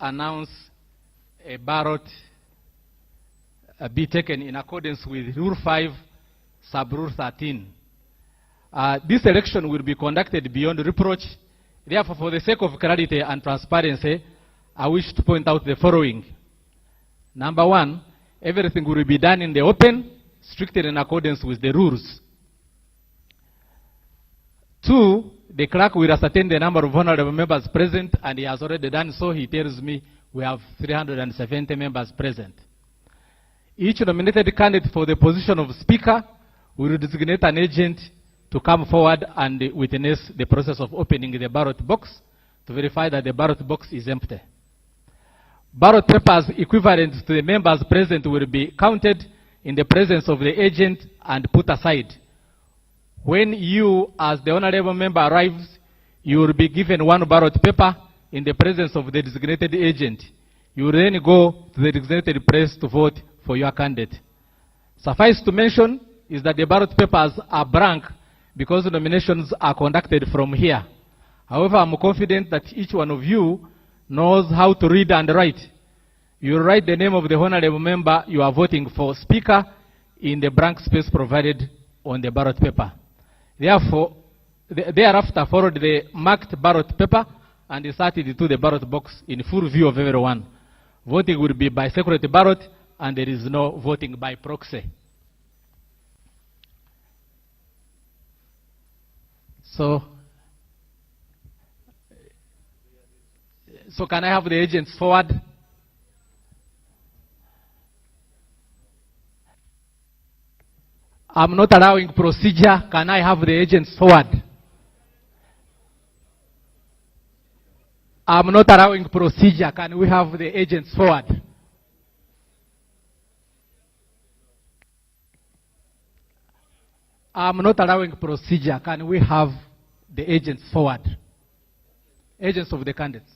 announce a ballot be taken in accordance with Rule 5, Sub-Rule 13. This election will be conducted beyond reproach. Therefore, for the sake of clarity and transparency, I wish to point out the following. Number one, everything will be done in the open, strictly in accordance with the rules. Two, the clerk will ascertain the number of honorable members present, and he has already done so. He tells me we have 370 members present. Each nominated candidate for the position of speaker will designate an agent to come forward and witness the process of opening the ballot box to verify that the ballot box is empty. Ballot papers equivalent to the members present will be counted in the presence of the agent and put aside. When you, as the honorable member, arrives, you will be given one ballot paper in the presence of the designated agent. You will then go to the designated place to vote for your candidate. Suffice to mention is that the ballot papers are blank because the nominations are conducted from here. However, I'm confident that each one of you knows how to read and write. You will write the name of the honorable member you are voting for speaker in the blank space provided on the ballot paper. Therefore, thereafter followed the marked ballot paper and inserted into the ballot box in full view of everyone. Voting will be by secret ballot, and there is no voting by proxy. So can I have the agents forward? I'm not allowing procedure. Can I have the agents forward? I'm not allowing procedure. Can we have the agents forward? I'm not allowing procedure. Can we have the agents forward? Agents of the candidates.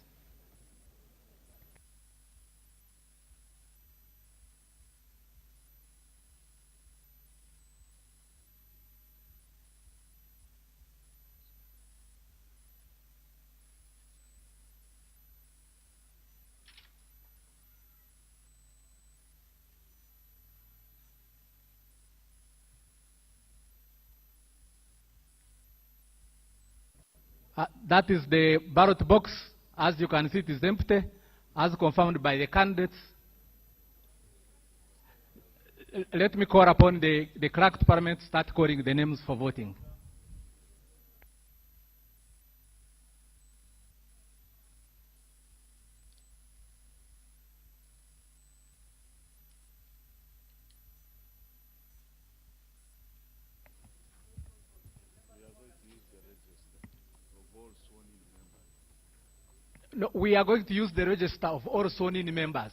That is the ballot box. As you can see, it is empty, as confirmed by the candidates. Let me call upon the clerk to Parliament to start calling the names for voting. No, we are going to use the register of all sworn-in members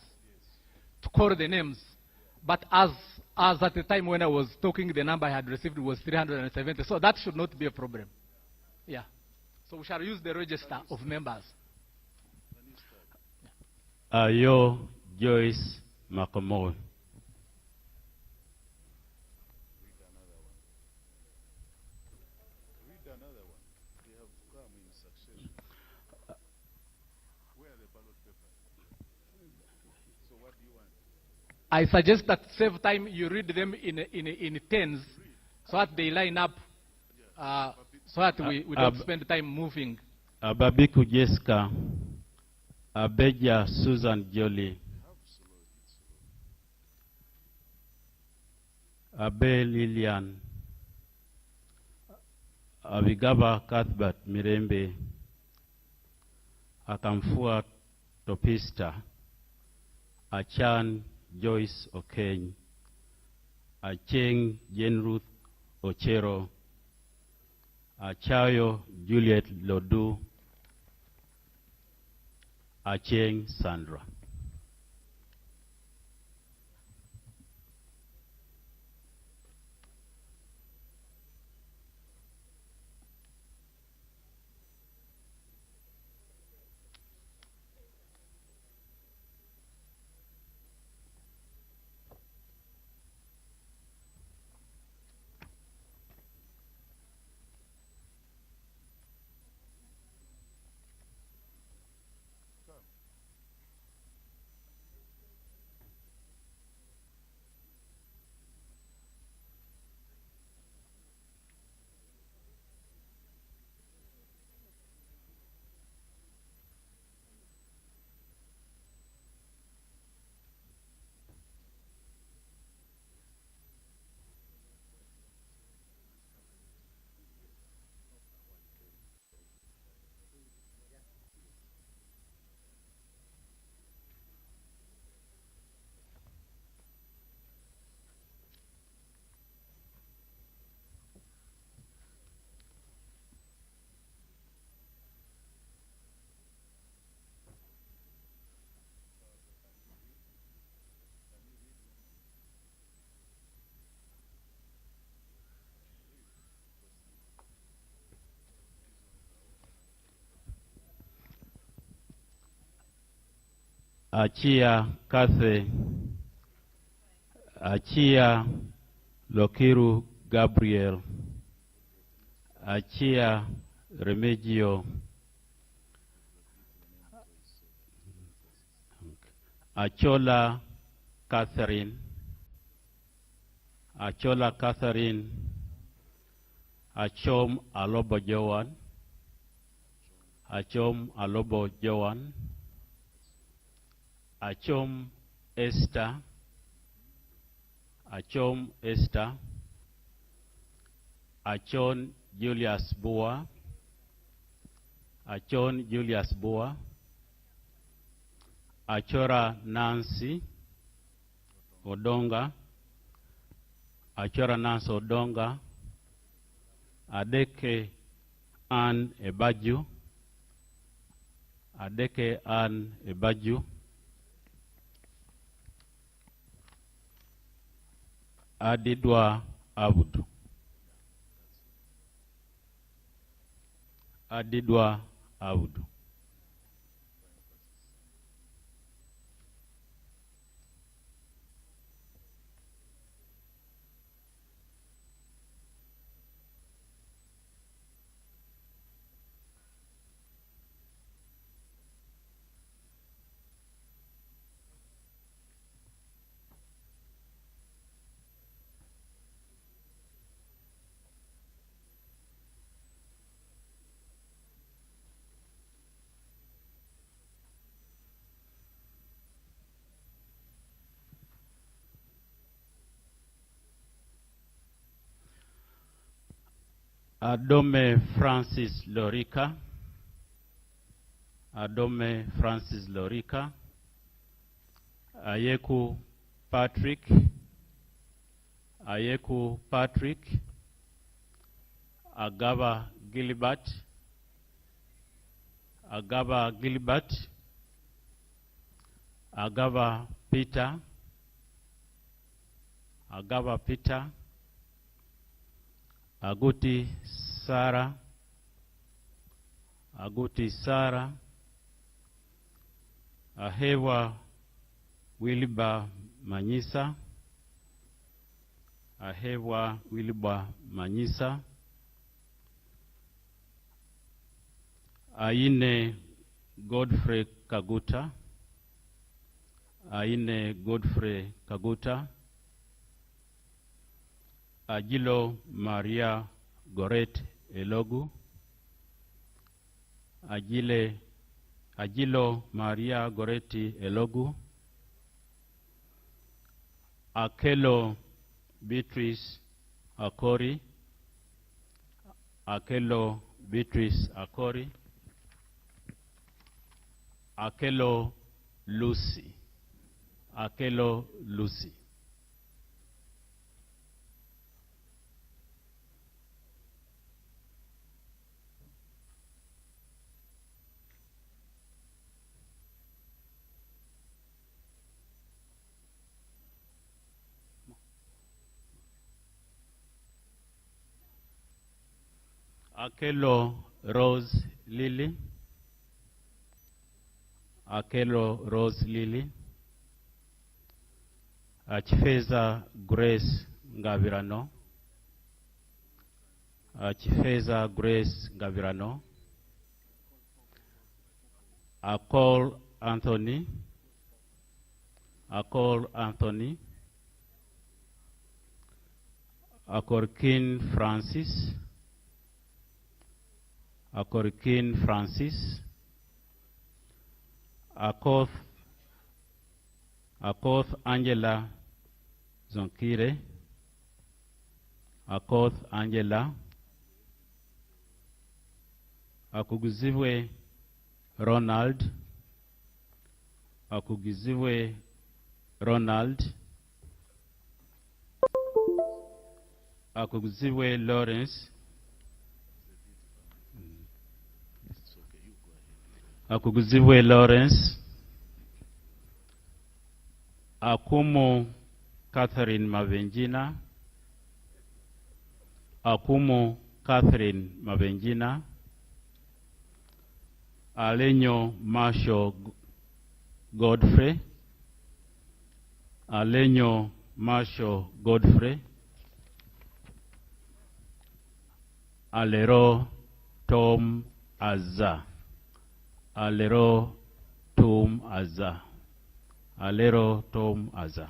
to call the names. But as at the time when I was talking, the number I had received was 370. So that should not be a problem. Yeah. So we shall use the register of members. Ayo Joyce Makomo. I suggest that save time, you read them in tens so that they line up, so that we don't spend time moving. Ababiku Jessica, Abeja Susan Jolie, Abe Lilian, Abigaba Cuthbert Mirembe, Akamfua Topista, Achan Joyce Okeny, Acheng Jane Ruth Ochero, Achayo Juliet Lodu, Acheng Sandra. Achia Kathe, Achia Lokiru Gabriel, Achia Remigio, Achola Catherine, Achola Catherine, Achom Alobo Joan, Achom Alobo Joan, Achom Esther, Achom Esther, Achon Julius Boa, Achon Julius Boa, Achora Nancy Odonga, Achora Nancy Odonga, Adeke Ann Ebaju, Adeke Ann Ebaju, Adidwa Abudu, Adidwa Abudu. Adome Francis Lorica, Adome Francis Lorica, Ayeku Patrick, Ayeku Patrick, Agaba Gilbert, Agaba Gilbert, Agaba Peter, Agaba Peter, Aguti Sarah, Aguti Sarah, Ahewa Wilba Manyisa, Ahewa Wilba Manyisa, Aine Godfrey Kaguta, Aine Godfrey Kaguta, Agilo Maria Goret Elogu, Agilo Maria Goreti Elogu, Akelo Beatrice Akori, Akelo Beatrice Akori, Akelo Lucy, Akelo Lucy. Akelo Rose Lily, Akelo Rose Lily, Achifeza Grace Ngavirano, Achifeza Grace Ngavirano, Akol Anthony, Akol Anthony, Akorkin Francis, Akorkin Francis, Akoth Angela Zonkire, Akoth Angela, Akuguziwe Ronald, Akuguziwe Ronald, Akuguziwe Lawrence, Akuguziwe Lawrence, Akumu Catherine Mavenjina, Akumu Catherine Mavenjina, Alenyo Marshall Godfrey, Alenyo Marshall Godfrey, Alero Tom Azza, Alero Tom Azza, Alero Tom Azza.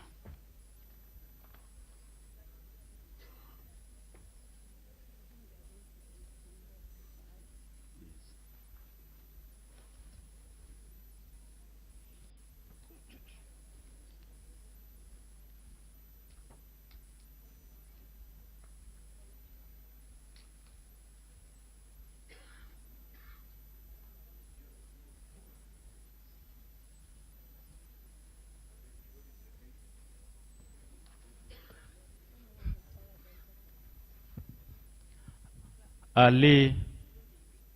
Ali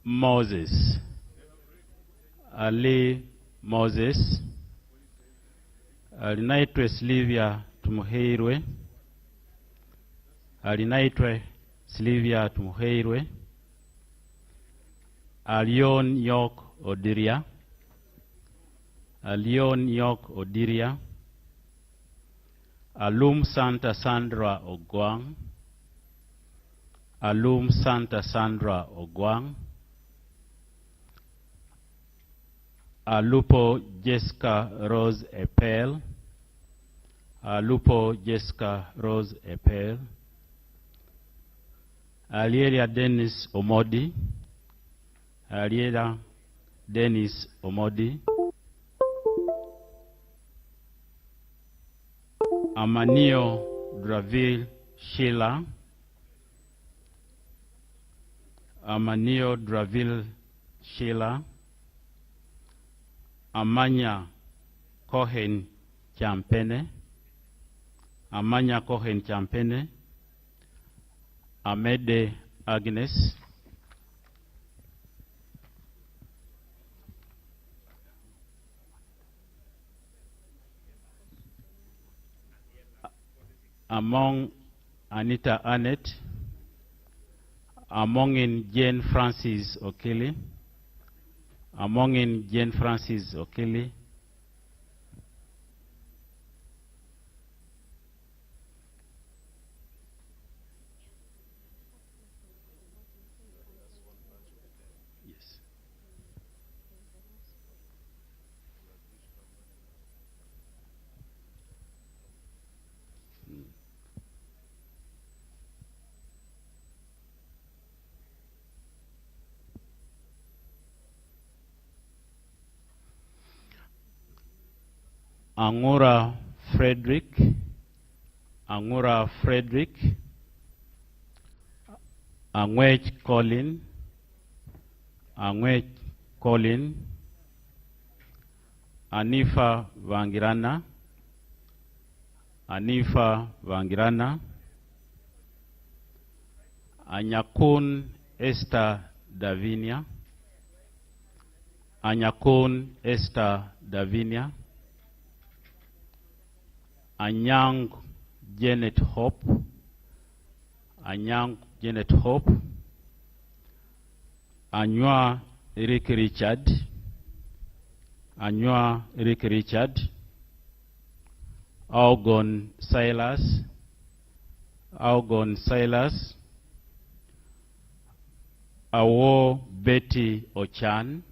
Moses, Ali Moses, alinaitwe Silvia Tumuheirwe, alinaitwe Silvia Tumuheirwe, Alion Yok Odiria, Alion Yok Odiria, Alum Santa Sandra Ogwang, Alum Santa Sandra Ogwang, Alupo Jessica Rose Epel, Alupo Jessica Rose Epel, Alielia Dennis Omodi, Alielia Dennis Omodi, Amanio Draville Sheila, Amanio Draville Sheila, Amanya Cohen Champene, Amanya Cohen Champene, Amede Agnes, among Anita Annette, among in Jane Francis Okili, among in Jane Francis Okili, yes. Angura Frederick, Angura Frederick, Angwech Colin, Angwech Colin, Anifa Vangirana, Anifa Vangirana, Anyakun Esther Davinia, Anyakun Esther Davinia, Anyang Janet Hope, Anyang Janet Hope, Anywa Eric Richard, Anywa Eric Richard, Augon Silas, Augon Silas, Awo Betty Ochan,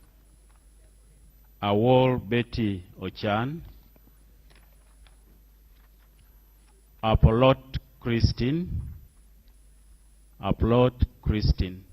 Awo Betty Ochan, Apolot Christine, Apolot Christine.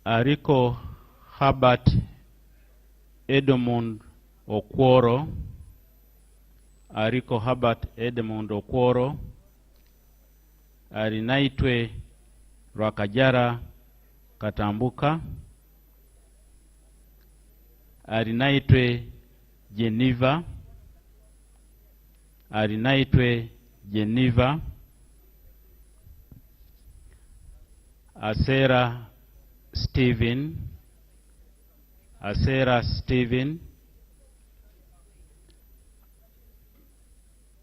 Ariko Herbert Edmund Okworo, Ariko Herbert Edmund Okworo, Alinaitwe Rwakajara Katambuka. Alinaitwe Geneva. Alinaitwe Geneva. Asera Stephen. Asera Stephen.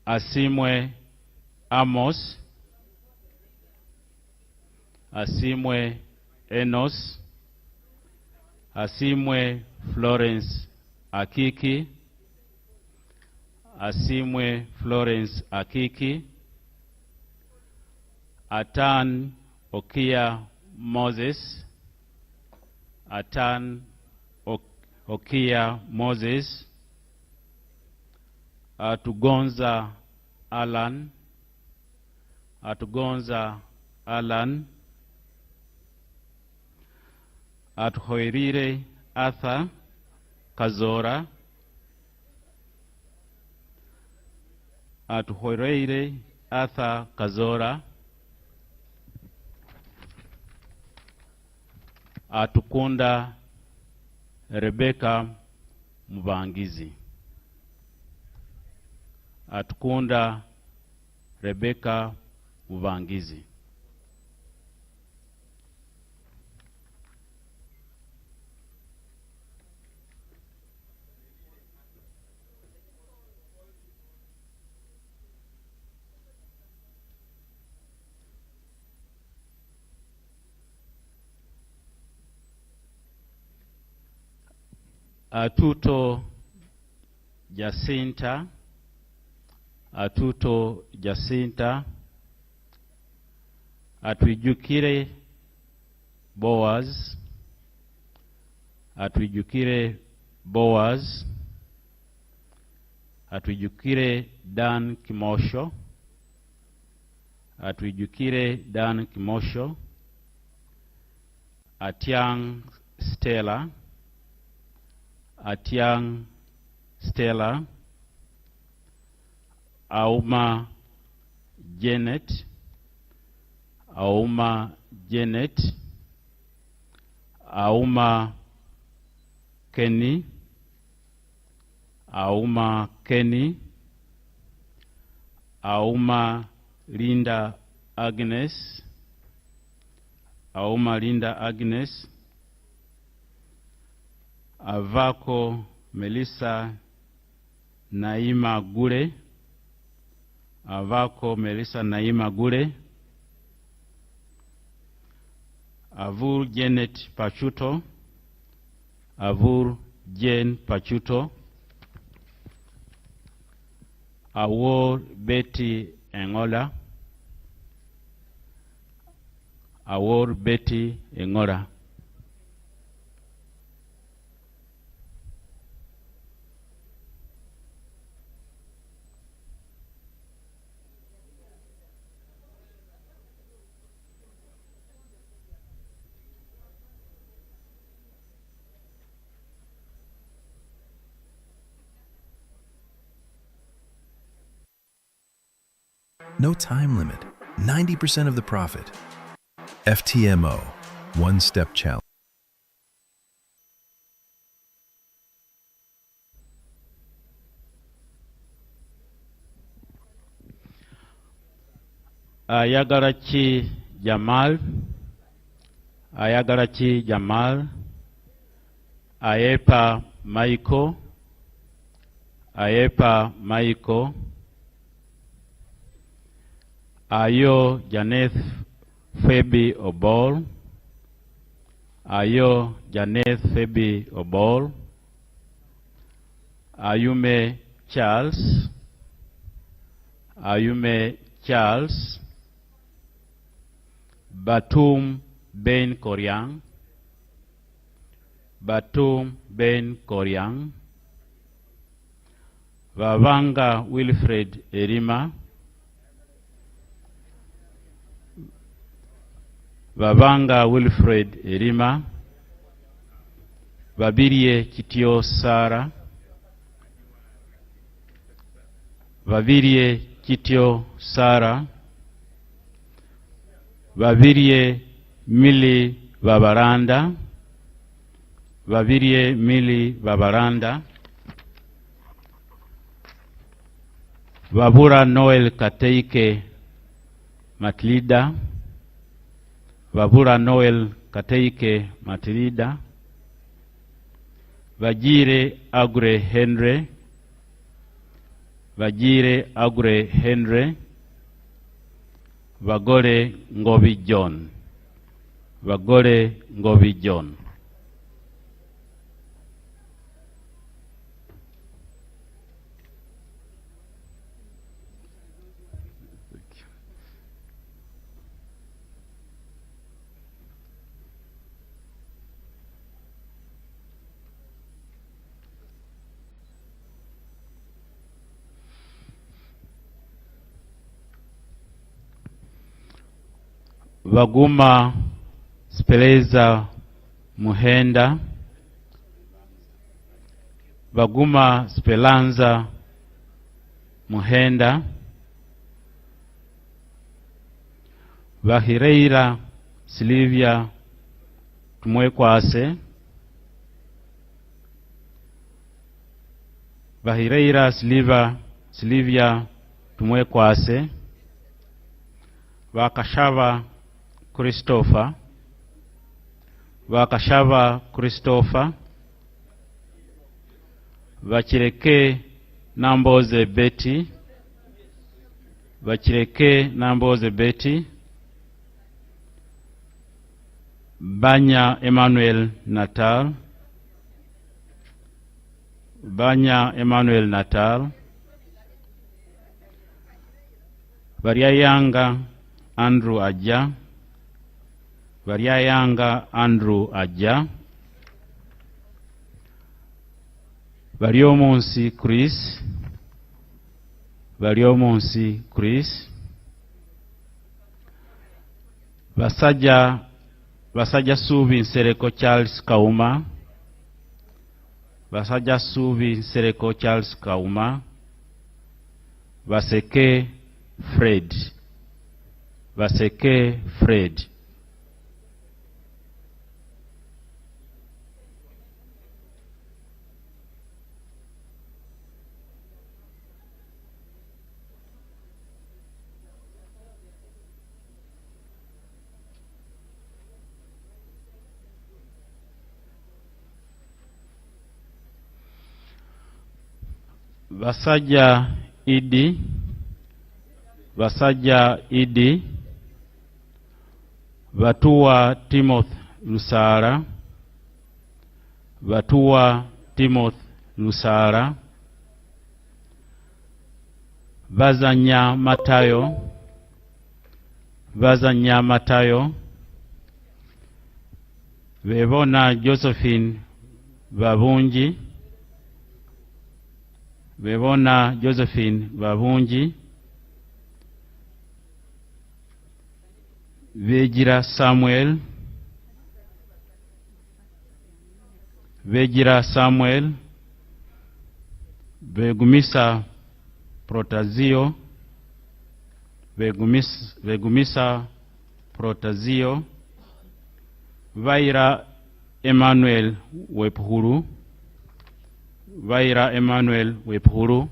Asimwe Amos. Asimwe Enos. Asimwe Florence Akiki. Asimwe Florence Akiki. Atan Okia Moses. Atan Okia Moses. Atugonza Alan. Atugonza Alan. Atuhoirire Arthur Kazora. Atuhoirire Arthur Kazora. Atukunda Rebecca Mubangizi. Atukunda Rebecca Mubangizi. Atuto Jacinta. Atuto Jacinta. Atwijukire Boaz. Atwijukire Boaz. Atwijukire Dan Kimosho. Atwijukire Dan Kimosho. Atiang Stella. Atiang Stella. Auma Janet. Auma Janet. Auma Kenny. Auma Kenny. Auma Linda Agnes. Auma Linda Agnes. Avako Melissa Naima Gure. Avako Melissa Naima Gure. Avur Janet Pachuto. Avur Jane Pachuto. Awor Betty Engola. Awor Betty Engola. No time limit, 90% of the profit. FTMO, one-step challenge. Ayagarachi Jamal. Ayagarachi Jamal. Ayepa Maiko. Ayepa Maiko. Ayo Janeth Phoebe Obol. Ayo Janeth Phoebe Obol. Ayume Charles. Ayume Charles. Batum Ben Koryang. Batum Ben Koryang. Vavanga Wilfred Erima. Vavanga Wilfred Erima. Vabirie Kitio Sara. Vabirie Kitio Sara. Babirye Mili Babaranda, Babirye Mili Babaranda, Babura Noel Kateike Matlida, Babura Noel Kateike Matlida, Vajire Agre Henry, Vajire Agre Henry, Vagore Ngobi John, Vagore Ngobi John. Vaguma Speleza Muhenda, Vaguma Spelanza Muhenda, Vahireira Silvia Tumwekwase, Vahireira Silvia Tumwekwase, Vakashava Christopher, Vakashava Christopher, Vachireke Namboze Betty, Vachireke Namboze Betty, Banya Emmanuel Natal, Banya Emmanuel Natal, Variayanga Andrew Aja, Variayanga Andrew Aja, Variomonsi Chris, Variomonsi Chris, Vasaja Suvi Nsereko Charles Kauma, Vasaja Suvi Nsereko Charles Kauma, Vaseke Fred, Vaseke Fred. Vasaja Idi, Vasaja Idi, Vatua Timothy Lusara, Vatua Timothy Lusara, Vazanya Matayo, Vazanya Matayo, Vevona Josephine Vavunji, Vevona Josephine Vavunji, Vejira Samuel, Vejira Samuel, Vegumisa Protazio, Vegumisa Protazio, Vaira Emmanuel Wepuru, Vaira Emmanuel Wepuru,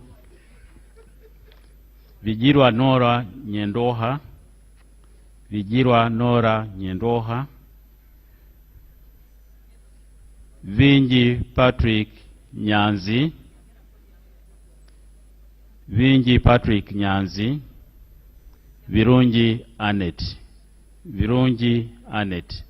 Vijirwa Nora Nyendoha, Vijirwa Nora Nyendoha, Vinji Patrick Nyanzi, Vinji Patrick Nyanzi, Virunji Anet, Virunji Anet.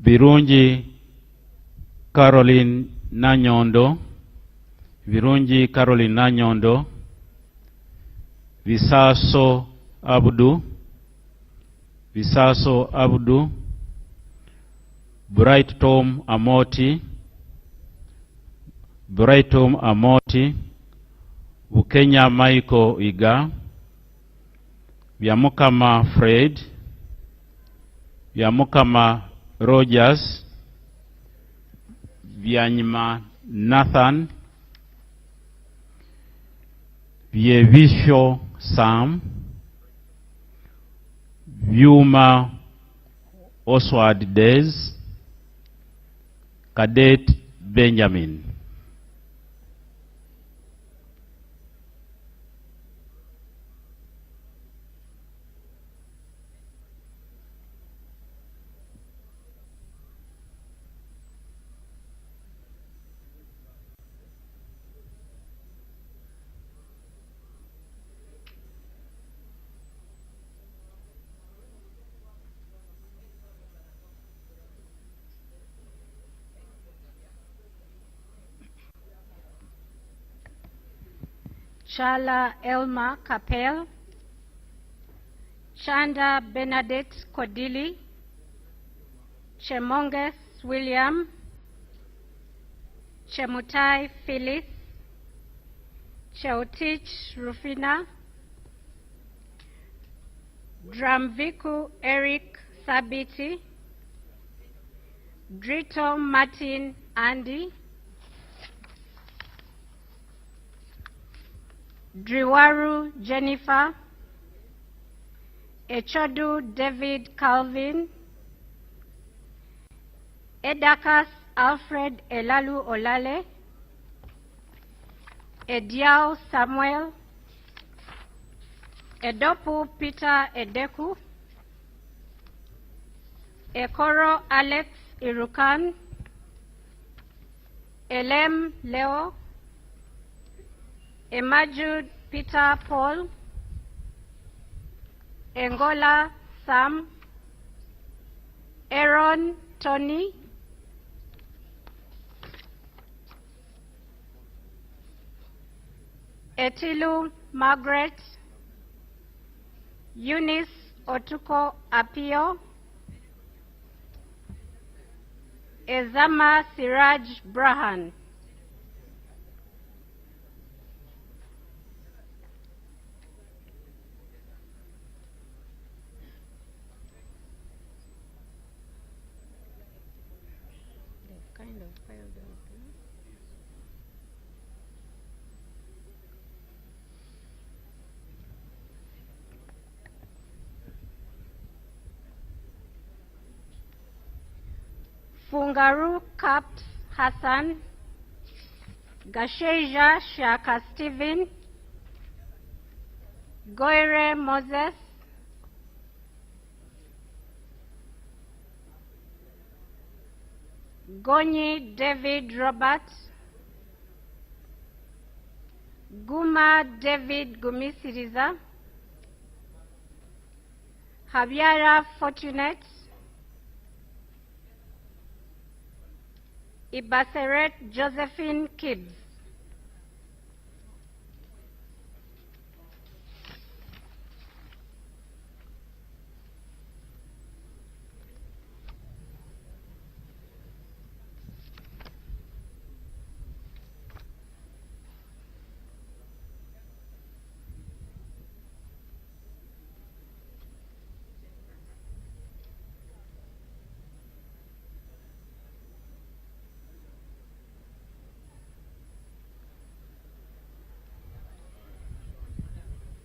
Virunji Caroline Nanyondo, Virunji Caroline Nanyondo, Visaso Abdu, Visaso Abdu, Bright Tom Amoti, Bright Tom Amoti, Bukenya Michael Iga, Byamukama Fred, Byamukama Rogers, Byanyima Nathan, Byevisho Sam, Byuma Oswald Dez, Cadet Benjamin. Chala Elma Capel, Chanda Bernadette Kodili, Chemonges William, Chemutai Phyllis, Cheotich Rufina, Dramviku Eric Sabiti, Drito Martin Andy, Driwaru Jennifer, Echodu David Calvin, Edakas Alfred Elalu Olale, Ediao Samuel, Edopu Peter Edeku, Ekoro Alex Irukan, Elem Leo, Emajud Peter Paul, Engola Sam, Aaron Tony, Etilu Margaret, Eunice Otuko Apio, Ezama Siraj Brahan. Fungaru Kaps Hassan, Gasheja Shaka Stephen, Goire Moses, Gonyi David Robert, Guma David Gumisiriza, Habiara Fortunate, Ibaseret Josephine Kibbs.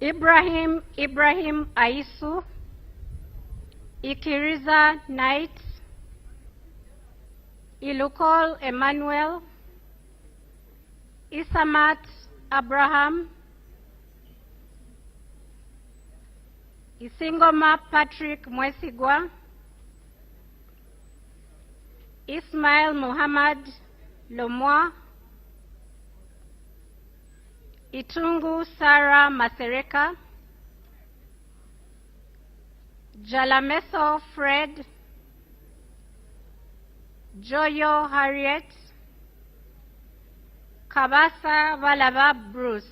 Ibrahim Aisu, Ikiriza Knight, Ilukol Emmanuel, Isamat Abraham, Isingoma Patrick Mwesigwa, Ismail Muhammad Lomwa, Itungu Sarah Masereka, Jalameso Fred, Joyo Harriet, Kabasa Valava Bruce.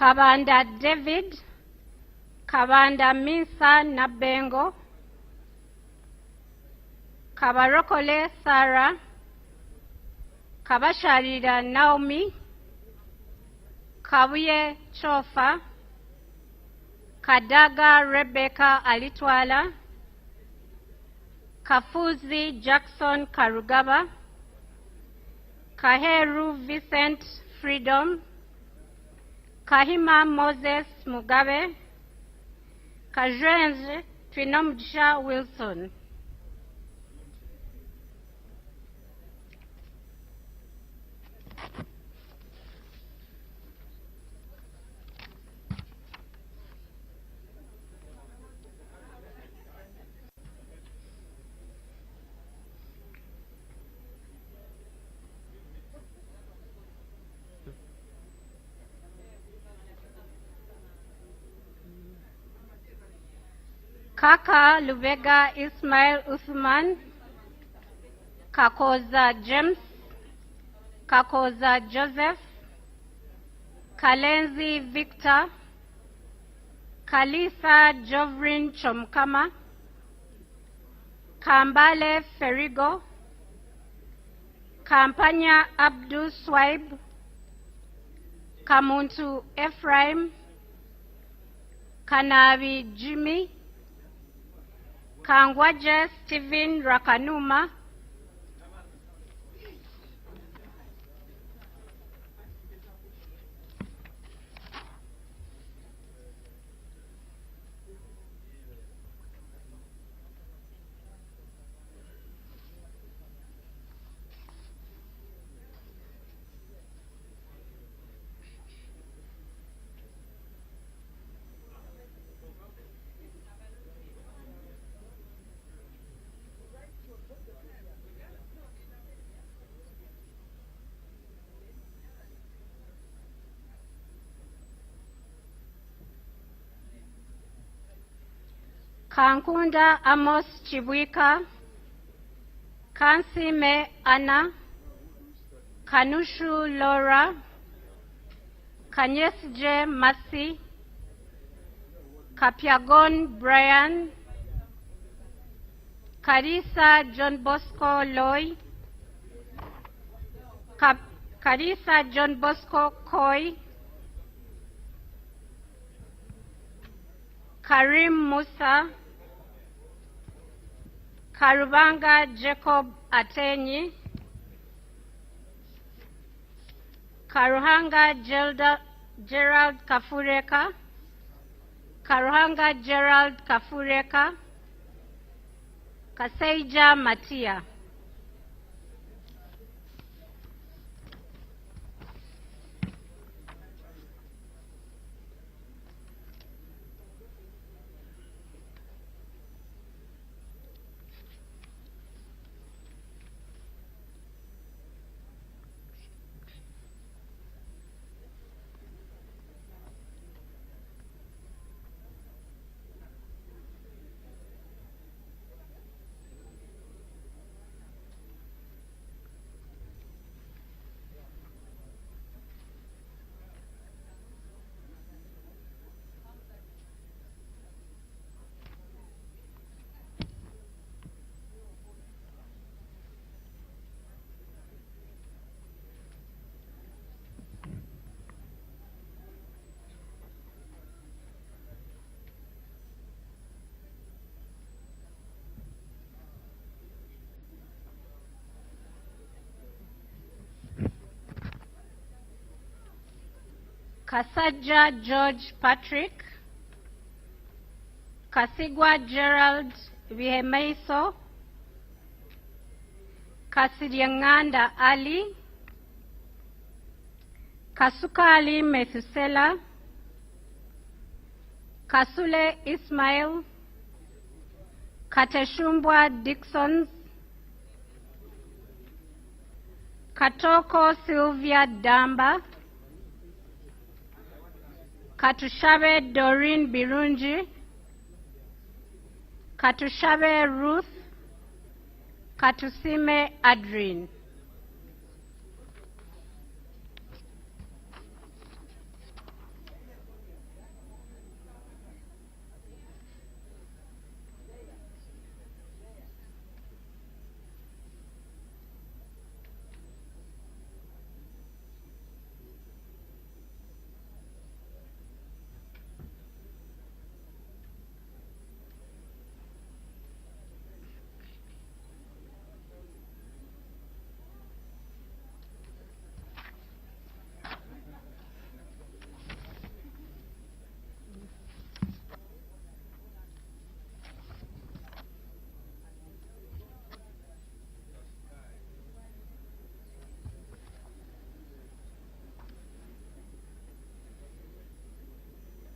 Kabanda David, Kabanda Minsa Nabengo, Kabarokole Sarah, Kabasharida Naomi, Kabuye Chofa, Kadaga Rebecca Alitwala, Kafuzi Jackson Karugaba, Kaheru Vincent Freedom, Kahima Moses Mugabe, Kajrenje Twinomdisha Wilson. Kaka Lubega Ismail Uthman, Kakoza James, Kakoza Joseph, Kalenzi Victor, Kalisa Jovrin Chomkama, Kambale Ferigo, Kampanya Abdul Swaib, Kamuntu Ephraim, Kanavi Jimmy, Kangwaje Stephen Rakanuma, Kankunda Amos Chibwika, Kansime Anna, Kanushu Laura, Kanyesje Masi, Kapiagon Brian, Karisa John Bosco Loy, Karisa John Bosco Koi, Karim Musa, Karubanga Jacob Atenyi, Karuhanga Gerald Kafureka, Karuhanga Gerald Kafureka, Kaseija Matia. Kasaja George Patrick, Kasigwa Gerald Vihemeiso, Kasidianganda Ali, Kasuka Ali Methusela, Kasule Ismail, Kateshumbwa Dixon, Katoko Sylvia Damba, Katushabe Doreen Birunji, Katushabe Ruth, Katusime Adrien.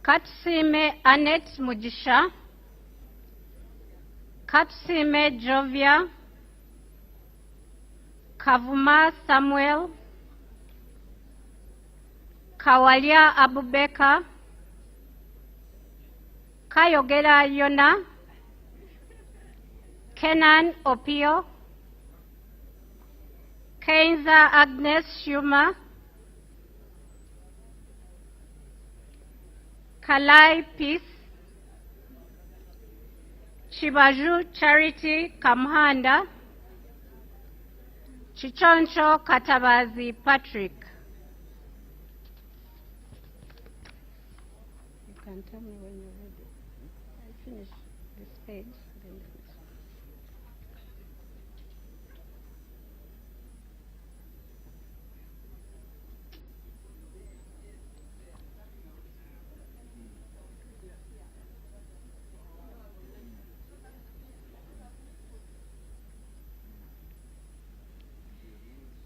Katusime Annette Mujisha, Katusime Jovia, Kavuma Samuel, Kawalia Abubeka, Kayogera Yona, Kenan Opio, Kenza Agnes Shuma, Kalai Peace, Chibaju Charity Kamhanda, Chichoncho Katabazi Patrick. You can tell me when you're ready. I finish this page. Then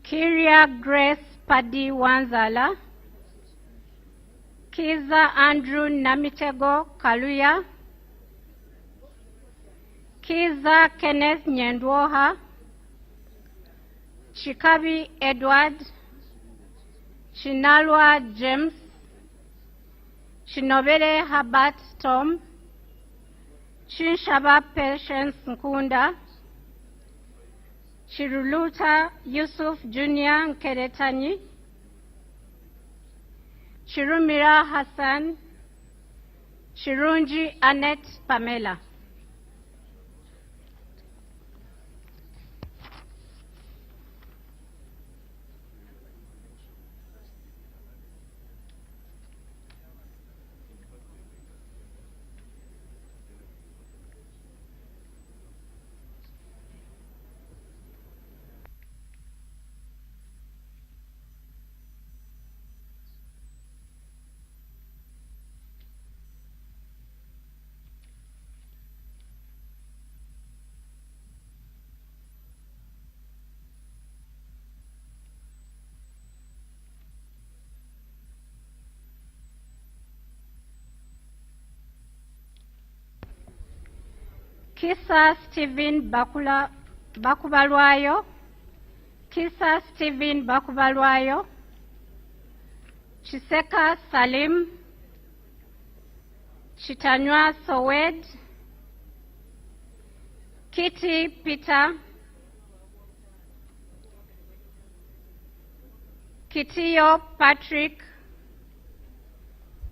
Kiria Grace Padi Wanzala, Kiza Andrew Namitego Kaluya, Kiza Kenneth Nyendwoha, Chikabi Edward, Chinalwa James, Chinobere Habat Tom, Chinshaba Patience Nkunda, Chiruluta Yusuf Junior Nkeretani, Chirumira Hassan, Chirunji Annette Pamela. Kisa Stephen Bakubalwayo, Kisa Stephen Bakubalwayo, Chiseka Salim, Chitanywa Sowed, Kitty Peter, Kitiyo Patrick,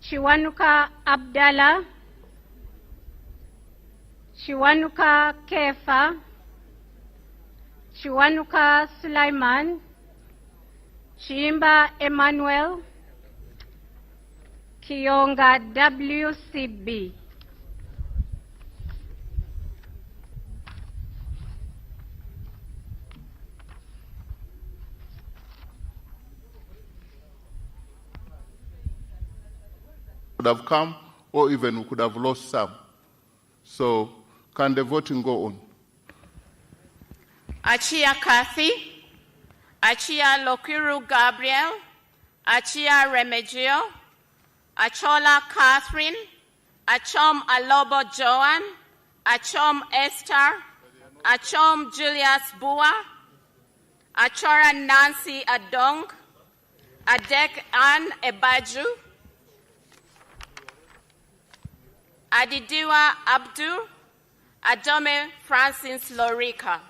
Chiwanuka Abdallah, Chiwanuka Kefa, Chiwanuka Sulaiman, Chimba Emmanuel, Kionga WCB. Could have come, or even we could have lost some. So, can the voting go on? Achia Kathy, Achia Lokiru Gabriel, Achia Remigio, Achola Catherine, Achom Alobo Joan, Achom Esther, Achom Julius Bua, Achora Nancy Adong, Adek Ann Ebaju, Adidiwa Abdu, Adome Francis Lorica.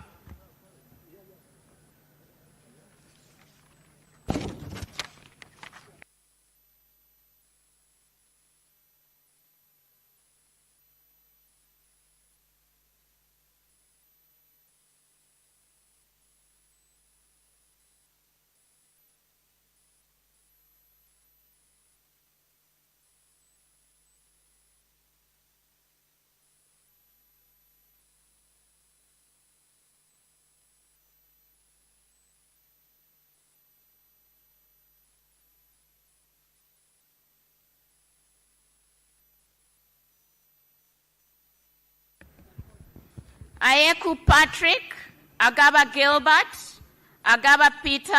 Ayeku Patrick, Agaba Gilbert, Agaba Peter,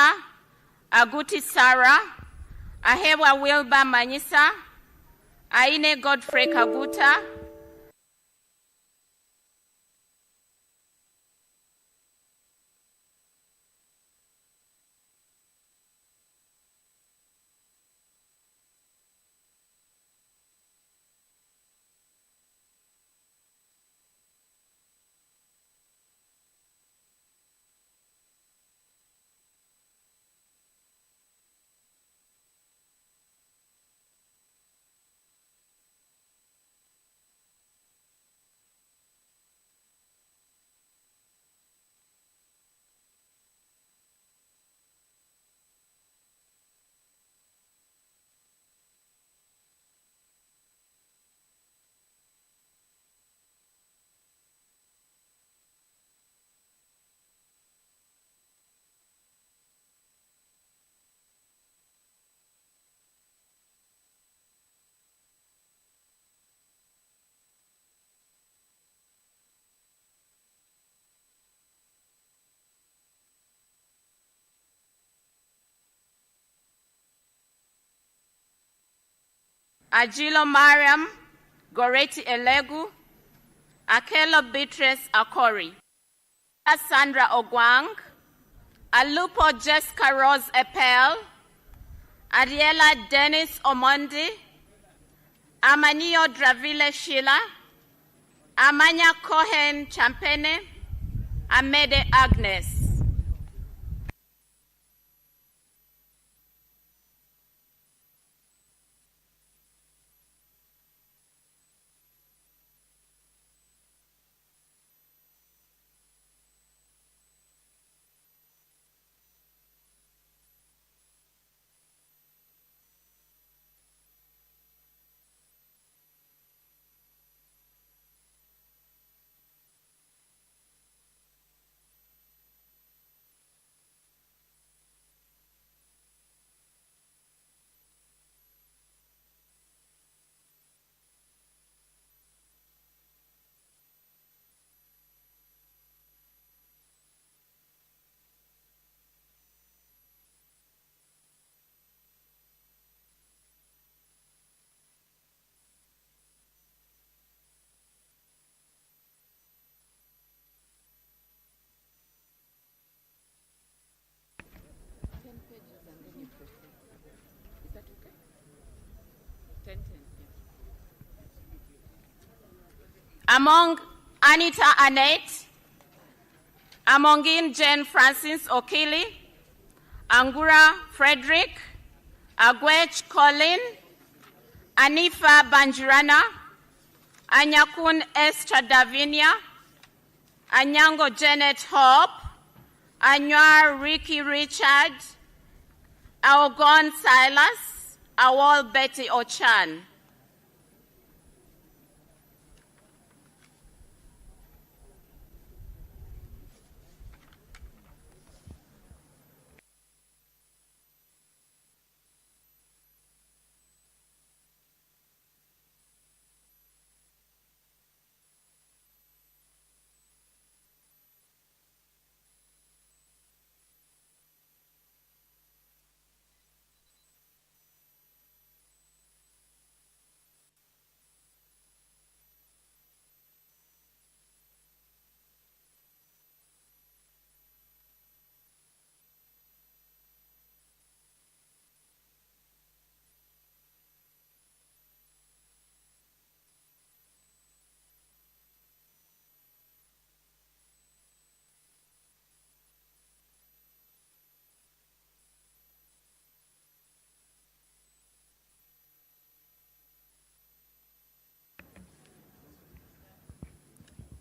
Aguti Sarah, Ahewa Wilba Manisa, Aine Godfrey Kaguta, Ajilo Mariam Goreti Elegu, Akelo Beatrice Akori, Sandra Ogwang, Alupo Jessica Rose Epel, Ariela Dennis Omondi, Amanio Dravile Sheila, Amanya Cohen Champene, Amede Agnes. Among Anita Annette, Amongin Jane Francis Okili, Angura Frederick, Agwech Colin, Anifa Banjirana, Anyakun Esther Davinia, Anyango Janet Hope, Anwar Ricky Richard, Aogon Silas, Awol Betty Ochan.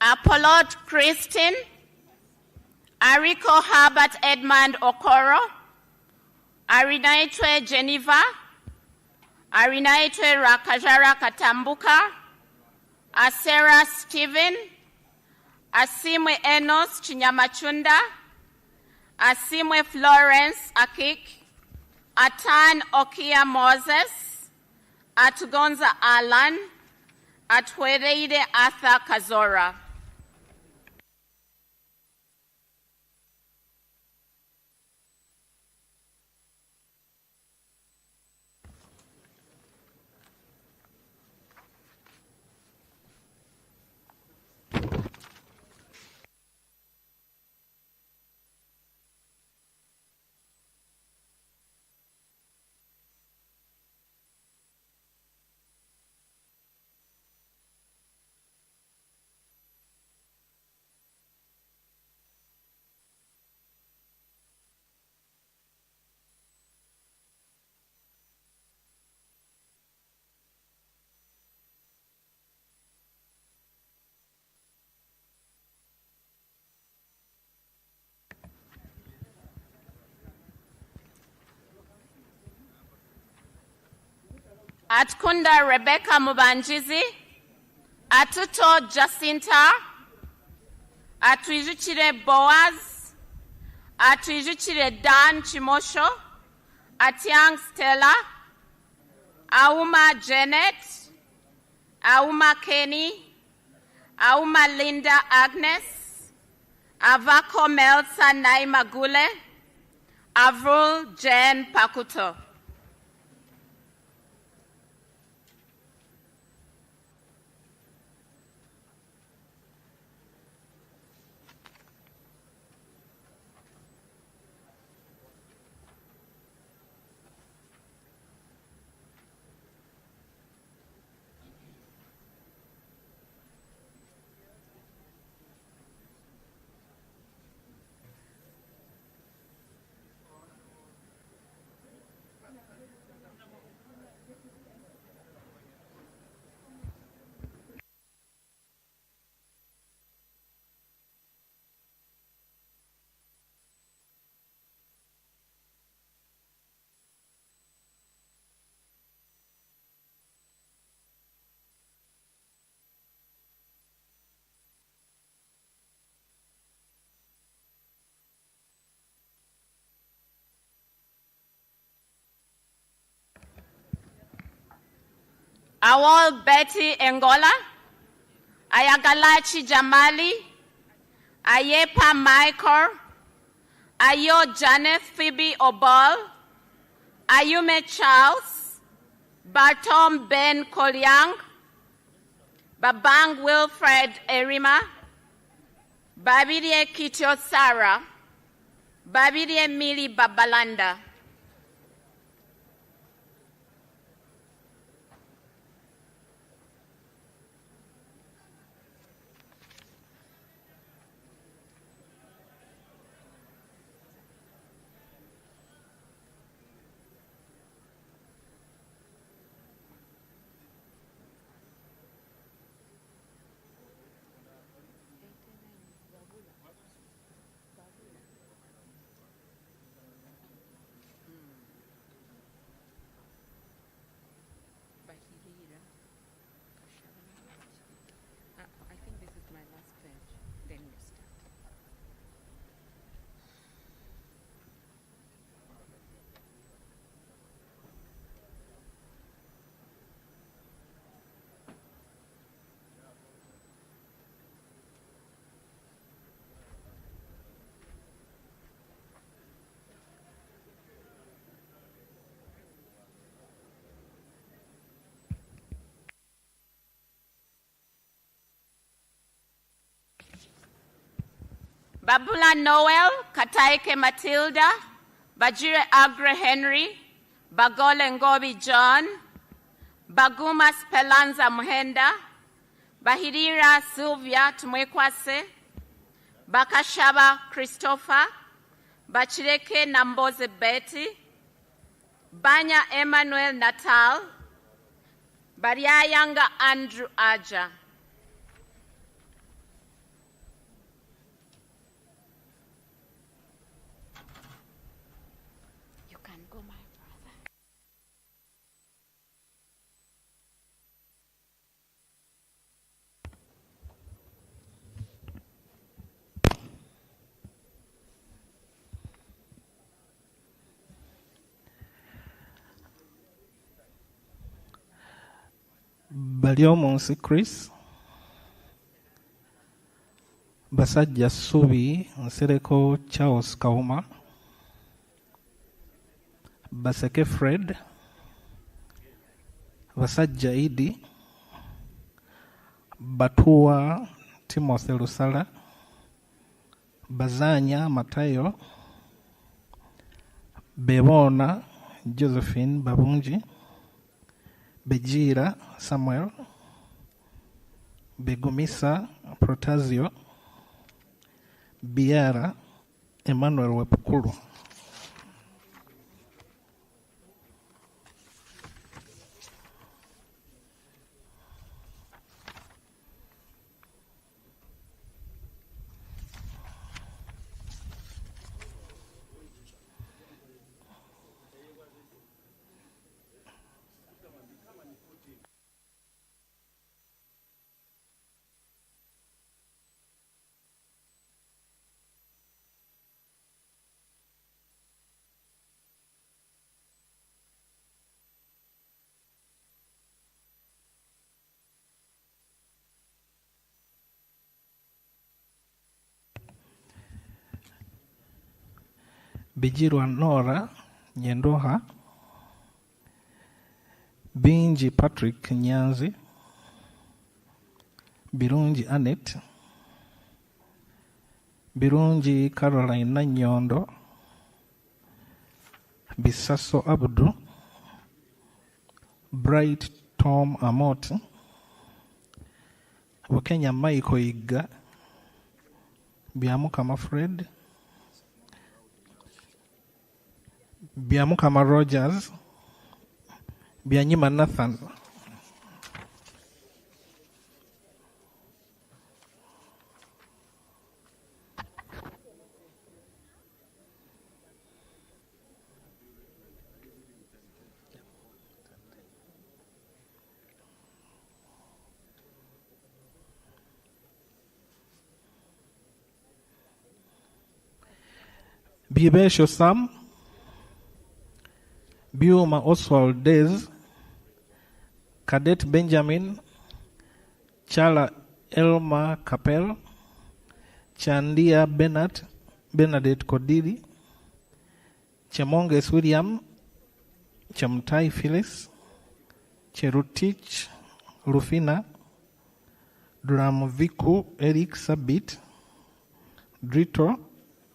Apollo Christine, Ariko Herbert Edmund Okoro, Arinaitwe Geneva, Arinaitwe Rakajara Katambuka, Asera Stephen, Asimwe Enos Chinyamachunda, Asimwe Florence Akik, Atan Okia Moses, Atugonza Alan, Atwereide Arthur Kazora. Atkunda Rebecca Mubanjizi, Atuto Jacinta, Atwijuchire Boaz, Atwijuchire Dan Chimosho, Atiang Stella, Auma Janet, Auma Kenny, Auma Linda Agnes, Avako Melsa Naima Gule, Avrul Jen Pakuto. Awol Betty Engola, Ayagalachi Jamali, Ayepa Michael, Ayo Janet Phoebe Obol, Ayume Charles, Bartom Ben Kolyang, Babang Wilfred Erima, Babidie Kitio Sarah, Babidie Mili Babalanda. Babula Noel, Kataike Matilda, Bajire Agre Henry, Bagole Ngobi John, Baguma Spelanza Muhenda, Bahirira Sylvia Tumwekwase, Bakashaba Christopher, Bachireke Namboze Betty, Banya Emmanuel Natal, Bariayanga Andrew Aja. Baliomonsi Chris, Basajja Subi Nsereko Charles Kauma, Baseke Fred, Basajja Idi, Batua Timothy Lusala, Bazanya Matayo, Bebona Josephine Babunji, Bejira Samuel, Begumisa Protasio, Biara Emmanuel Wepukulu. Bijirwa Nora Nyendoha, Binji Patrick Nyanzi, Birungi Annette, Birungi Caroline Nanyondo, Bisaso Abdu, Bright Tom Amot, Wakenya Michael Iga, Biamukama Fred, Biamukama Rogers, Bianyima Nathan. Bibesho Sam, Biuma Oswald Dez, Cadet Benjamin, Chala Elma Capel, Chandia Bernadette Kodiri, Chemonges William, Chamtai Phyllis, Cherutich Rufina, Dramviku Eric Sabit, Drito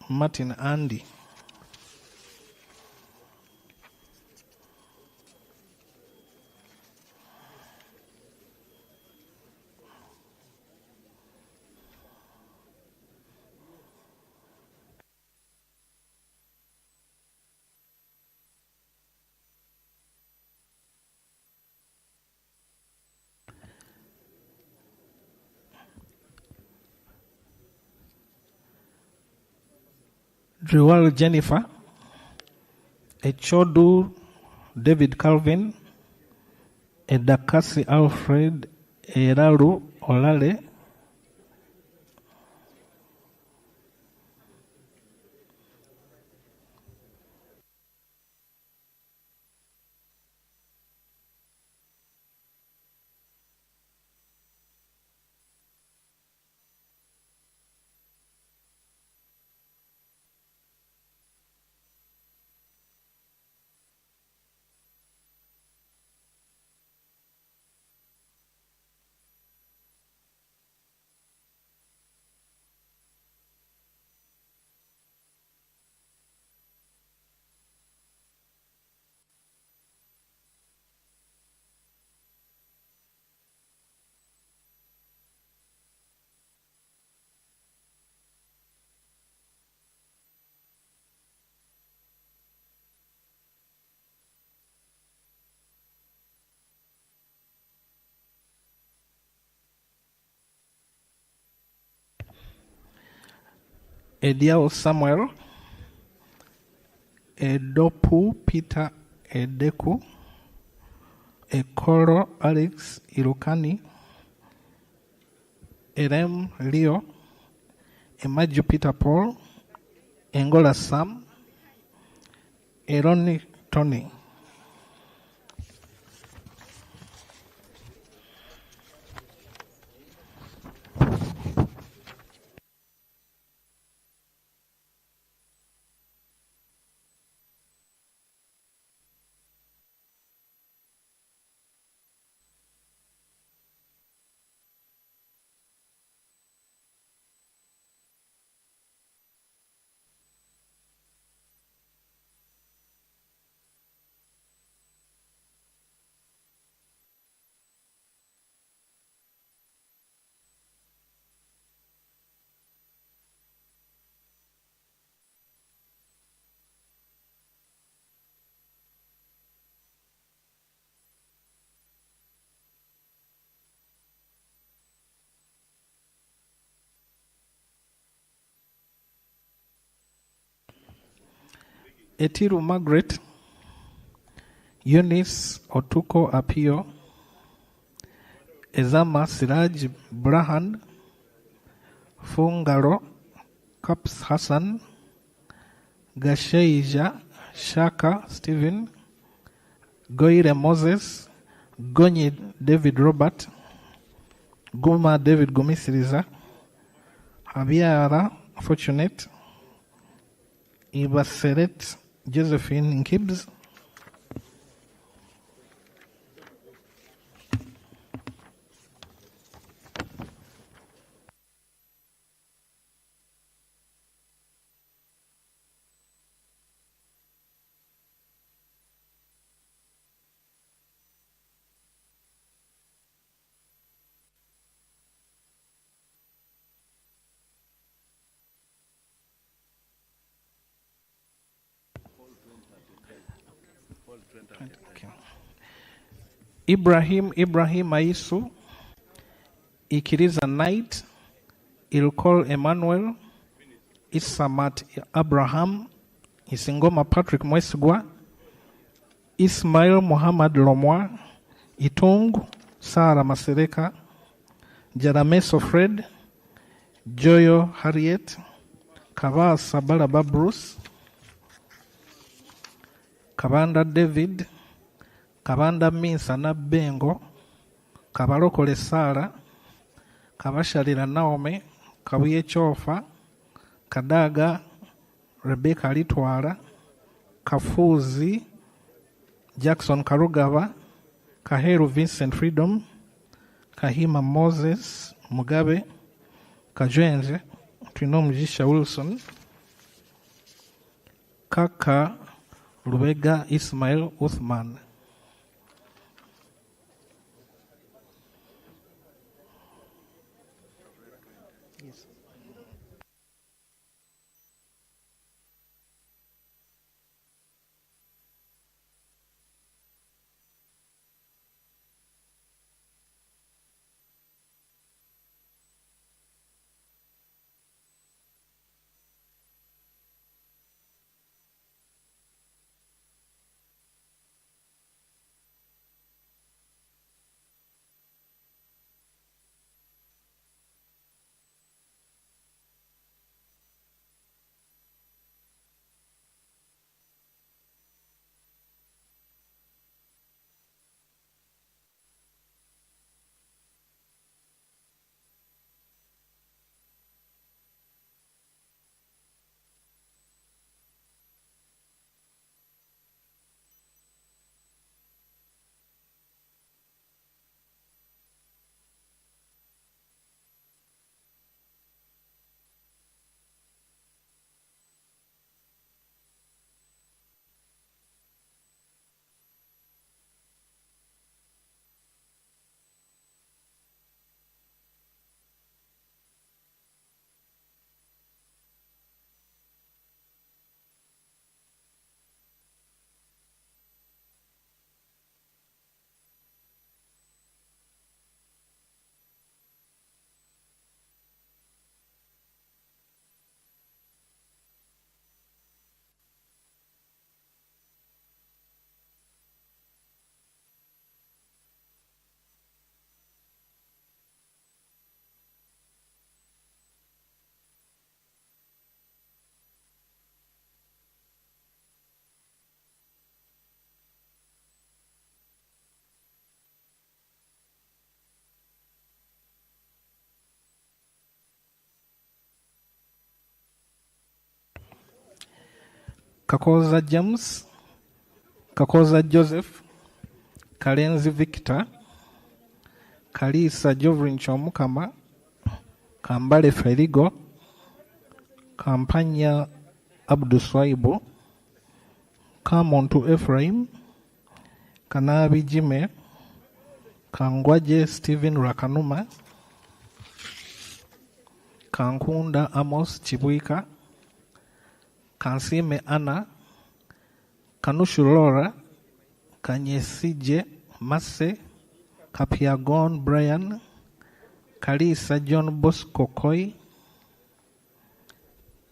Martin Andy. Driwal Jennifer, Echodu David Calvin, Edakasi Alfred, Eraru Olale, Ediao Samuel, Edopu Peter Edeku, Ekoro Alex Irukani, Erem Leo, Emaju Peter Paul, Engola Sam, Eroni Tony. Etiru Margaret, Eunice Otuko Apio, Ezama Siraj Brahan, Fungaro Kaps Hassan, Gasheija Shaka Stephen, Goire Moses, Gonyi David Robert, Guma David Gumisiriza, Habiara Fortunate, Ibaseret Josephine Gibbs. Okay. Ibrahim Aisu, Ikiriza Knight, Ilkol Emmanuel, Isamat Abraham, Isingoma Patrick Mwesigwa, Ismail Muhammad Lomwa, Itung Sara Masereka, Jarameso Fred, Joyo Harriet, Kava Sabalaba Bruce, Kabanda David, Kabanda Minsana Bengo, Kabalokole Sara, Kabashalira Naomi, Kabuye Chofa, Kadaga Rebecca Litwala, Kafuzi Jackson Karugaba, Kaheru Vincent Freedom, Kahima Moses Mugabe, Kajwenze Twinomjisha Wilson, Kaka Lubega Ismail Uthman. Kakoza James, Kakoza Joseph, Kalenzi Victor, Kalisa Jovrin Chomukama, Kambale Feligo, Kampanya Abduswaibo, Kamontu Ephraim, Kanabi Jime, Kangwaje Stephen Rakanuma, Kankunda Amos Chibuika, Kansime Anna, Kanushu Laura, Kanyesije Mase, Kapiagon Brian, Kalisa John Bosco Koi,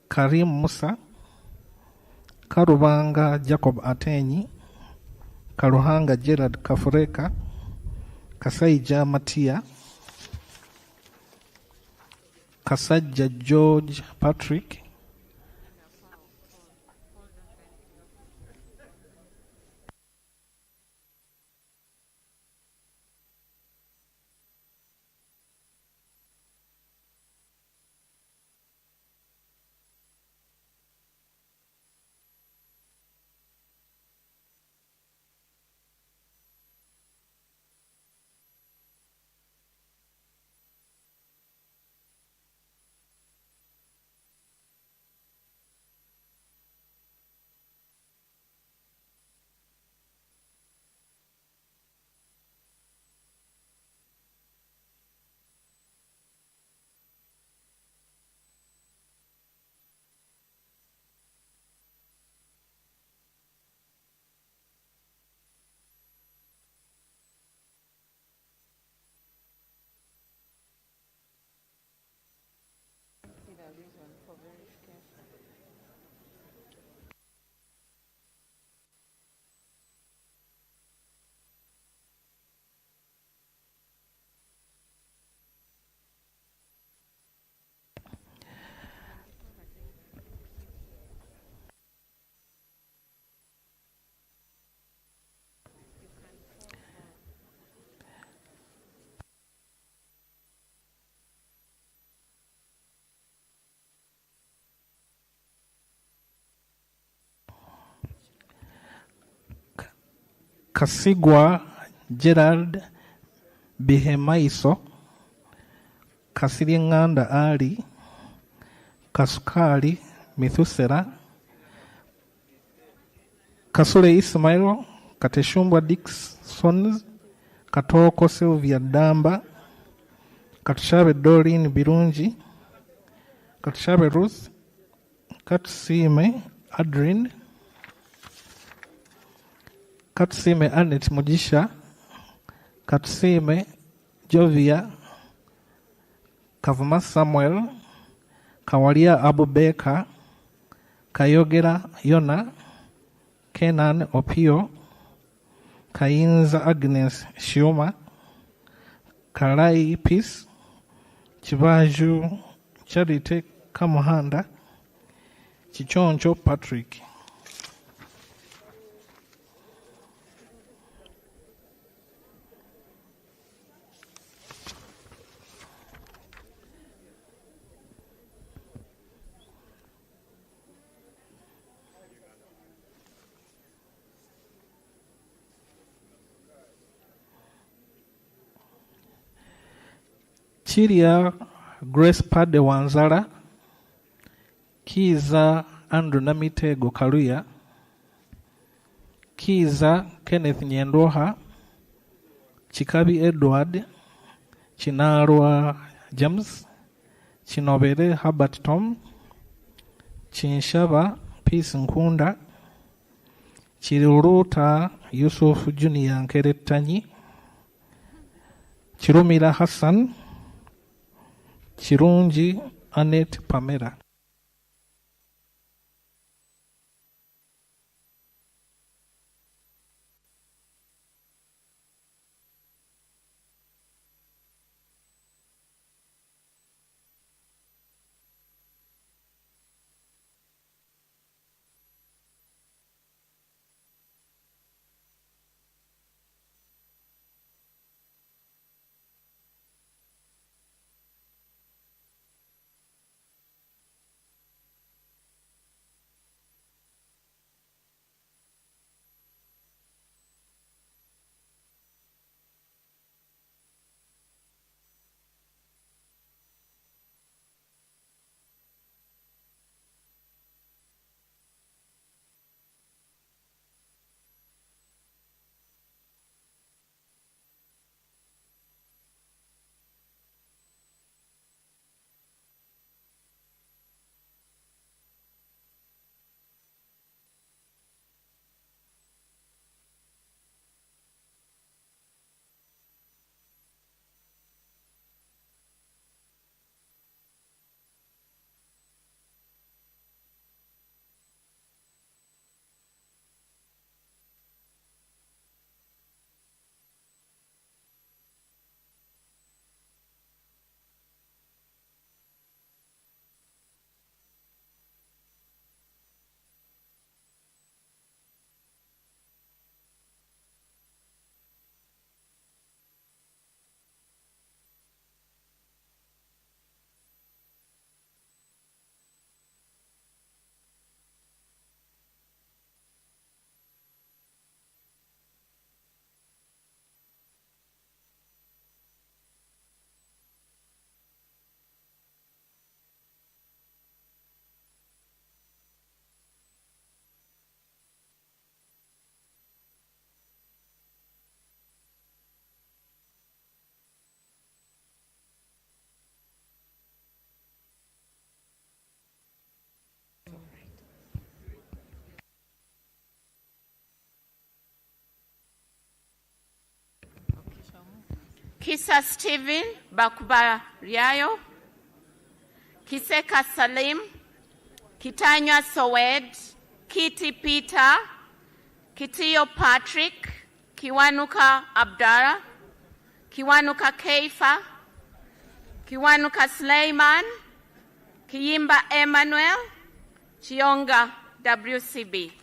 Karim Musa, Karubanga Jacob Atenyi, Karuhanga Gerard Kafureka, Kasaija Matia, Kasaja George Patrick, Kasigwa Gerald Bihemaiso, Kasiringanda Ali, Kasukali Mithusera, Kasule Ismail, Kateshumbwa Dickson, Katoko Sylvia Damba, Katushabe Doreen Birunji, Katushabe Ruth, Katusime Adrin, Katusime Anet Mujisha, Katusime Jovia, Kavuma Samuel, Kawalia Abubeka, Kayogera Yona, Kenan Opio, Kayinza Agnes Shioma, Kalai Peace, Chibaju Charity Kamuhanda, Chichoncho Patrick. Chiria Grace Pade Wanzara, Kiza Andrew Namitego Kaluya, Kiza Kenneth Nyendoha, Chikabi Edward, Chinarwa James, Chinobere Herbert Tom, Chinshaba Peace Nkunda, Chiruruta Yusuf Junior Nkeretanyi, Chirumira Hassan, Chirunji Annette Pamela. Kisa Stephen Bakuba Riayo, Kiseka Salim, Kitanywa Sowed, Kiti Peter, Kitiyo Patrick, Kiwanuka Abdara, Kiwanuka Keifa, Kiwanuka Sleiman, Kiyimba Emmanuel, Chionga WCB.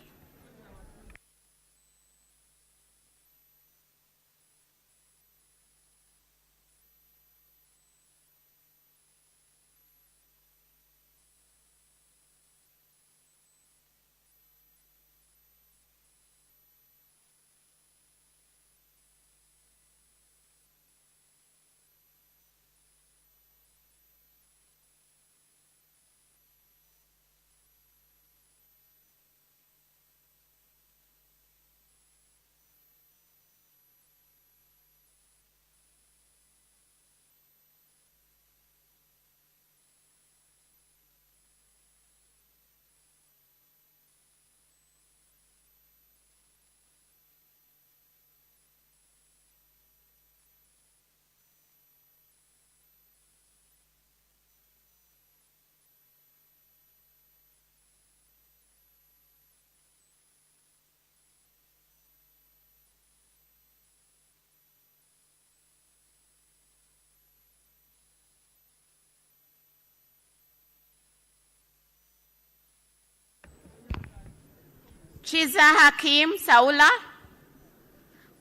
Chiza Hakim Saula,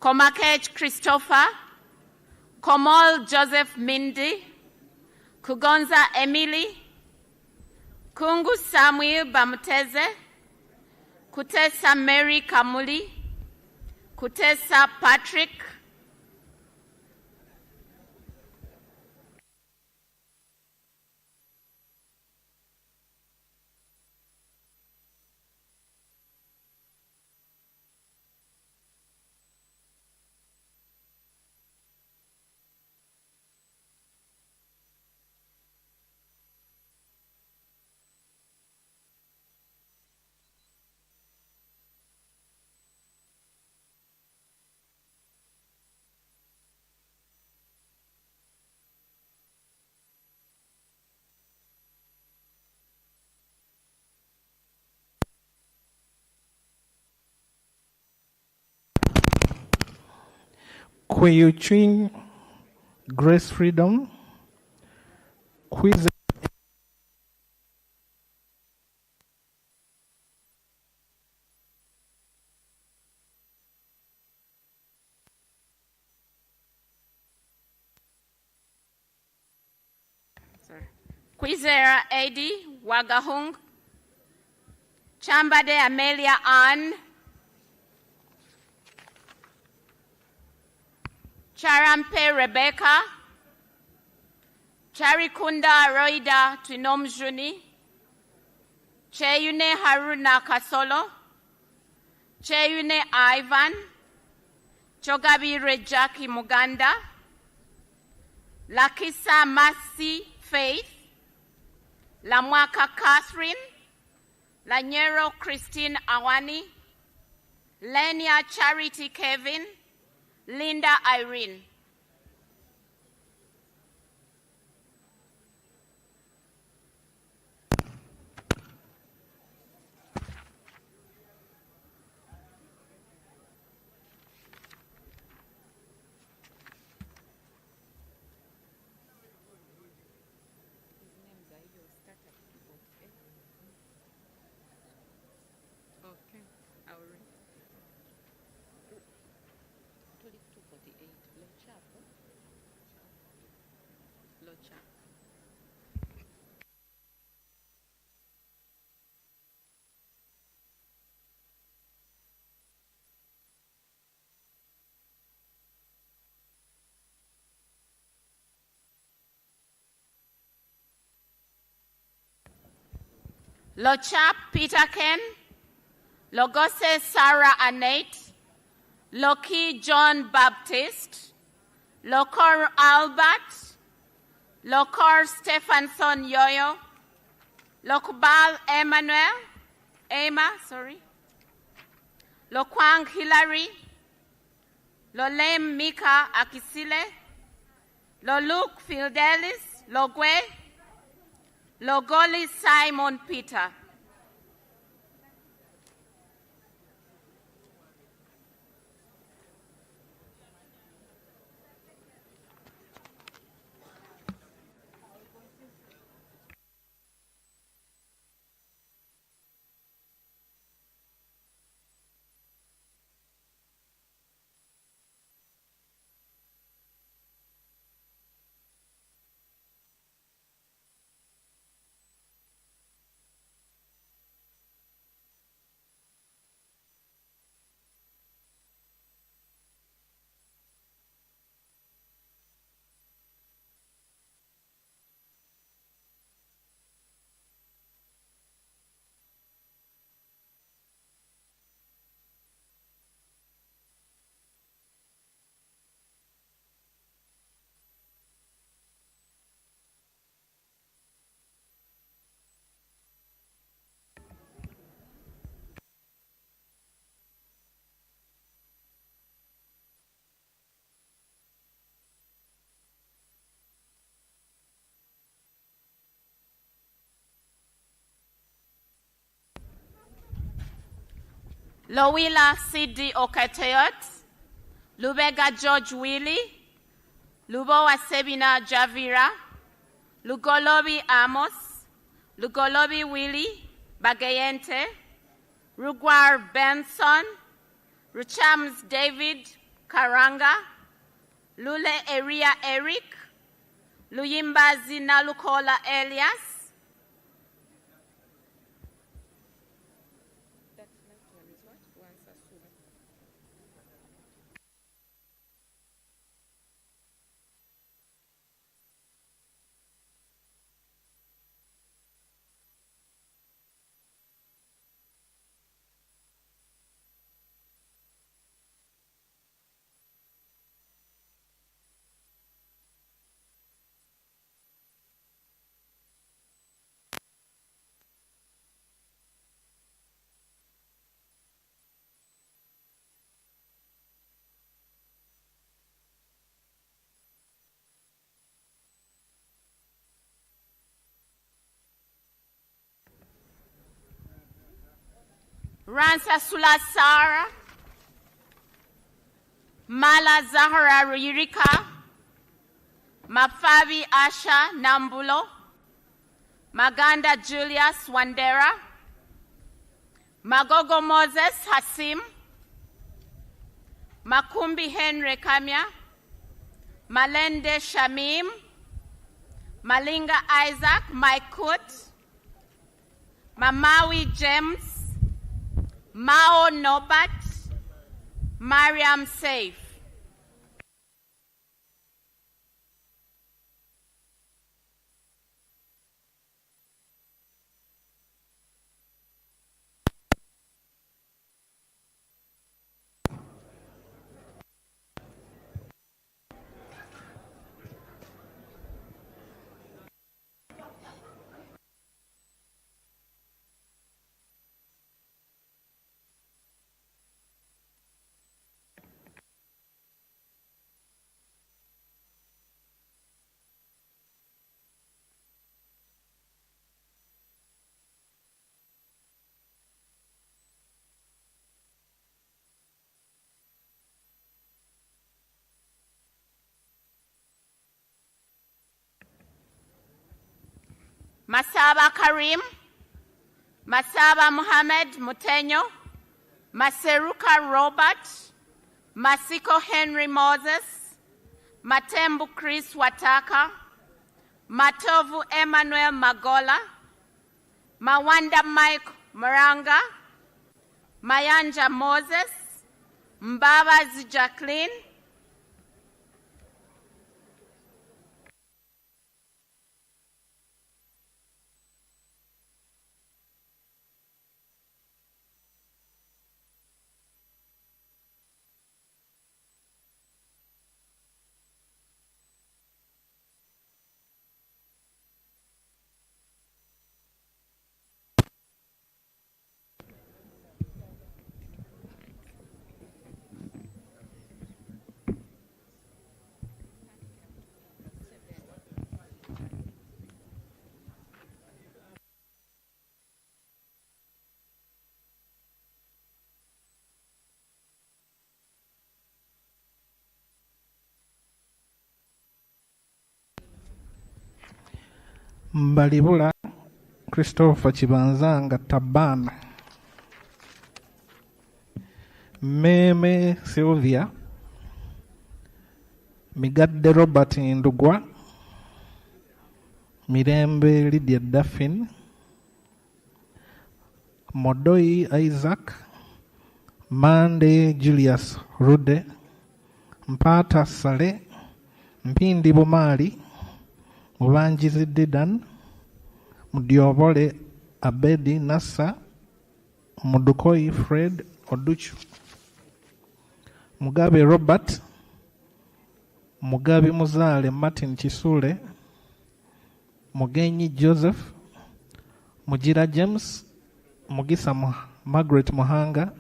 Komakej Christopher, Komol Joseph Mindi, Kugonza Emily, Kungu Samuel Bamuteze, Kutesa Mary Kamuli, Kutesa Patrick, Kweyuchin Grace Freedom, Quiz Kwizera Eddie Wagahung, Chambade Amelia Ann, Charampe Rebecca, Charikunda Roida Twinomjuni, Cheyune Haruna Kasolo, Cheyune Ivan, Chogabi Rejaki Muganda, Lakisa Masi Faith, Lamwaka Catherine, Lanyero Christine Awani, Lenia Charity Kevin, Linda Irene. Lochap Peter Ken, Logose Sarah Annette, Loki John Baptist, Lokor Albert, Lokor Stephenson Yoyo, Lokbal Emma, Lokwang Hillary, Lolem Mika Akisile, Loluk Fidelis, Logwe, Logoli Simon Peter. Lowila Sidi Okateot, Lubega George Willie, Lubowa Sebina Javira, Lugolobi Amos, Lugolobi Willie Bagayente, Rugwar Benson, Ruchams David Karanga, Lule Eria Eric, Luyimbazi Nalukola Elias, Ransa Sulasara, Mala Zahara Yurika, Mafavi Asha Nambulo, Maganda Julius Wandera, Magogo Moses Hasim, Makumbi Henry Kamya, Malende Shamim, Malinga Isaac Maikut, Mamawi James, Mao Nobat, Mariam Saif. Masaba Karim, Masaba Muhammad Mutenyo, Maseruka Robert, Masiko Henry Moses, Matembu Chris Wataka, Matovu Emmanuel Magola, Mawanda Mike Maranga, Mayanja Moses, Mbabazi Jacqueline, Mbalibula Christopher Chibanzanga Tabana, Meme Sylvia, Migadde Robert Ndugwa, Mirembe Lydia Daffin, Modoi Isaac, Mande Julius Rude, Mpata Sale, Mpindi Bomali, Mubanjizi Didan, Mudiobole Abedi Nassa, Mudukoi Fred Oduchu, Mugabe Robert, Mugabe Muzale Martin Chisule, Mugenyi Joseph, Mujira James, Mugisa Margaret Mohanga,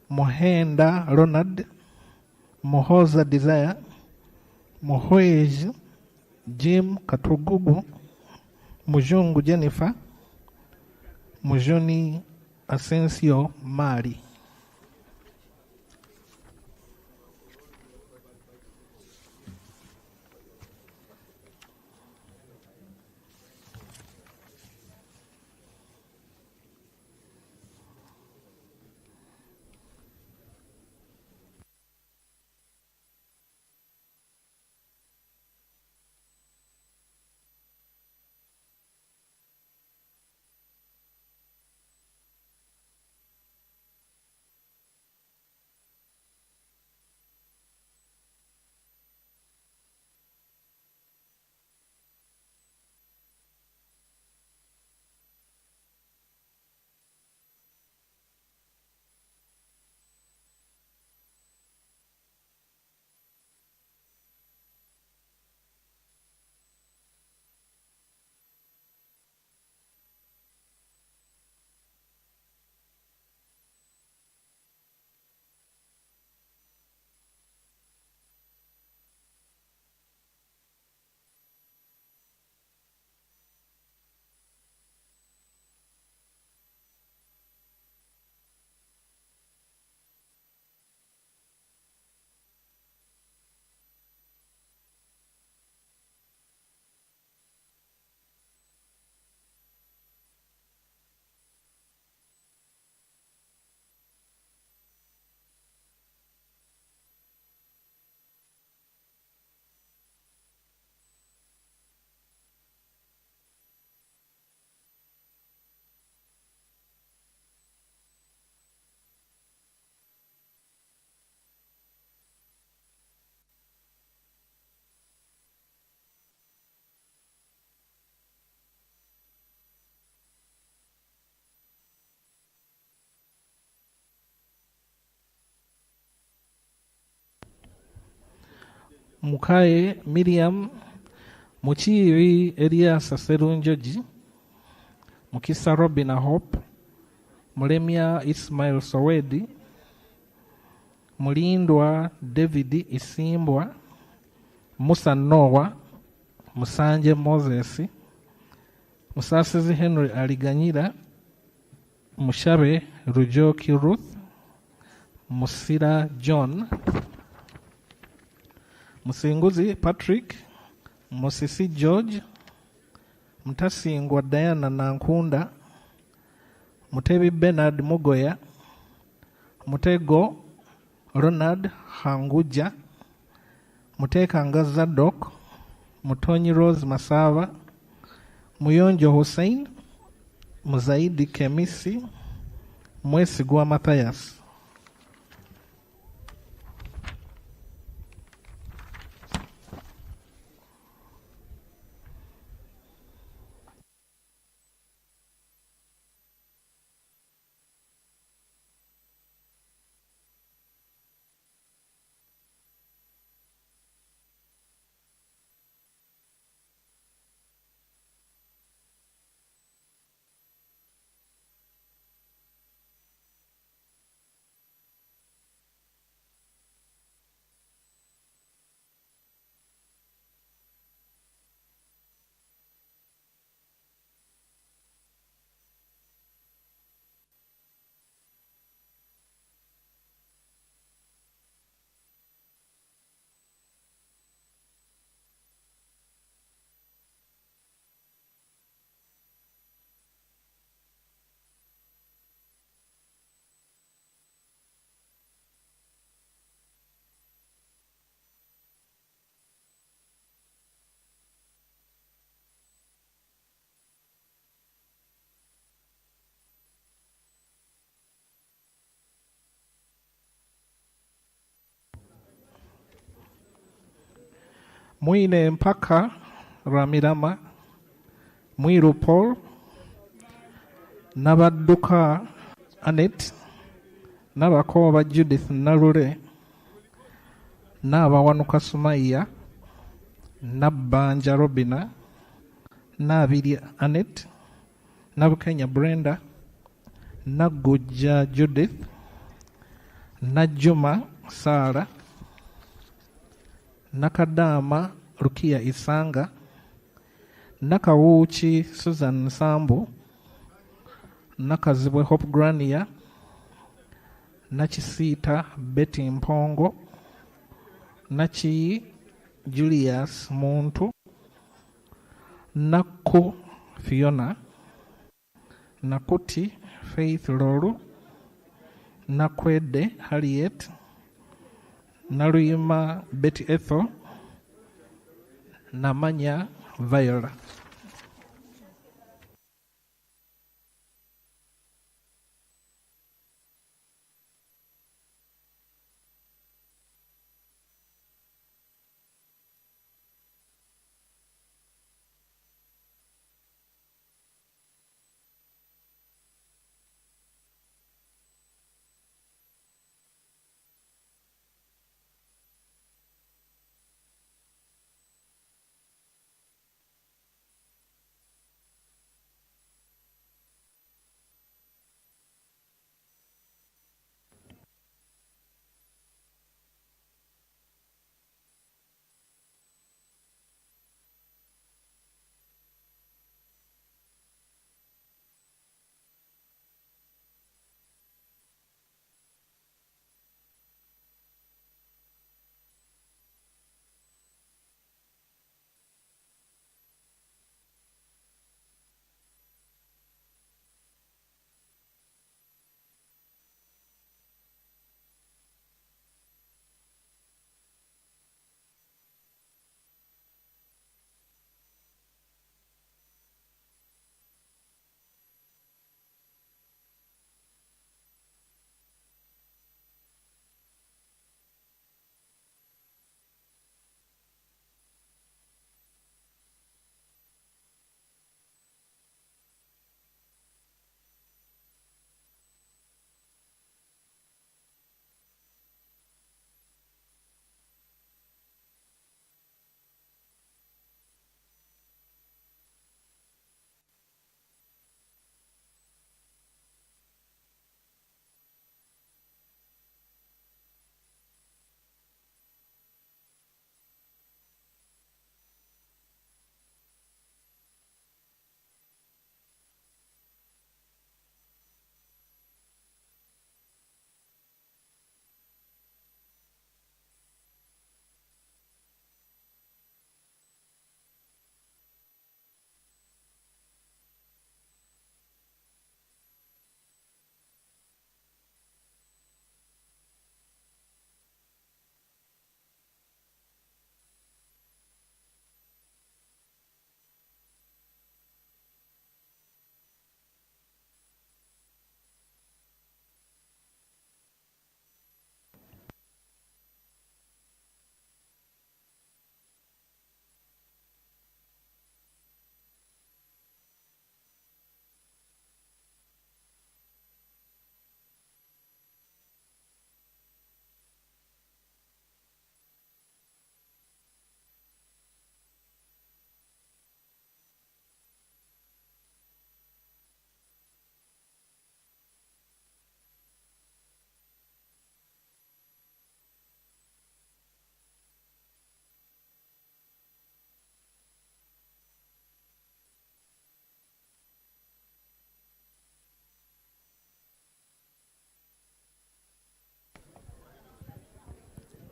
Mohenda Ronald, Mohoza Desire, Mohoej Jim Katugugu, Mujungu Jennifer, Mujoni Asensio Mari. Mukaye Miriam, Muchiri Elias Serunjoji, Mukisa Robin Hope, Mulemia Ismail Sowedi, Mulindwa David Isimbwa, Musa Noah, Musanje Moses, Musasizi Henry Aliganyira, Mushabe Rujoki Ruth, Musira John, Musinguzi Patrick, Musisi George, Mtasingwa Diana Nankunda, Mutebi Bernard Mugoya, Mutego Ronald Hanguja, Mutekanga Zadok, Mutonyi Rose Masava, Muyonjo Hussein, Muzaidi Kemisi, Mwesigwa Matthias. Mwine Mpaka Ramirama, Mwiru Paul, Nabaduka Anet, Nabakoba Judith Narure, Nabawanuka Sumaya, Nabanja Robina, Nabidi Anet, Nabukenya Brenda, Naguja Judith, Najuma Sara, Nakadama Rukia Isanga, Nakawuchi Susan Sambu, Nakazibwe Hope Grania, Nachisita Betty Mpongo, Nachi Julius Muntu, Naku Fiona, Nakuti Faith Loru, Nakwede Harriet, Narima Betty Ethel, Namanya Viola.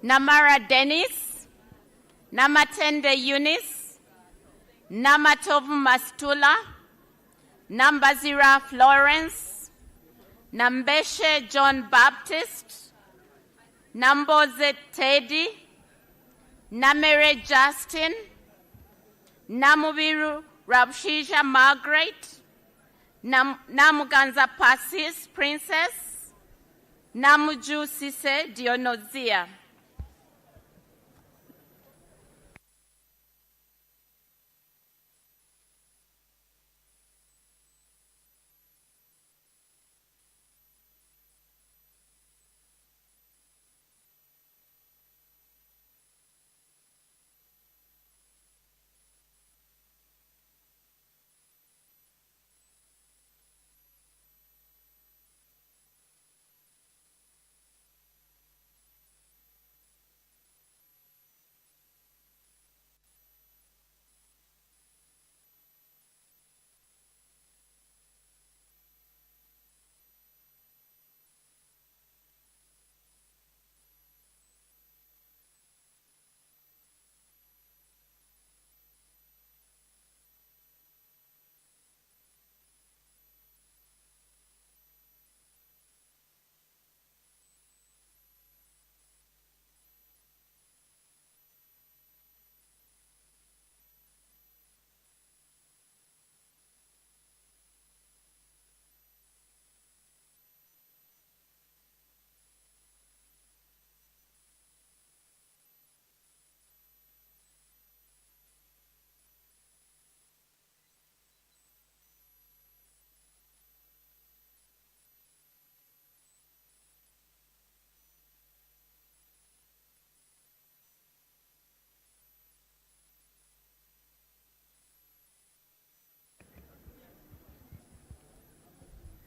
Namara Dennis, Namatende Eunice, Namatovu Mastula, Nambazira Florence, Nambeshe John Baptist, Namboze Teddy, Namere Justin, Namubiru Rabshisha Margaret, Namuganza Pasis Princess, Namuju Sise Dionozia.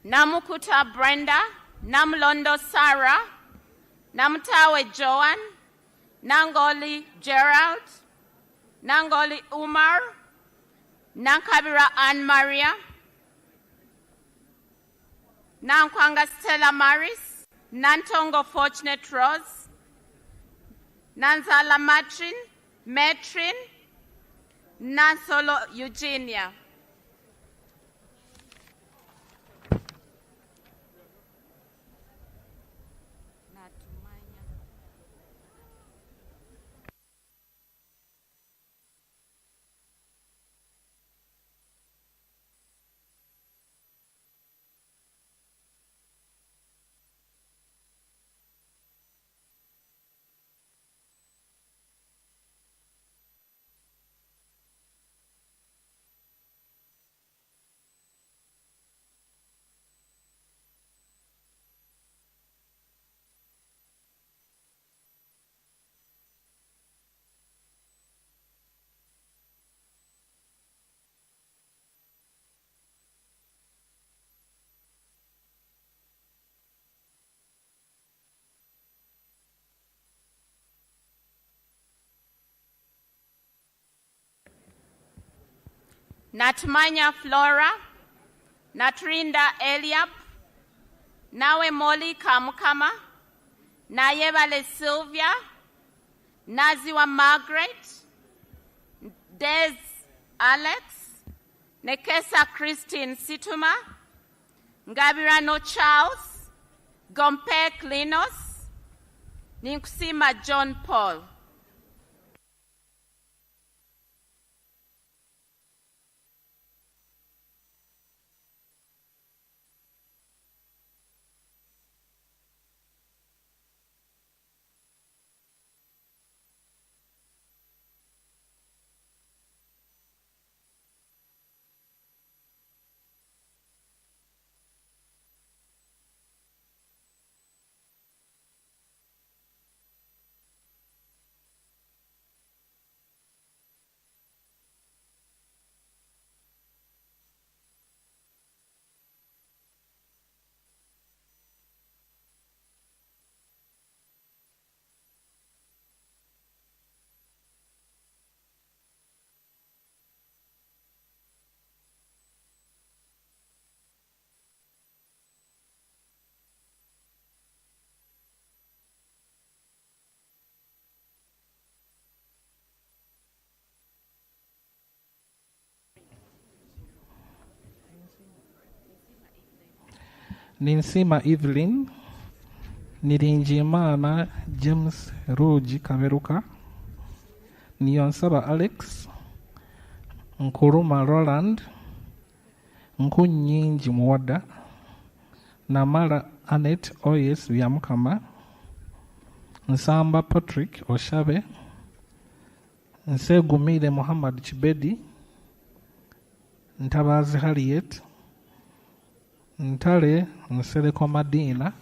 Namukuta Brenda, Namlondo Sarah, Namtawe Joan, Nangoli Gerald, Nangoli Umar, Nankabira Anne Maria, Nankwanga Stella Maris, Nantongo Fortunate Rose, Nanzala Matrin, Nansolo Eugenia. Natmanya Flora, Natrinda Eliab, Nawe Molly Kamukama, Nayevale Sylvia, Naziwa Margaret, Des Alex, Nekesa Christine Situma, Ngabirano Charles, Gompe Klinos, Ninkusima John Paul. Ninsima Evelyn, Nirinjimana James Ruji Kaberuka, Niyonsaba Alex, Nkuruma Roland, Nkunyinji Mwada, Namara Annette Oyes Byamukama, Nsamba Patrick Oshabe, Nsegumile Muhammad Chibedi, Ntabazi Harriet, Ntale Nseleko Madina,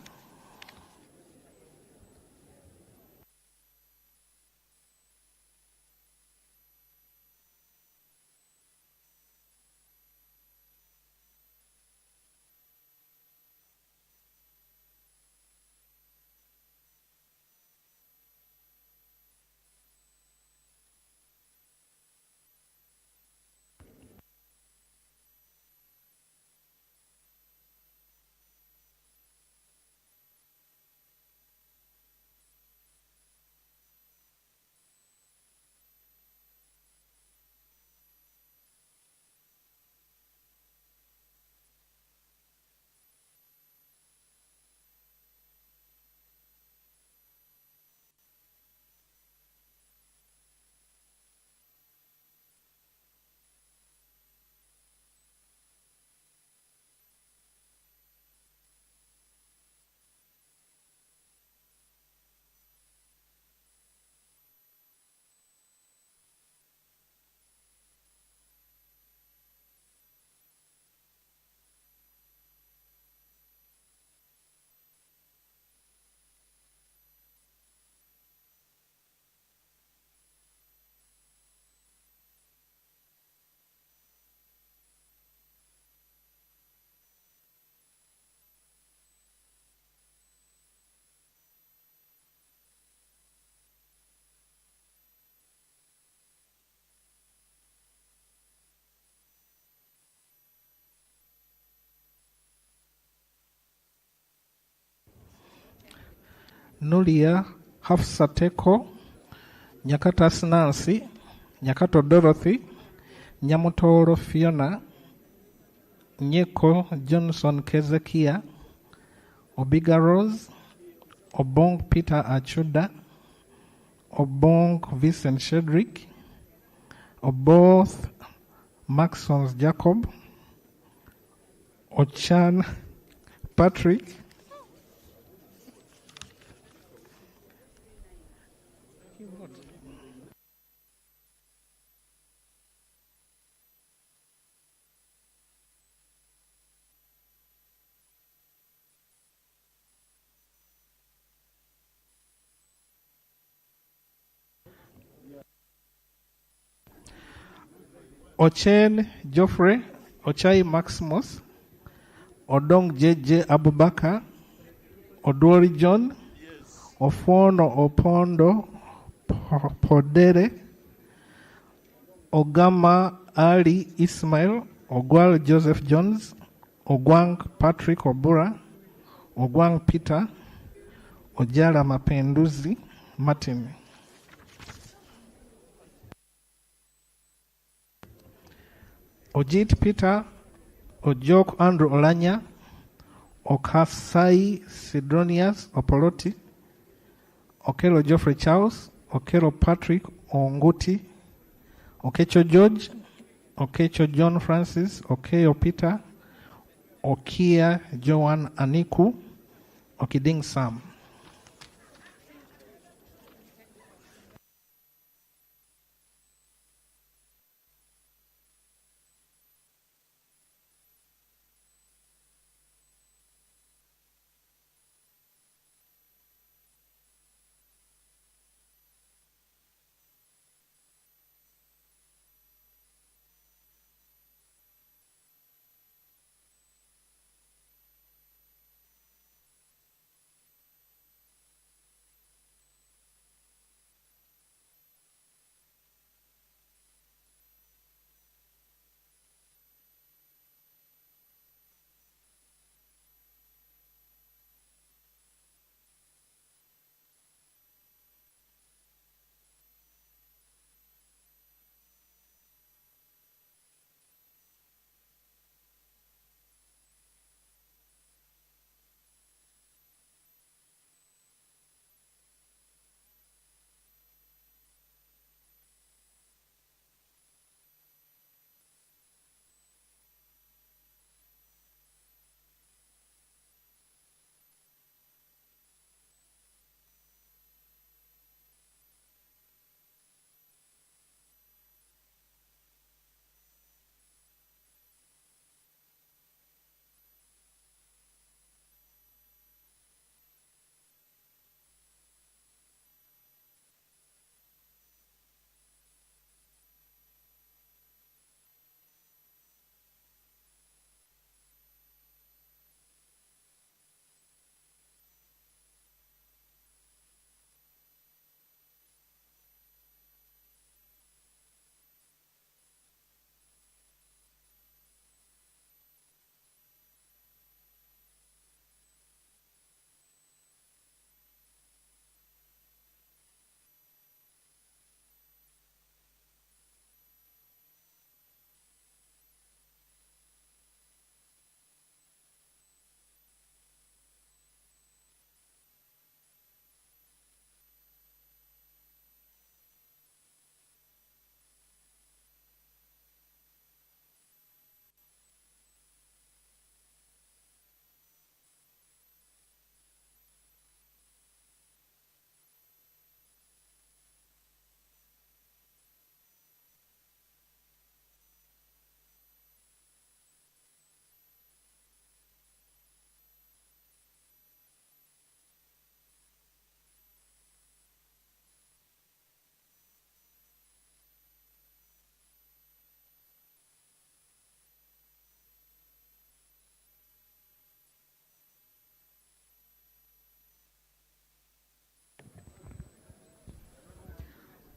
Nulia Hafsateko, Nyakatas Nancy, Nyakato Dorothy, Nyamutoro Fiona, Nyeko Johnson Kezekia, Obiga Rose, Obong Peter Achuda, Obong Vincent Shedrick, Oboth Maxons Jacob, Ochan Patrick, Ochen Geoffrey, Ochai Maximus, Odong JJ Abubakar, Odori John, Ofono Opondo Podere, Ogama Ali Ismail, Ogwal Joseph Jones, Ogwang Patrick Obura, Ogwang Peter, Ojala Mapenduzi Martin. Ojit Peter, Ojok Andrew Olanya, Okasai Sidonius Opoloti, Okelo Geoffrey Charles, Okelo Patrick Onguti, Okecho George, Okecho John Francis, Okeyo Peter, Okia Joan Aniku, Okiding Sam.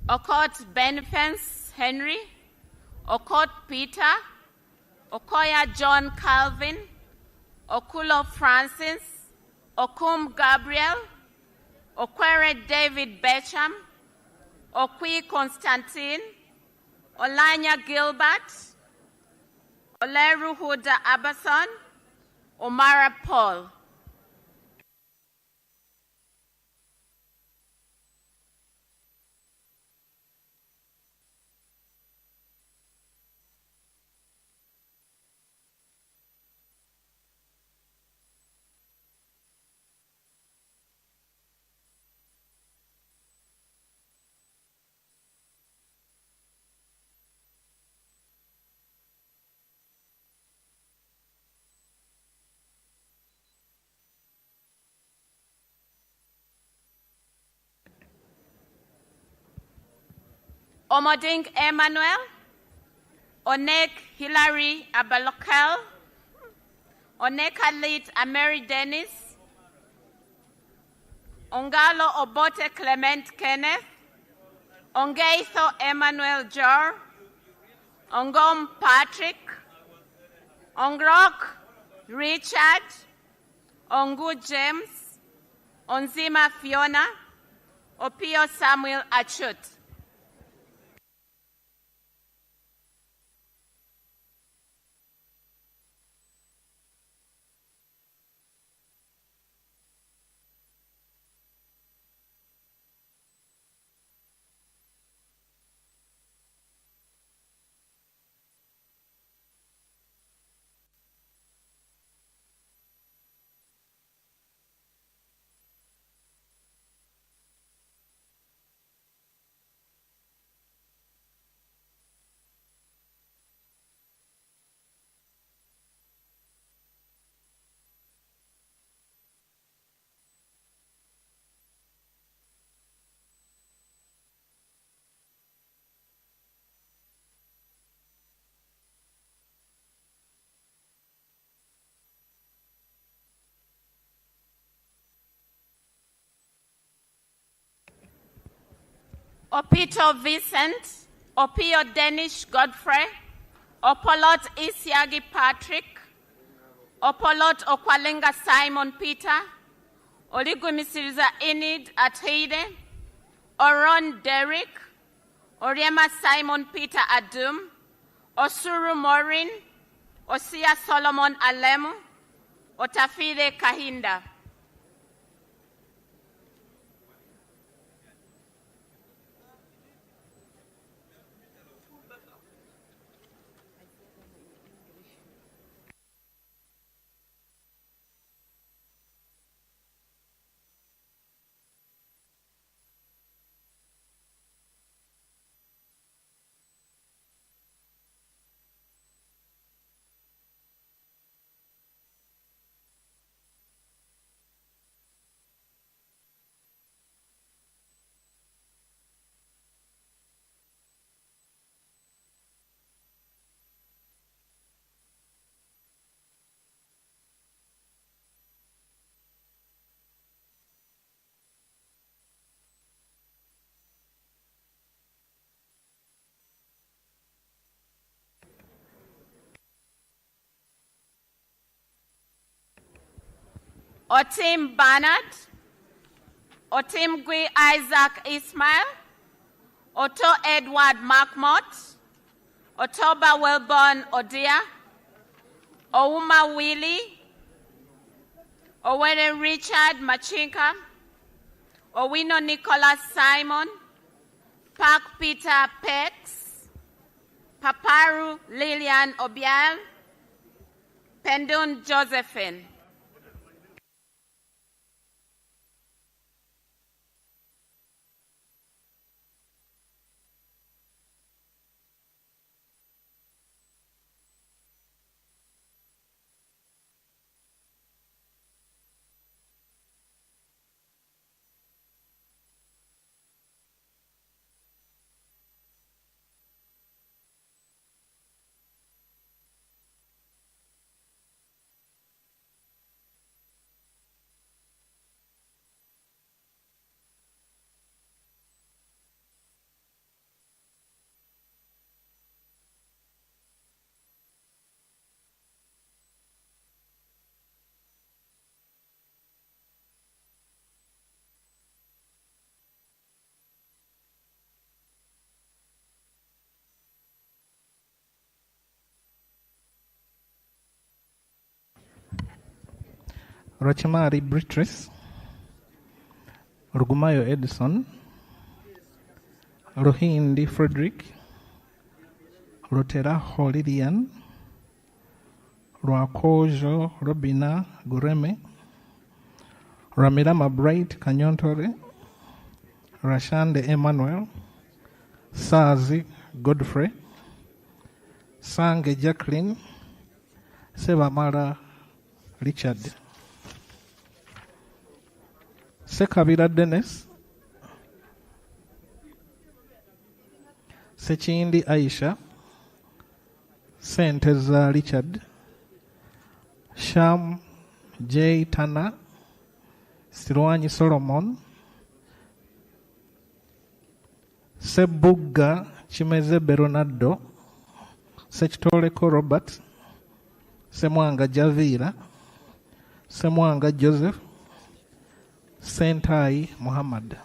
Okot Benfence Henry, Okot Peter, Okoya John Calvin, Okulo Francis, Okum Gabriel, Okwere David Becham, Okwi Constantine, Olanya Gilbert, Oleru Huda Abason, Omara Paul. Omoding Emmanuel, Onek Hilary Abalokel, Onek Alit Ameri Dennis, Ongalo Obote Clement Kenneth, Ongeitho Emmanuel Jor, Ongom Patrick, Ongrok Richard, Ongu James, Onzima Fiona, Opio Samuel Achut. Opito Vincent, Opio Danish Godfrey, Opolot Isiagi Patrick, Opolot Okwalenga Simon Peter, Oligumisiriza Enid Ateide, Oron Derek, Oriema Simon Peter Adum, Osuru Maureen, Osia Solomon Alemu, Otafide Kahinda. Otim Bernard, Otim Gui Isaac Ismail, Otto Edward Markmott, Otoba Wellborn Odia, Ouma Willie, Owene Richard Machinka, Owino Nicholas Simon, Park Peter Pex, Paparu Lillian Obial, Pendun Josephine. Rochemari Beatrice, Rugumayo Edison, Rohindi Frederick, Roteraho Lilian, Rwakojo Robina Gureme, Ramirama Bright Kanyontore, Rashande Emmanuel, Sazi Godfrey, Sange Jacqueline, Sebamara Richard, Sekabira Dennis, Sechindi Aisha, Senteza Richard, Sham J. Tana, Sirwanyi Solomon, Sebuga Chimeze Beronado, Sechitoleko Robert, Semwanga Javira, Semwanga Joseph, Sentai Muhammad.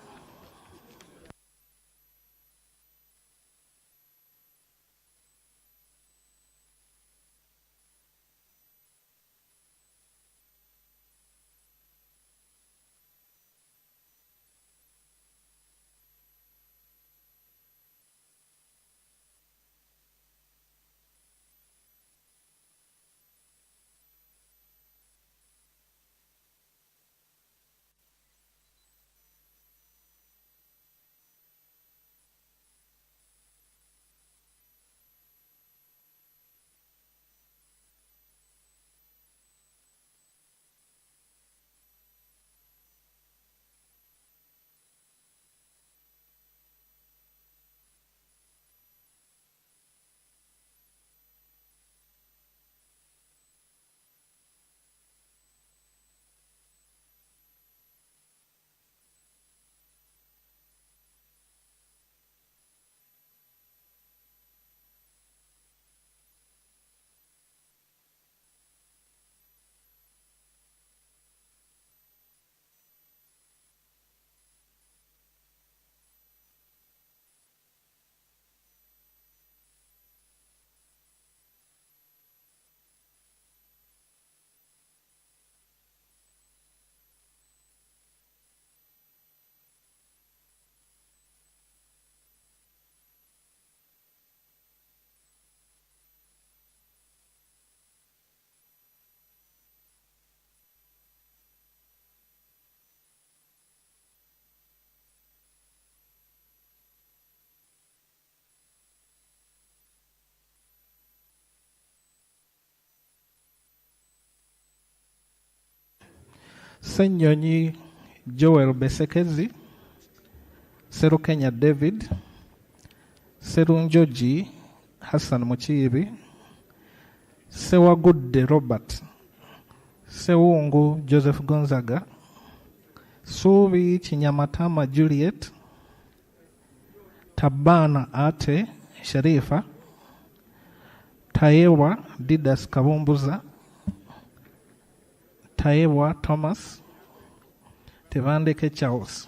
Senyonyi Joel Besekezi, Serukenya David, Serunjoji Hassan Muchibi, Sewagudde Robert, Sewungu Joseph Gonzaga, Suvi Chinyamatama Juliet, Tabana Ate Sharifa, Tayewa Didas Kabumbuza, Tayewa Thomas, Tevandeke Charles.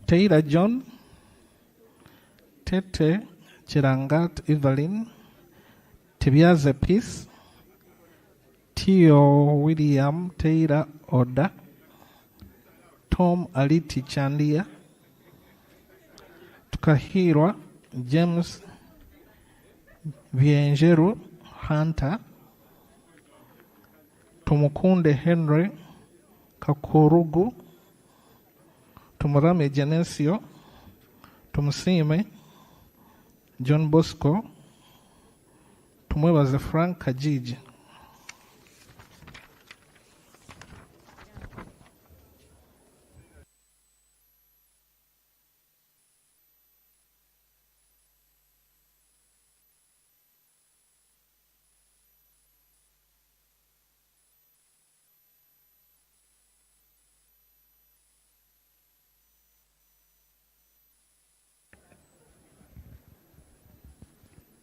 Teira John, Tete Chirangat Evelyn, Tibiaze Peace, Tio William Teira Oda, Tom Aliti Chandia, Tukahirwa James Viengeru Hunter, Tumukunde Henry Kakurugu, Tumurame Genesio, Tumusime John Bosco, Tumwebaze Frank Kajiji.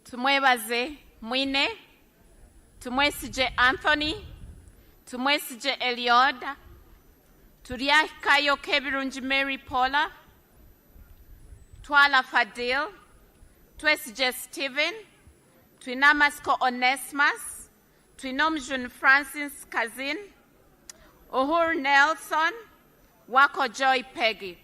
Tumwebaze Mwine, tumwesije Anthony, tumwesije Eliod, tulyakayo Kebirungi Mary Paula, Twala Fadil, twesije Stephen, twinamasko Onesimus, twinomjun Francis Kazin, Uhuru Nelson, wako Joy Peggy.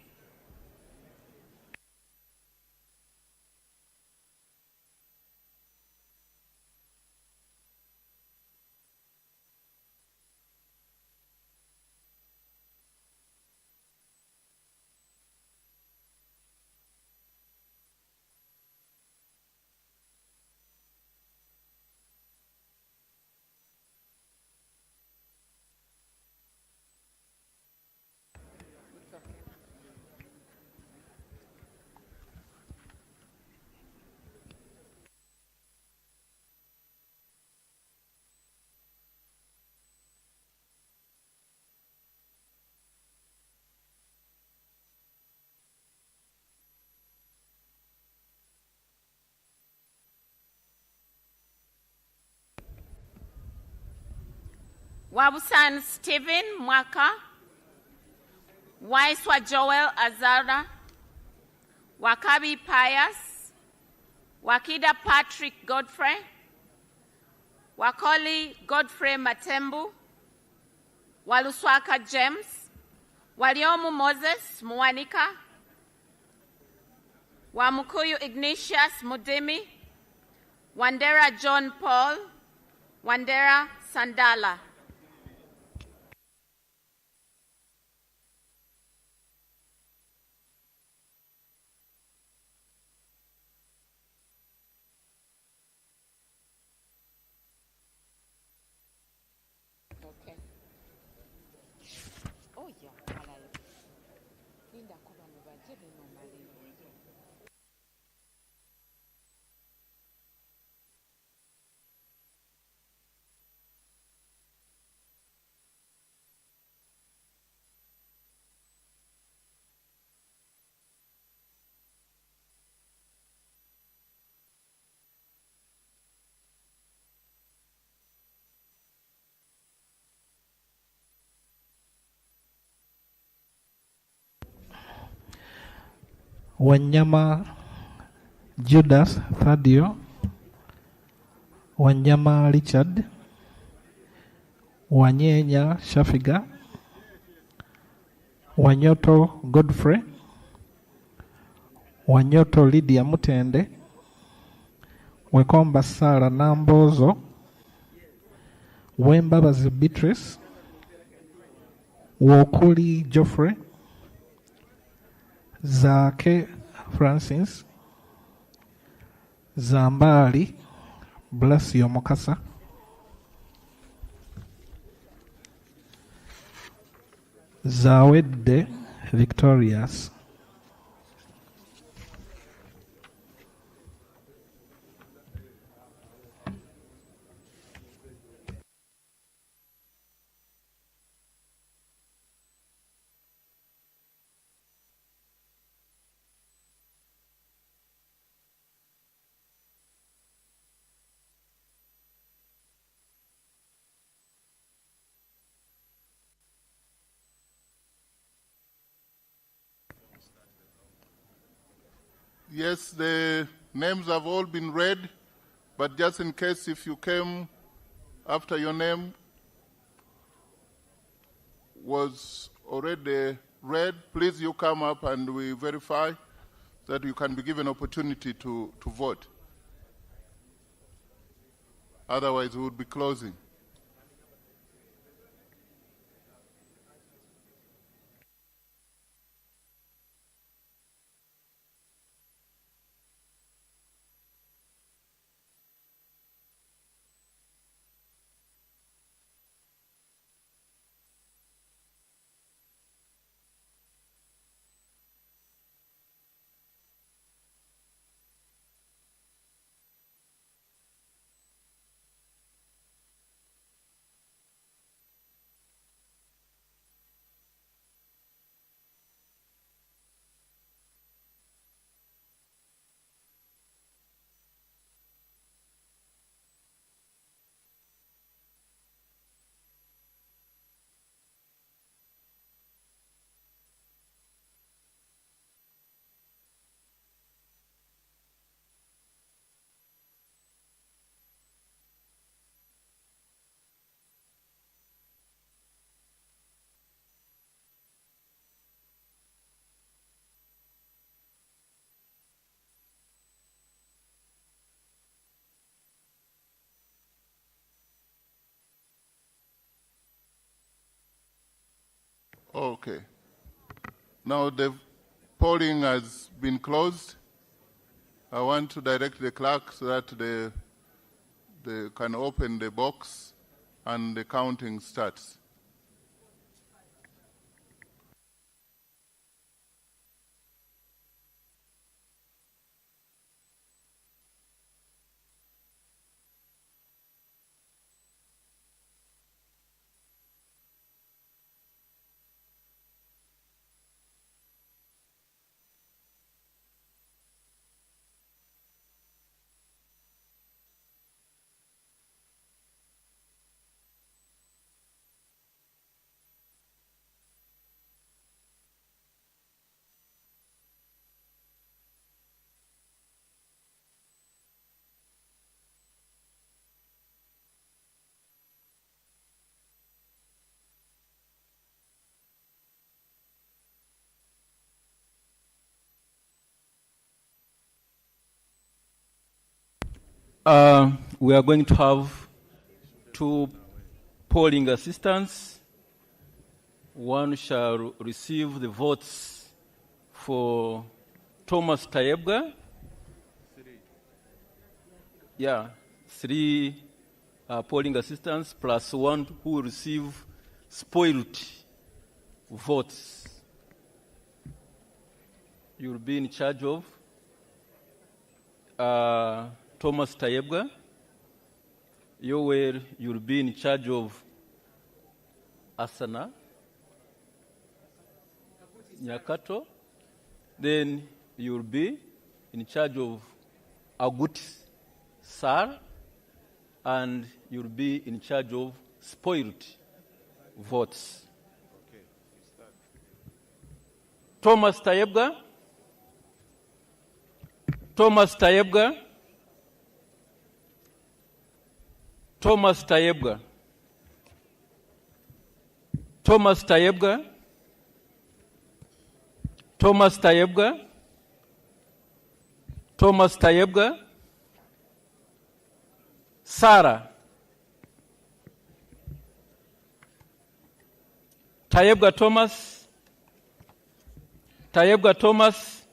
Wabusan Stephen Mwaka, Waiswa Joel Azara, Wakabi Pius, Wakida Patrick Godfrey, Wakoli Godfrey Matembu, Waluswaka James, Waliomu Moses Mwanika, Wamukuyu Ignatius Mudimi, Wandera John Paul, Wandera Sandala. Wanyama Judas Thadio, Wanyama Richard, Wanyenya Shafiga, Wanyoto Godfrey, Wanyoto Lydia Mutende, Wekomba Sara Nambozo, Wembabazi Beatrice, Wokuli Geoffrey, Zake Francis, Zambali Blasio Mokasa, Zawede Victorious, Yes, the names have all been read, but just in case if you came after your name was already read, please you come up and we verify that you can be given opportunity to vote. Otherwise, we would be closing. Okay. Now the polling has been closed. I want to direct the clerk so that they can open the box and the counting starts. We are going to have 2 polling assistants. One shall receive the votes for Thomas Tayebga. 3 polling assistants plus 1 who will receive spoiled votes. You will be in charge of Thomas Tayebga. You'll be in charge of Asana Nyakato. Then you'll be in charge of Agut Sar, and you'll be in charge of spoiled votes. Okay, start. Thomas Tayebga. Thomas Tayebga. Thomas Tayebga. Thomas Tayebga. Thomas Tayebga. Thomas Tayebga. Sarah. Tayebga Thomas. Tayebga Thomas.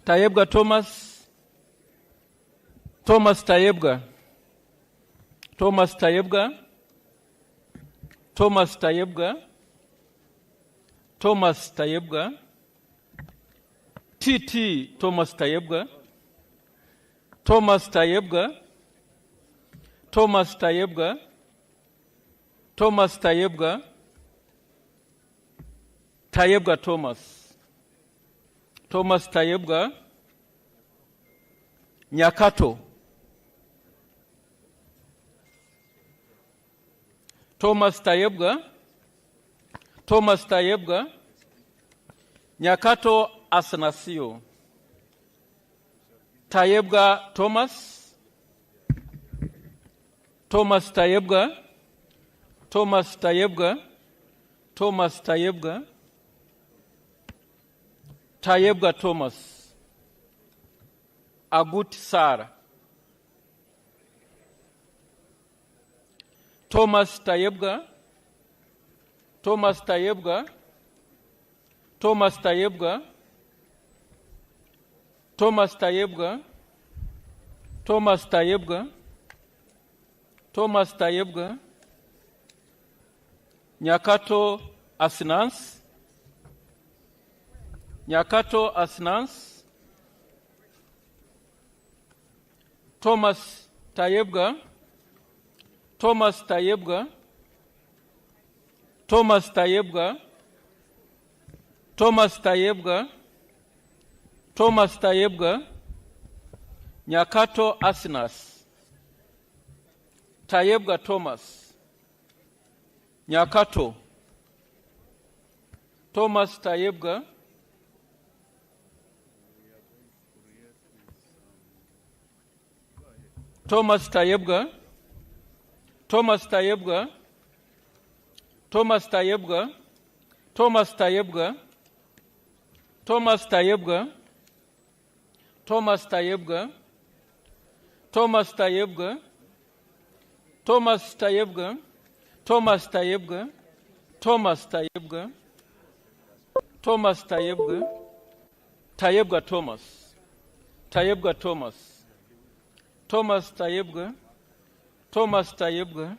Tayebga Thomas. Thomas Tayebga. Thomas Tayebga. Thomas Tayebga. Thomas Tayebga. TT Thomas Tayebga. Thomas Tayebga. Thomas Tayebga. Thomas Tayebga. Tayebga Thomas. Thomas Tayebga. Nyakato. Thomas Tayebga. Thomas Tayebga. Nyakato Asanasio. Tayebga Thomas. Thomas Tayebga. Thomas Tayebga. Thomas Tayebga. Tayebga Thomas. Agut Sara. Thomas Tayebga. Thomas Tayebga. Thomas Tayebga. Thomas Tayebga. Thomas Tayebga. Thomas Tayebga. Nyakato Asnans. Nyakato Asnans. Thomas Tayebga. Thomas Tayebga. Thomas Tayebga. Thomas Tayebga. Thomas Tayebga. Nyakato Asnas. Tayebga Thomas. Nyakato. Thomas Tayebga. Thomas Tayebga. Thomas Tayebga. Thomas Tayebga. Thomas Tayebga. Thomas Tayebga. Thomas Tayebga. Thomas Tayebga. Thomas Tayebga. Thomas Tayebga. Thomas Tayebga. Thomas Tayebga. Tayebga Thomas. Tayebga Thomas. Thomas Tayebga. Thomas Tayebga.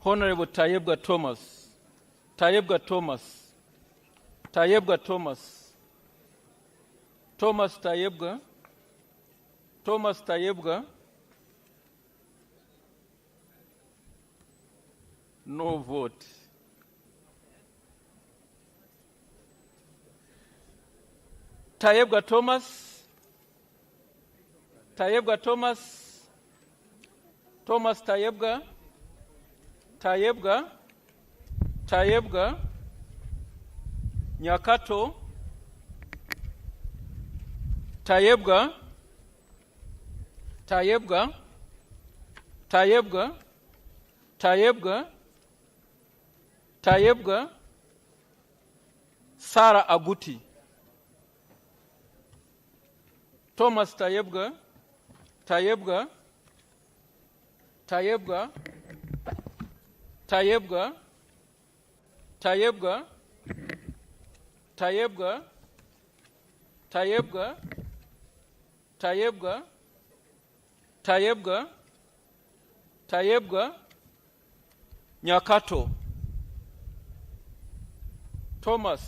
Honorable Tayebga Thomas. Tayebga Thomas. Tayebga Thomas. Thomas Tayebga. Thomas Tayebga. No vote. Tayebga Thomas. Tayebga Thomas. Thomas Tayebga. Tayebga. Tayebga. Nyakato. Tayebga. Tayebga. Tayebga. Tayebga. Tayebga. Sarah Aguti. Thomas Tayebga. Tayebga. Tayebga. Tayebga. Tayebga. Tayebga. Tayebga. Tayebga. Tayebga. Tayebga. Nyakato. Thomas.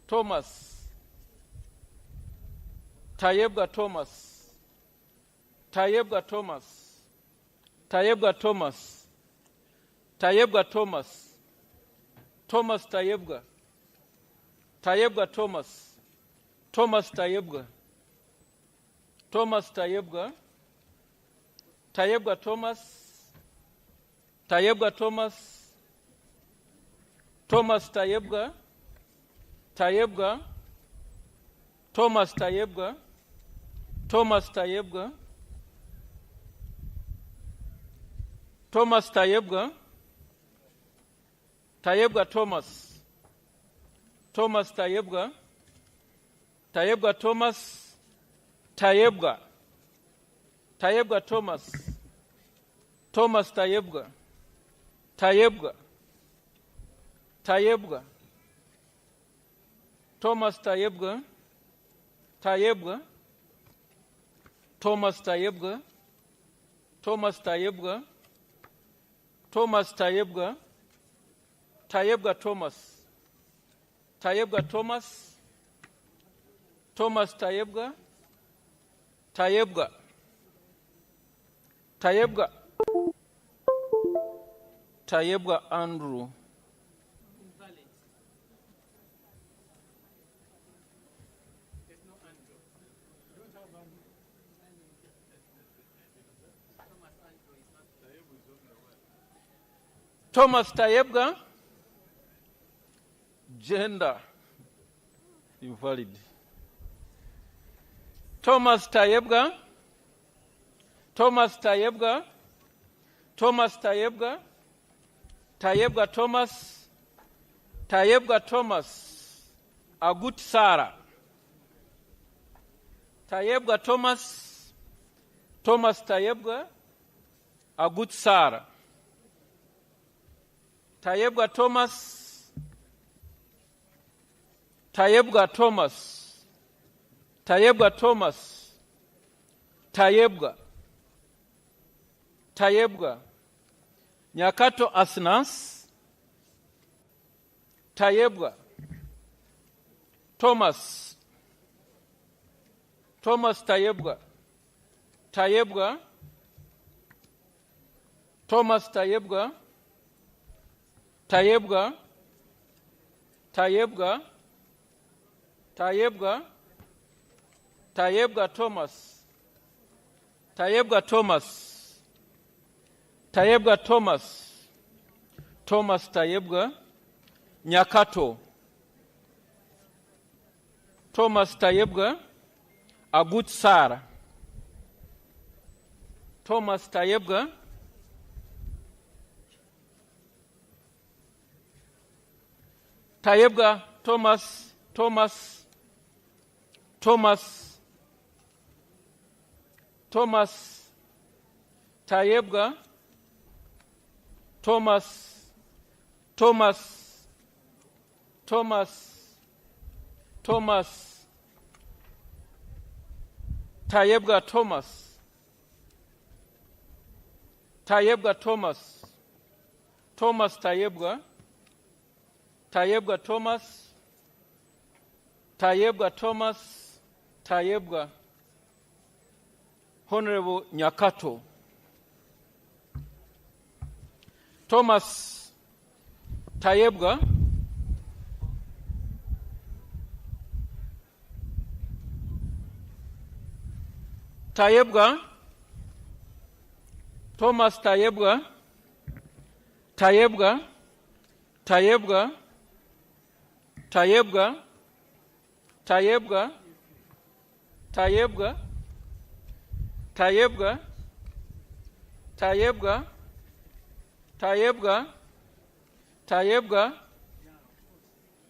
Thomas. Tayebga Thomas. Tayebga Thomas. Tayebga Thomas. Tayebga Thomas. Thomas Tayebga. Tayebga Thomas. Thomas Tayebga. Thomas Tayebga. Tayebga Thomas. Tayebga Thomas. Thomas Tayebga. Tayebga. Thomas Tayebga. Thomas Tayebga. Thomas Tayebga. Tayebga Thomas. Thomas Tayebga. Tayebga Thomas. Tayebga. Tayebga Thomas. Thomas Tayebga. Tayebga. Tayebga. Thomas Tayebga. Tayebga. Thomas Tayebga. Thomas Tayebga. Thomas Tayebga. Tayebga Thomas. Tayebga Thomas. Thomas Tayebga. Tayebga. Tayebga. Tayebga Andrew. Thomas Tayebga. Gender. Invalid. Thomas Tayebga. Thomas Tayebga. Thomas Tayebga. Tayebga Thomas. Tayebga Thomas. Agut Sarah. Tayebga Thomas. Thomas Tayebga. Agut Sarah. Tayebga Thomas. Tayebga Thomas. Tayebga Thomas. Tayebga. Tayebga. Nyakato Asnas. Tayebga. Thomas. Thomas Tayebga. Tayebga. Thomas Tayebga. Tayebga. Tayebga. Tayebga. Tayebga Thomas. Tayebga Thomas. Tayebga Thomas. Thomas Tayebga. Nyakato. Thomas Tayebga. Agut Sarah. Thomas Tayebga. Tayebga Thomas. Thomas. Thomas. Thomas. Tayebga. Thomas. Thomas Tayebga Thomas Tayebga Thomas Tayebga Thomas Tayebga Honorable Nyakato Thomas Tayebga Thomas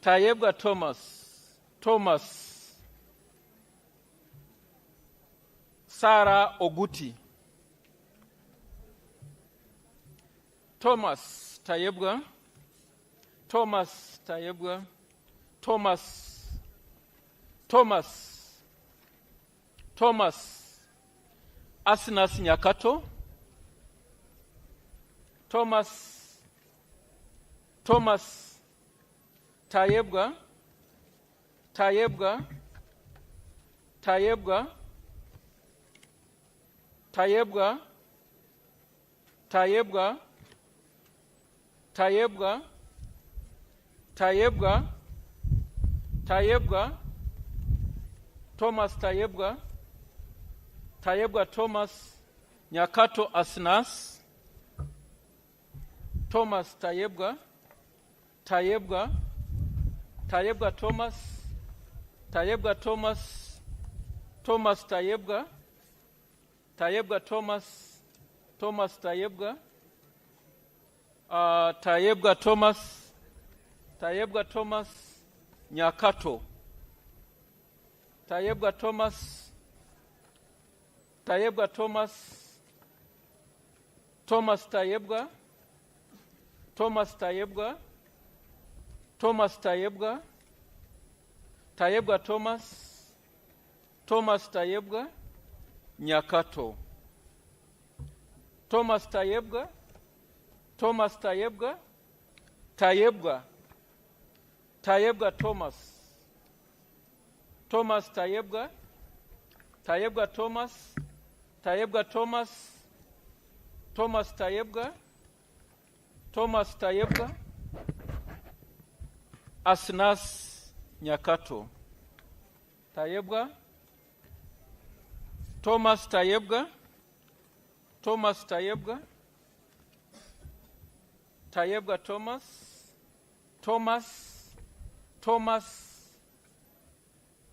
Tayebga Thomas Sarah Oguti Thomas Tayebga Thomas Asnas Nyakato Thomas Tayebga Thomas Tayebga Thomas Nyakato Asnas Thomas Tayebga Thomas Tayebga Thomas Nyakato Tayebga Thomas Tayebga Nyakato Thomas Tayebga Asnas Nyakato Tayebga Thomas Tayebga Thomas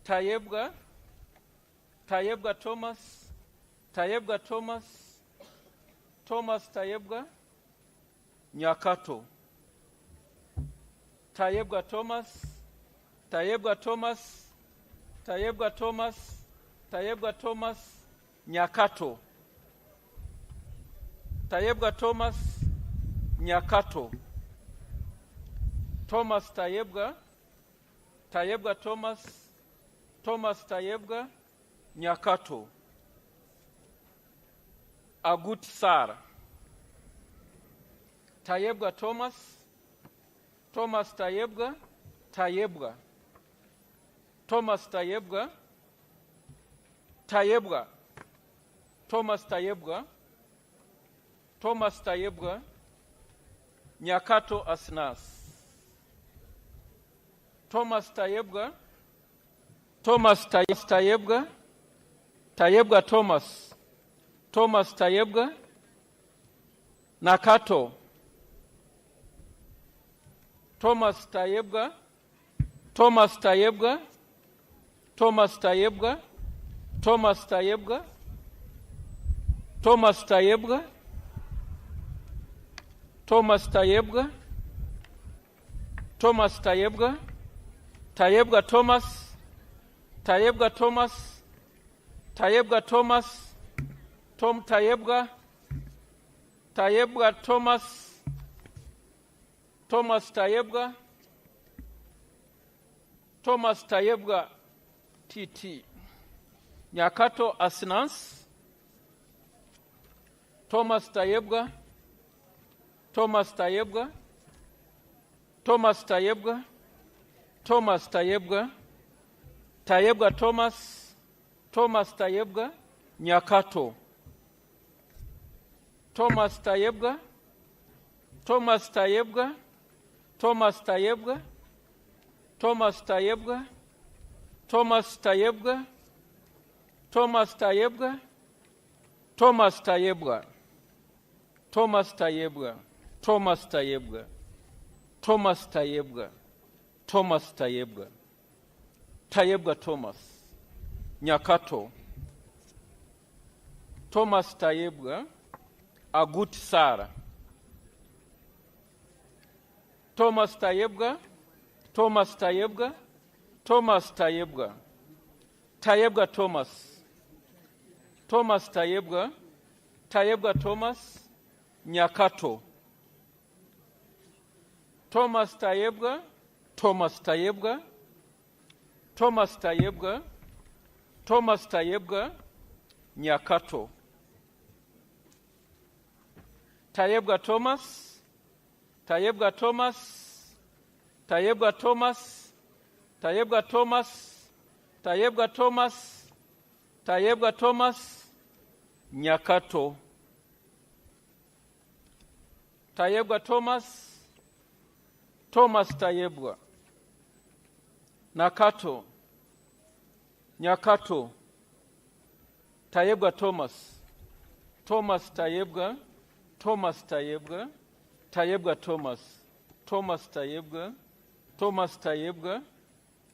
Tayebga Thomas Tayebga Thomas Tayebga Nyakato Tayebga Thomas Nyakato Tayebga Thomas Nyakato Thomas Tayebga Thomas Tayebga Nyakato Agut Sara Tayebga Thomas Tayebga Thomas Tayebga Nyakato Asnas Thomas Tayebga Thomas Tayebga Nakato Thomas Tayebga Thomas Tayebga Thomas Tayebga Thomas Tayebga Thomas Tayebga Thomas Tayebga Thomas Tayebga Tayebga Thomas Tayebga Thomas Tayebga Thomas Tom Tayebga Tayebga Thomas Thomas Tayebwa, Thomas Tayebwa TT. Nyakato Asnans, Thomas Tayebwa, Thomas Tayebwa, Thomas Tayebwa, Thomas Tayebwa, Tayebwa Thomas, Thomas Tayebwa, Nyakato. Thomas Tayebwa, Thomas Tayebwa, Thomas Tayebwa, Thomas Tayebwa, Thomas Tayebwa, Thomas Tayebwa, Thomas Tayebwa, Thomas Tayebwa, Thomas Tayebwa, Thomas Tayebwa, Thomas Tayebwa, Tayebwa Thomas, Nyakato. Thomas Tayebwa, Agut Sara. Thomas Tayebwa, Thomas Tayebwa, Thomas Tayebwa, Tayebwa Thomas, Thomas Tayebwa, Tayebwa Thomas, Nyakato. Thomas Tayebwa, Thomas Tayebwa, Thomas Tayebwa, Thomas Tayebwa, Nyakato. Tayebwa Thomas, Tayebwa Thomas, Tayebwa Thomas, Tayebwa Thomas, Tayebwa Thomas, Tayebwa Thomas, Nyakato. Tayebwa Thomas, Thomas Tayebwa, Nakato, Nyakato. Tayebwa Thomas, Thomas Tayebwa, Thomas Tayebwa, Tayebwa Thomas, Thomas Tayebwa, Thomas Tayebwa,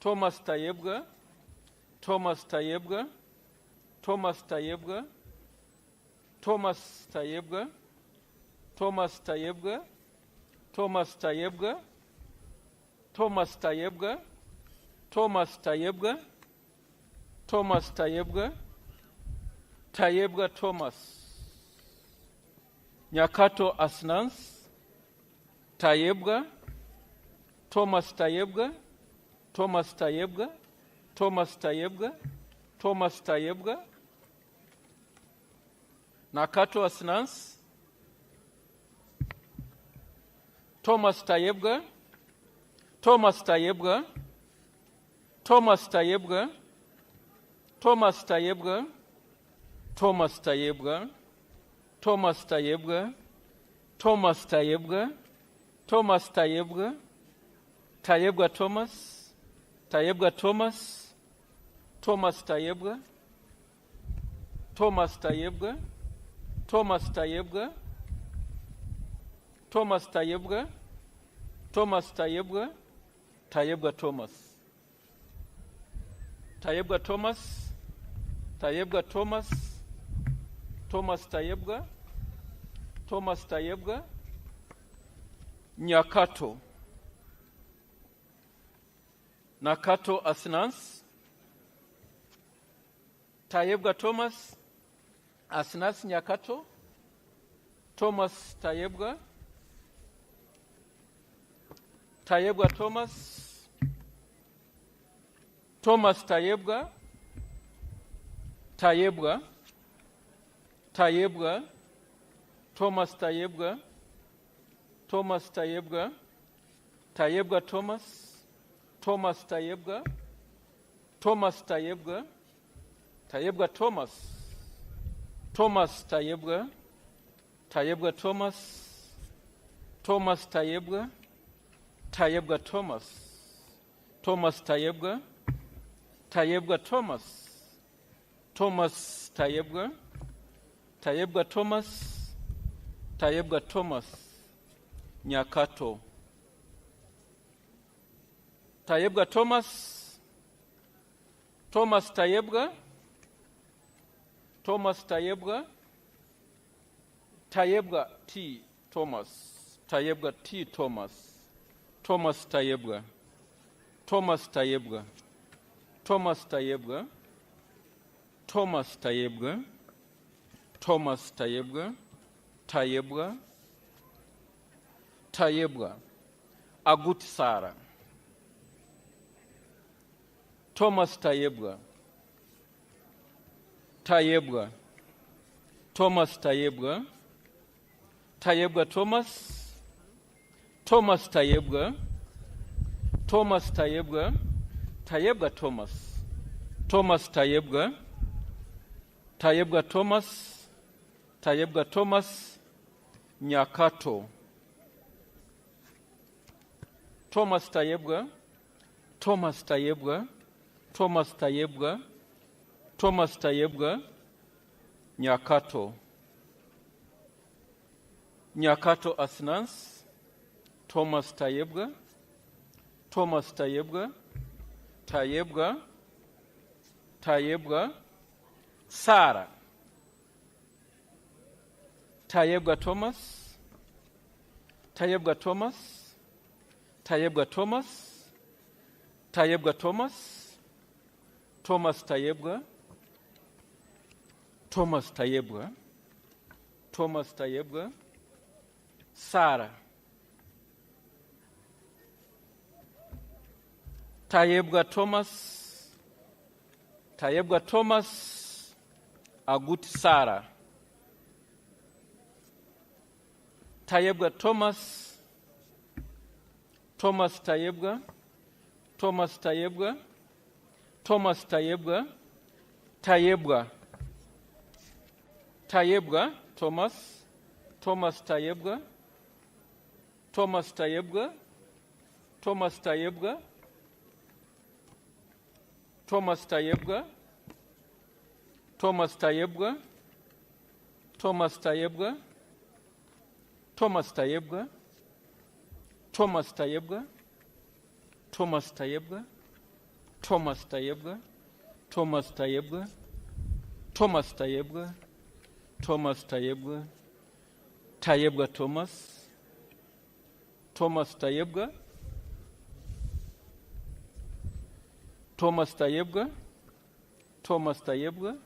Thomas Tayebwa, Thomas Tayebwa, Thomas Tayebwa, Thomas Tayebwa, Thomas Tayebwa, Thomas Tayebwa, Thomas Tayebwa, Thomas Tayebwa, Thomas Tayebwa, Tayebwa Thomas. Nyakato Asnans, Tayebwa, Thomas Tayebwa, Thomas Tayebwa, Thomas Tayebwa, Thomas Tayebwa. Nakato Asnans, Thomas Tayebwa, Thomas Tayebwa, Thomas Tayebwa, Thomas Tayebwa, Thomas Tayebwa, Thomas Tayebwa, Thomas Tayebwa, Thomas Tayebwa, Tayebwa Thomas, Tayebwa Thomas, Thomas Tayebwa, Thomas Tayebwa, Thomas Tayebwa, Thomas Tayebwa, Thomas Tayebwa, Tayebwa Thomas. Tayebwa Thomas, Tayebwa Thomas, Thomas Tayebwa, Thomas Tayebwa, Nyakato. Nakato Asnans, Tayebwa Thomas, Asnas Nyakato, Thomas Tayebwa, Tayebwa Thomas, Thomas Tayebwa, Tayebwa, Tayebwa, Thomas Tayebwa, Thomas Tayebwa, Tayebwa Thomas, Thomas Tayebwa, Thomas Tayebwa, Tayebwa Thomas, Thomas Tayebwa, Tayebwa Thomas, Thomas Tayebwa, Tayebwa Thomas, Thomas Tayebwa, Tayebwa Thomas, Thomas Tayebwa, Tayebwa Thomas, Tayebwa Thomas, Nyakato. Tayebwa Thomas, Thomas Tayebwa, Thomas Tayebwa, Tayebwa T. Thomas, Tayebwa T. Thomas, Thomas Tayebwa, Thomas Tayebwa, Thomas Tayebwa, Thomas Tayebwa, Thomas Tayebwa, Tayebwa, Tayebwa, Agut Sara. Thomas Tayebwa. Tayebwa. Thomas Tayebwa. Tayebwa Thomas. Thomas Tayebwa. Thomas Tayebwa. Tayebwa Thomas. Thomas Tayebwa. Tayebwa Thomas. Tayebwa Thomas. Nyakato. Thomas Tayebwa. Thomas Tayebwa. Thomas Tayebwa. Thomas Tayebwa. Nyakato. Nyakato Asnans. Thomas Tayebwa. Thomas Tayebwa. Tayebwa. Tayebwa. Sara. Tayebwa Thomas. Tayebwa Thomas. Tayebwa Thomas. Tayebwa Thomas. Thomas Tayebwa. Thomas Tayebwa. Thomas Tayebwa. Sara. Tayebwa Thomas. Tayebwa Thomas. Agut Sara. Tayebwa Thomas. Thomas Tayebwa. Thomas Tayebwa. Thomas Tayebwa. Tayebwa. Tayebwa Thomas. Thomas Tayebwa. Thomas Tayebwa. Thomas Tayebwa. Thomas Tayebwa. Thomas Tayebwa. Thomas Tayebwa. Thomas Tayebwa. Thomas Tayebwa. Thomas Tayebwa. Thomas Tayebwa. Thomas Tayebwa. Thomas Tayebwa. Thomas Tayebwa. Tayebwa Thomas. Thomas Tayebwa. Thomas Tayebwa. Thomas Tayebwa.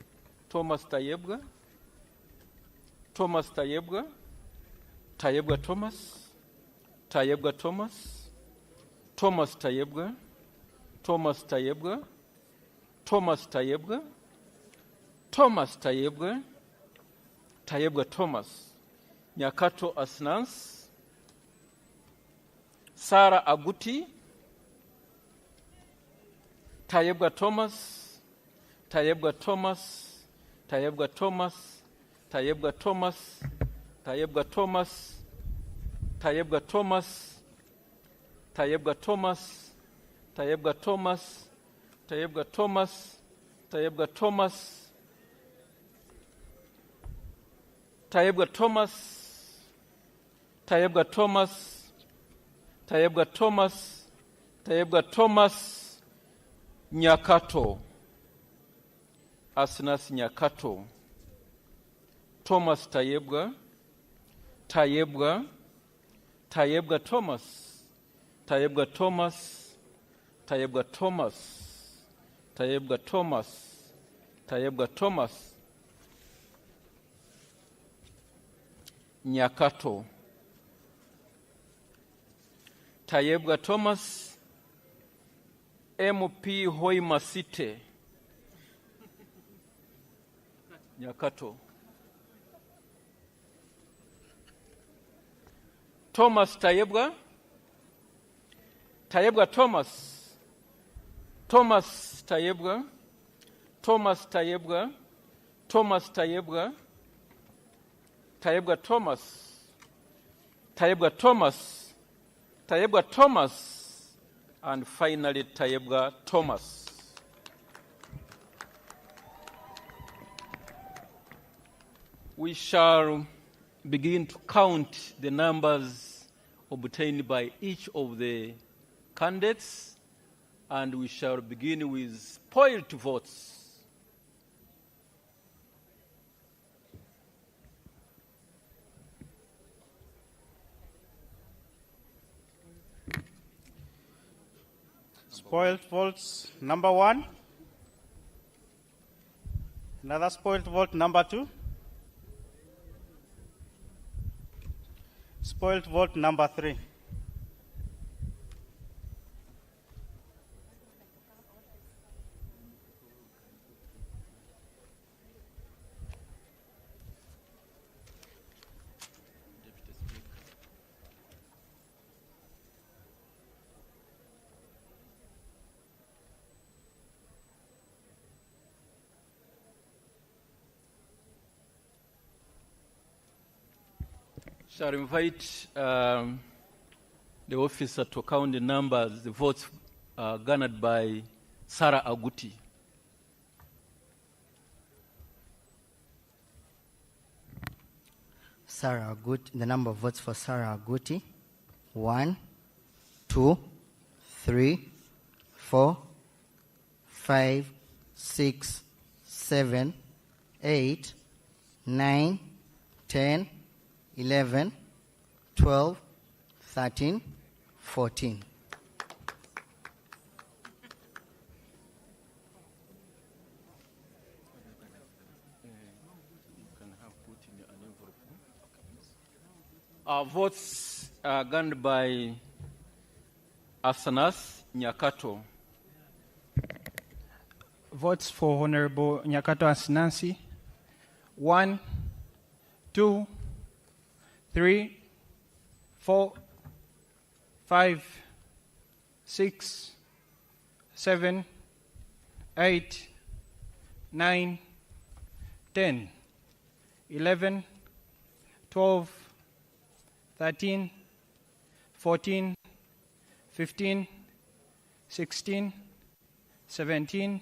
Thomas Tayebwa. Thomas Tayebwa. Tayebwa Thomas. Tayebwa Thomas. Thomas Tayebwa. Thomas Tayebwa. Thomas Tayebwa. Thomas Tayebwa. Tayebwa Thomas. Nyakato Asnans. Sara Aguti. Tayebwa Thomas. Tayebwa Thomas. Tayebwa Thomas. Tayebwa Thomas. Tayebwa Thomas. Tayebwa Thomas. Tayebwa Thomas. Tayebwa Thomas. Tayebwa Thomas. Tayebwa Thomas. Tayebwa Thomas. Tayebwa Thomas. Tayebwa Thomas. Tayebwa Thomas. Nyakato. Asnas Nyakato. Thomas Tayebwa. Tayebwa. Tayebwa Thomas. Tayebwa Thomas. Tayebwa Thomas. Tayebwa Thomas. Tayebwa Thomas. Nyakato. Tayebwa Thomas. MP Hoima City. Nyakato. Thomas Tayebwa. Tayebwa Thomas. Thomas Tayebwa. Thomas Tayebwa. Thomas Tayebwa. Tayebwa Thomas. Tayebwa Thomas. Tayebwa Thomas. And finally Tayebwa Thomas. We shall begin to count the numbers obtained by each of the candidates, and we shall begin with spoiled votes. Spoiled votes number 1. Another spoiled vote number 2. Spoiled vote number 3. Shall invite the officer to count the numbers, the votes garnered by Sarah Aguti. Sarah Aguti, the number of votes for Sarah Aguti: 1, 2, 3, 4, 5, 6, 7, 8, 9, 10, 11, 12, 13, 14. Votes garnered by Asanas Nyakato. Votes for Honorable Nyakato Asinansi: 1, 2, 3, 4, 5, 6, 7, 8, 9, 10, 11, 12, 13, 14, 15, 16, 17,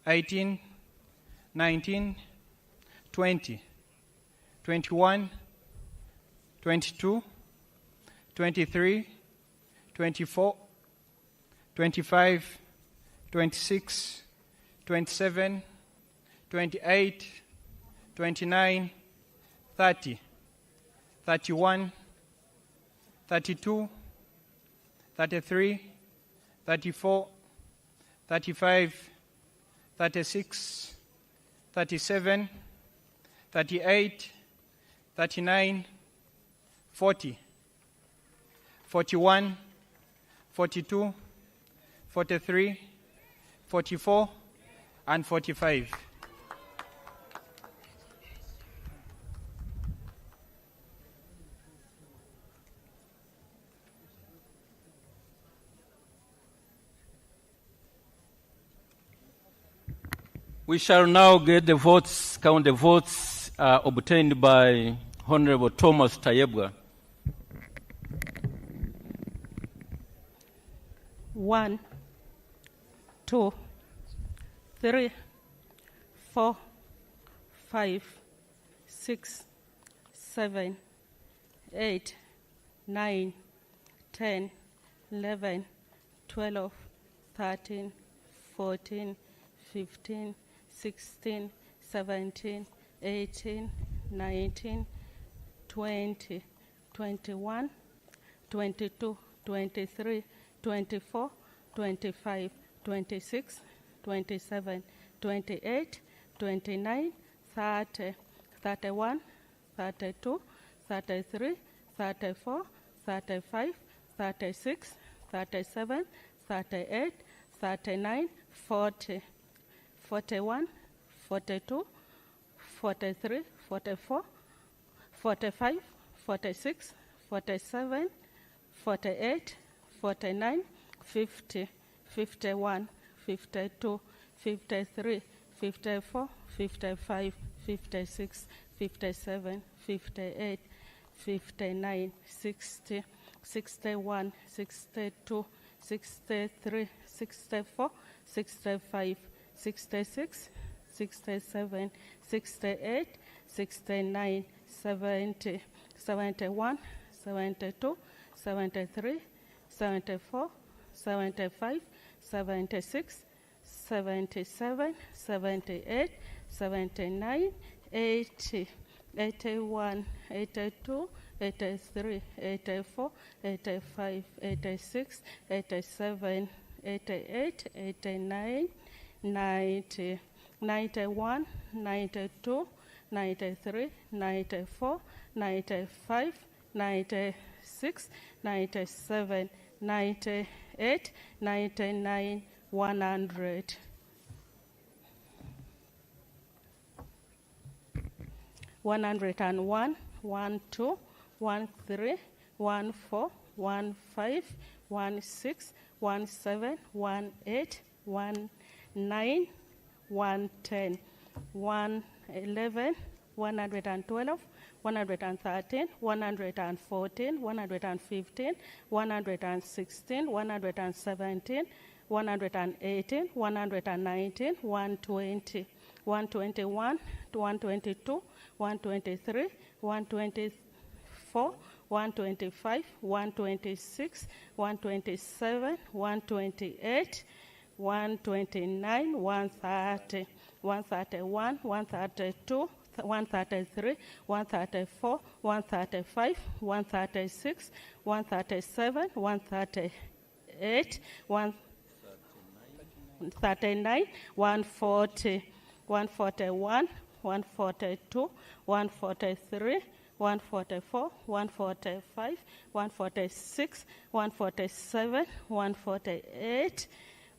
18, 19, 20, 21, 22, 23, 24, 25, 26, 27, 28, 29, 30, 31, 32, 33, 34, 35, 36, 37, 38, 39, 40, 41, 42, 43, 44, and 45. We shall now get the votes, count the votes obtained by Honorable Thomas Tayebwa. 1, 2, 3, 4, 5, 6, 7, 8, 9, 10, 11, 12, 13, 14, 15, 16, 17, 18, 19, 20, 21, 22, 23, 24, 25, 26, 27, 28, 29, 30, 31, 32, 33, 34, 35, 36, 37, 38, 39, 40, 41, 42, 43, 44, 45, 46, 47, 48, 49, 50, 51, 52, 53, 54, 55, 56, 57, 58, 59, 60, 61, 62, 63, 64, 65, 66, 67, 68, 69, 70, 71, 72, 73, 74, 75, 76, 77, 78, 79, 80, 81, 82, 83, 84, 85, 86, 87, 88, 89, 90, 91, 92, 93, 94, 95, 96, 97, 98, 99, 100. One hundred and one, 12, 13, 14, 15, 16, 17, 18, 19, 110, 111, 112, 113, 114, 115, 116, 117, 118, 119, 120, 121, 122, 123, 124, 125, 126, 127, 128, 129, 130, 131, 132, 133, 134, 135, 136, 137, 138, 139, 140, 141, 142, 143, 144, 145, 146, 147, 148,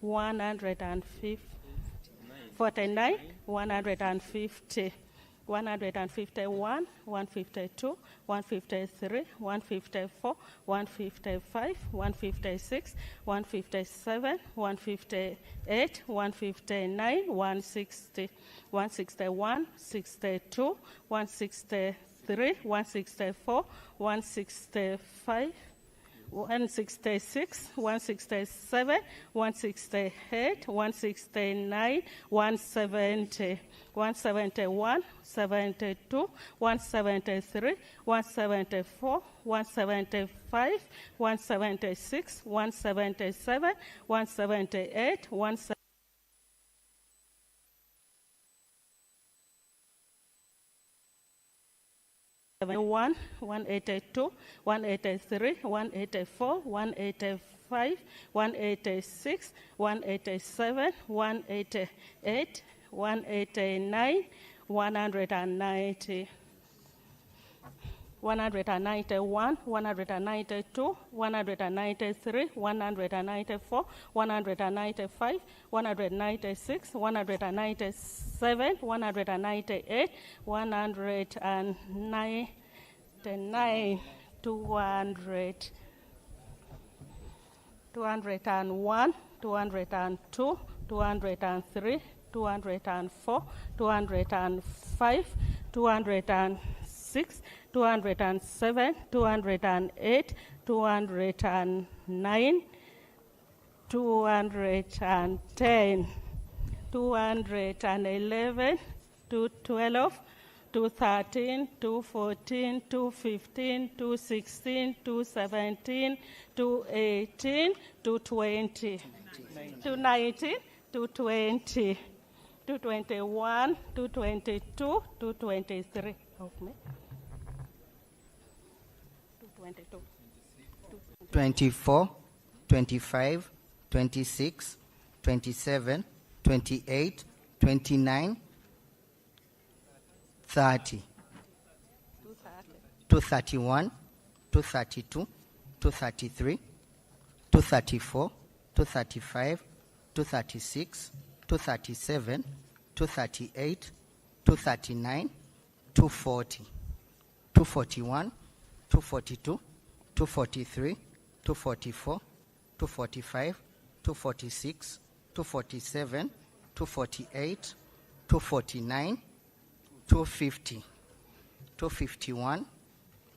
149, 150, 151, 152, 153, 154, 155, 156, 157, 158, 159, 160, 161, 62, 163, 164, 165, 166, 167, 168, 169, 170, 171, 72, 173, 174, 175, 176, 177, 178, 179. 1, 182, 183, 184, 185, 186, 187, 188, 189, 190, 191, 192, 193, 194, 195, 196, 197, 198, 199, 200, 201, 202, 203, 204, 205, 206, 207, 208, 209, 210, 211, 212, 213, 214, 215, 216, 217, 218, 220, 219, 220, 221, 222, 223. Of me. 222. 24, 25, 26, 27, 28, 29, 30, 231, 232, 233, 234, 235, 236, 237, 238, 239, 240, 241, 242, 243, 244, 245, 246, 247, 248, 249, 250, 251,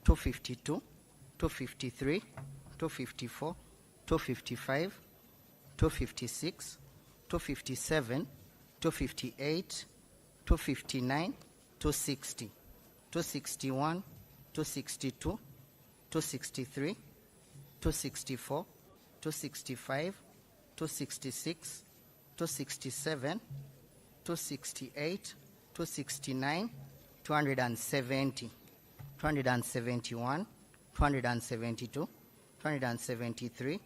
252, 253, 254, 255, 256, 257, 258, 259, 260, 261, 262, 263, 264, 265, 266, 267, 268, 269, 270, 271, 272, 273,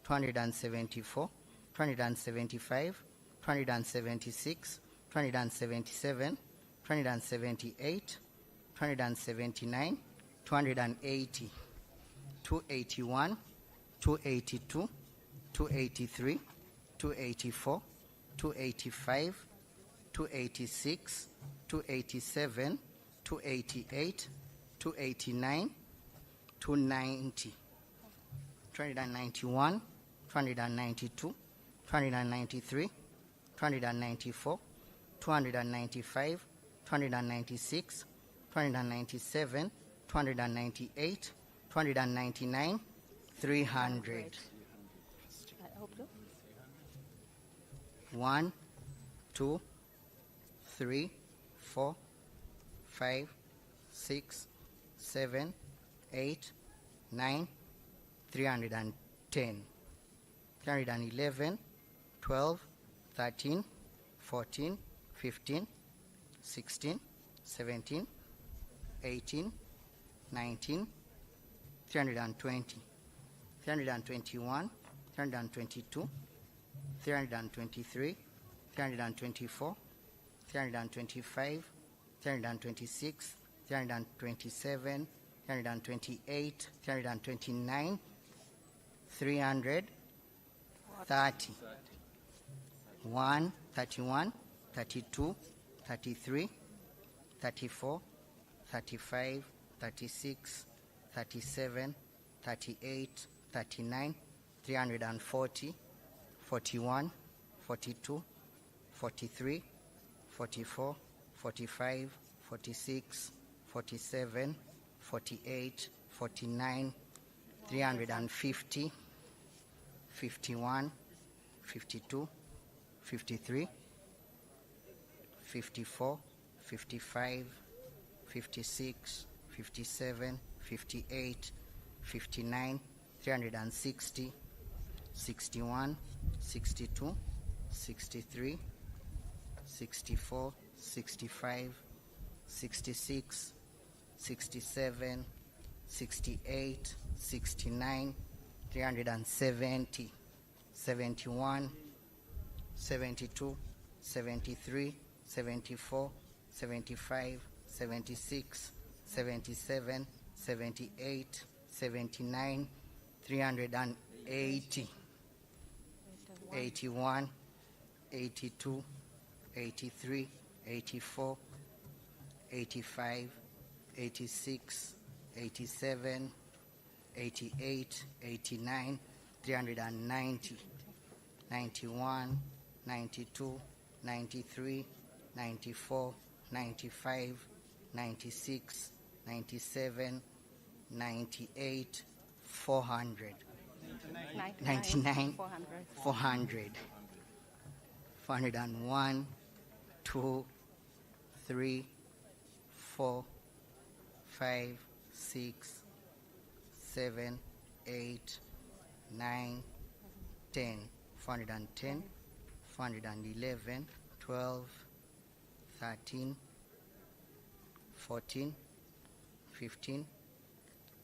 274, 275, 276, 277, 278, 279, 280, 281, 282, 283, 284, 285, 286, 287, 288, 289, 290, 291, 292, 293, 294, 295, 296, 297, 298, 299, 300. 1, 2, 3, 4, 5, 6, 7, 8, 9, 310. 311, 12, 13, 14, 15, 16, 17, 18, 19, 320, 321, 322, 323, 324, 325, 326, 327, 328, 329, 330, 1, 31, 32, 33, 34, 35, 36, 37, 38, 39, 340, 41, 42, 43, 44, 45, 46, 47, 48, 49, 350, 51, 52, 53, 54, 55, 56, 57, 58, 59, 360, 61, 62, 63, 64, 65, 66, 67, 68, 69, 370, 71, 72, 73, 74, 75, 76, 77, 78, 79, 380, 81, 82, 83, 84, 85, 86, 87, 88, 89, 390, 91, 92, 93, 94, 95, 96, 97, 98, 400, 99, 400, 401, 2, 3, 4, 5, 6, 7, 8, 9, 10, 410, 411, 12, 13, 14, 15,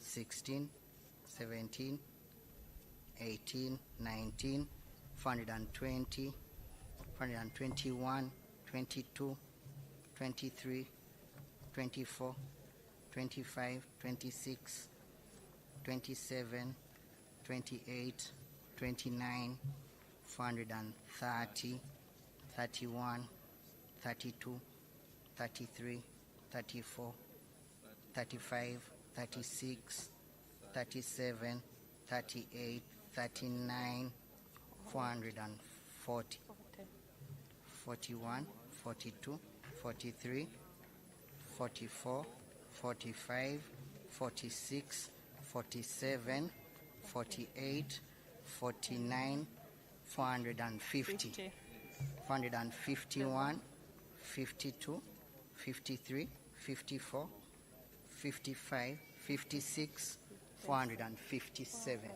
16, 17, 18, 19, 420, 421, 22, 23, 24, 25, 26, 27, 28, 29, 430, 31, 32, 33, 34, 35, 36, 37, 38, 39, 440, 41, 42, 43, 44, 45, 46, 47, 48, 49, 450, 451, 52, 53, 54, 55, 56, 457.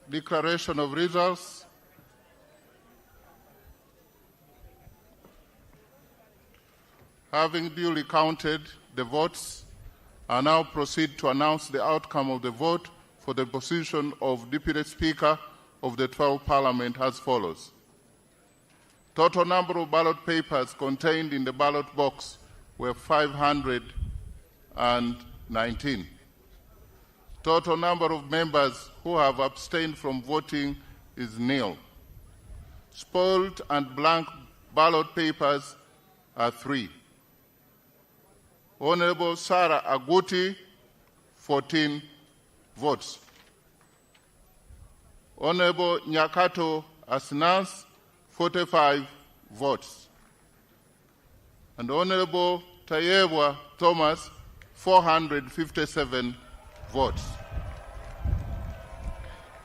Declaration of results. Having duly counted the votes, I now proceed to announce the outcome of the vote for the position of Deputy Speaker of the 12th Parliament as follows. Total number of ballot papers contained in the ballot box were 519. Total number of members who have abstained from voting is nil. Spoiled and blank ballot papers are 3. Honorable Sarah Aguti, 14 votes. Honorable Nyakato Asnas, 45 votes. And Honorable Tayebwa Thomas, 457 votes.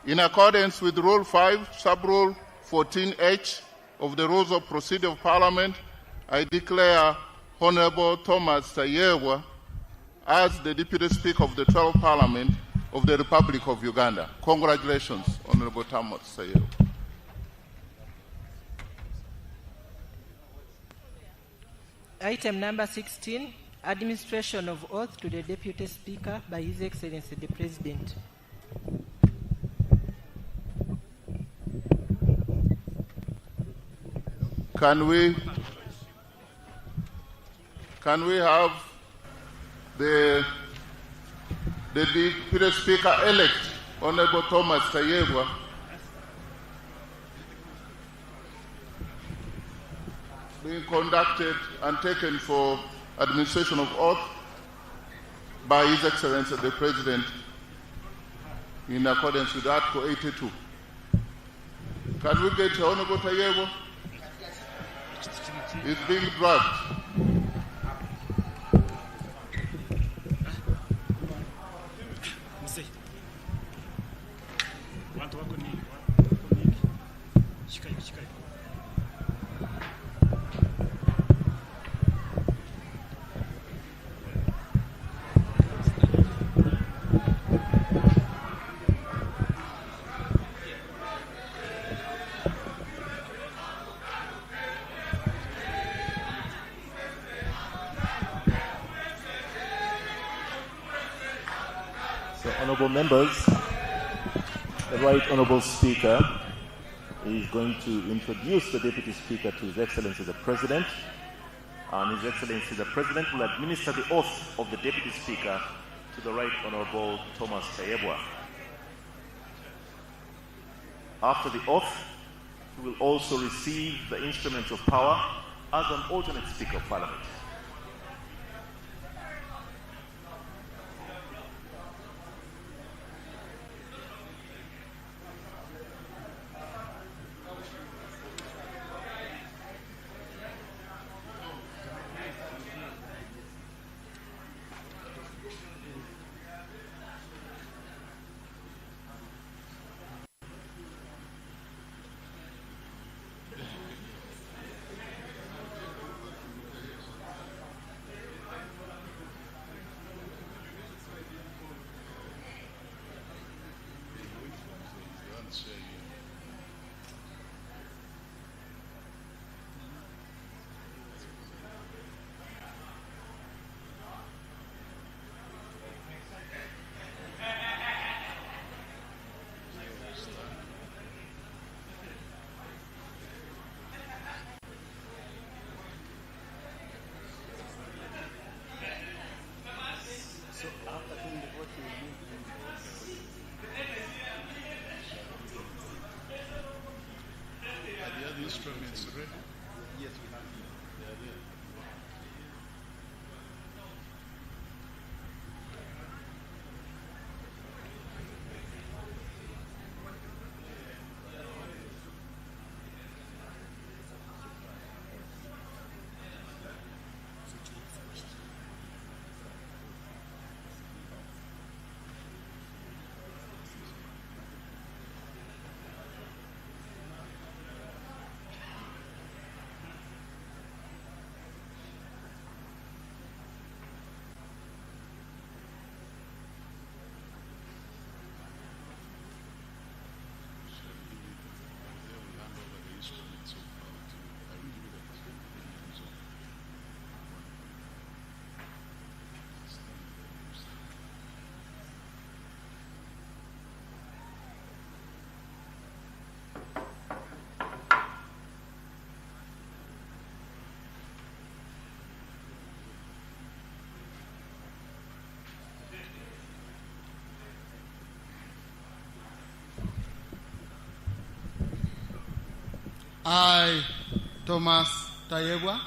In accordance with Rule 5, Sub-Rule 14H of the Rules of Procedure of Parliament, I declare Honorable Thomas Tayebwa as the Deputy Speaker of the 12th Parliament of the Republic of Uganda. Congratulations, Honorable Thomas Tayebwa. Item number 16, administration of oath to the Deputy Speaker by His Excellency the President. Can we have the Deputy Speaker-elect, Honorable Thomas Tayebwa, being conducted and taken for administration of oath by His Excellency the President in accordance with Article 82. Can we get Honorable Tayebwa? It's being dragged. Honourable members, the Right Honourable Speaker is going to introduce the Deputy Speaker to His Excellency the President, and His Excellency the President will administer the oath of the Deputy Speaker to the Right Honourable Thomas Tayebwa. After the oath, he will also receive the instruments of power as an alternate Speaker of Parliament. Instruments ready? Yes, we have. They are there. I, Thomas Tayebwa,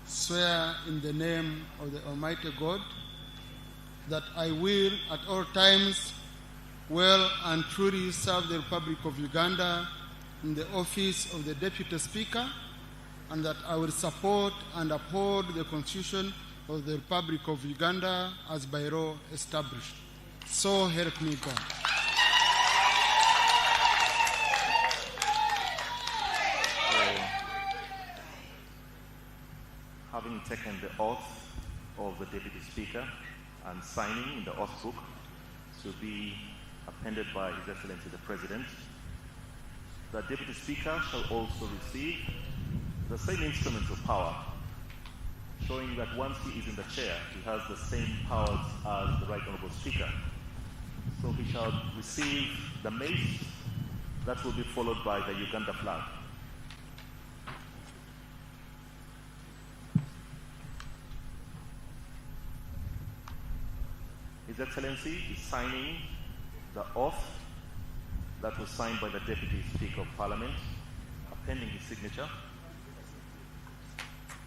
swear in the name of the Almighty God that I will at all times well and truly serve the Republic of Uganda in the office of the Deputy Speaker, and that I will support and uphold the Constitution of the Republic of Uganda as by law established. So help me God. Having taken the oath of the Deputy Speaker and signing in the oath book to be appended by His Excellency the President, the Deputy Speaker shall also receive the same instruments of power, showing that once he is in the chair, he has the same powers as the Right Honourable Speaker. So he shall receive the mace that will be followed by the Uganda flag. His Excellency is signing the oath that was signed by the Deputy Speaker of Parliament, appending his signature,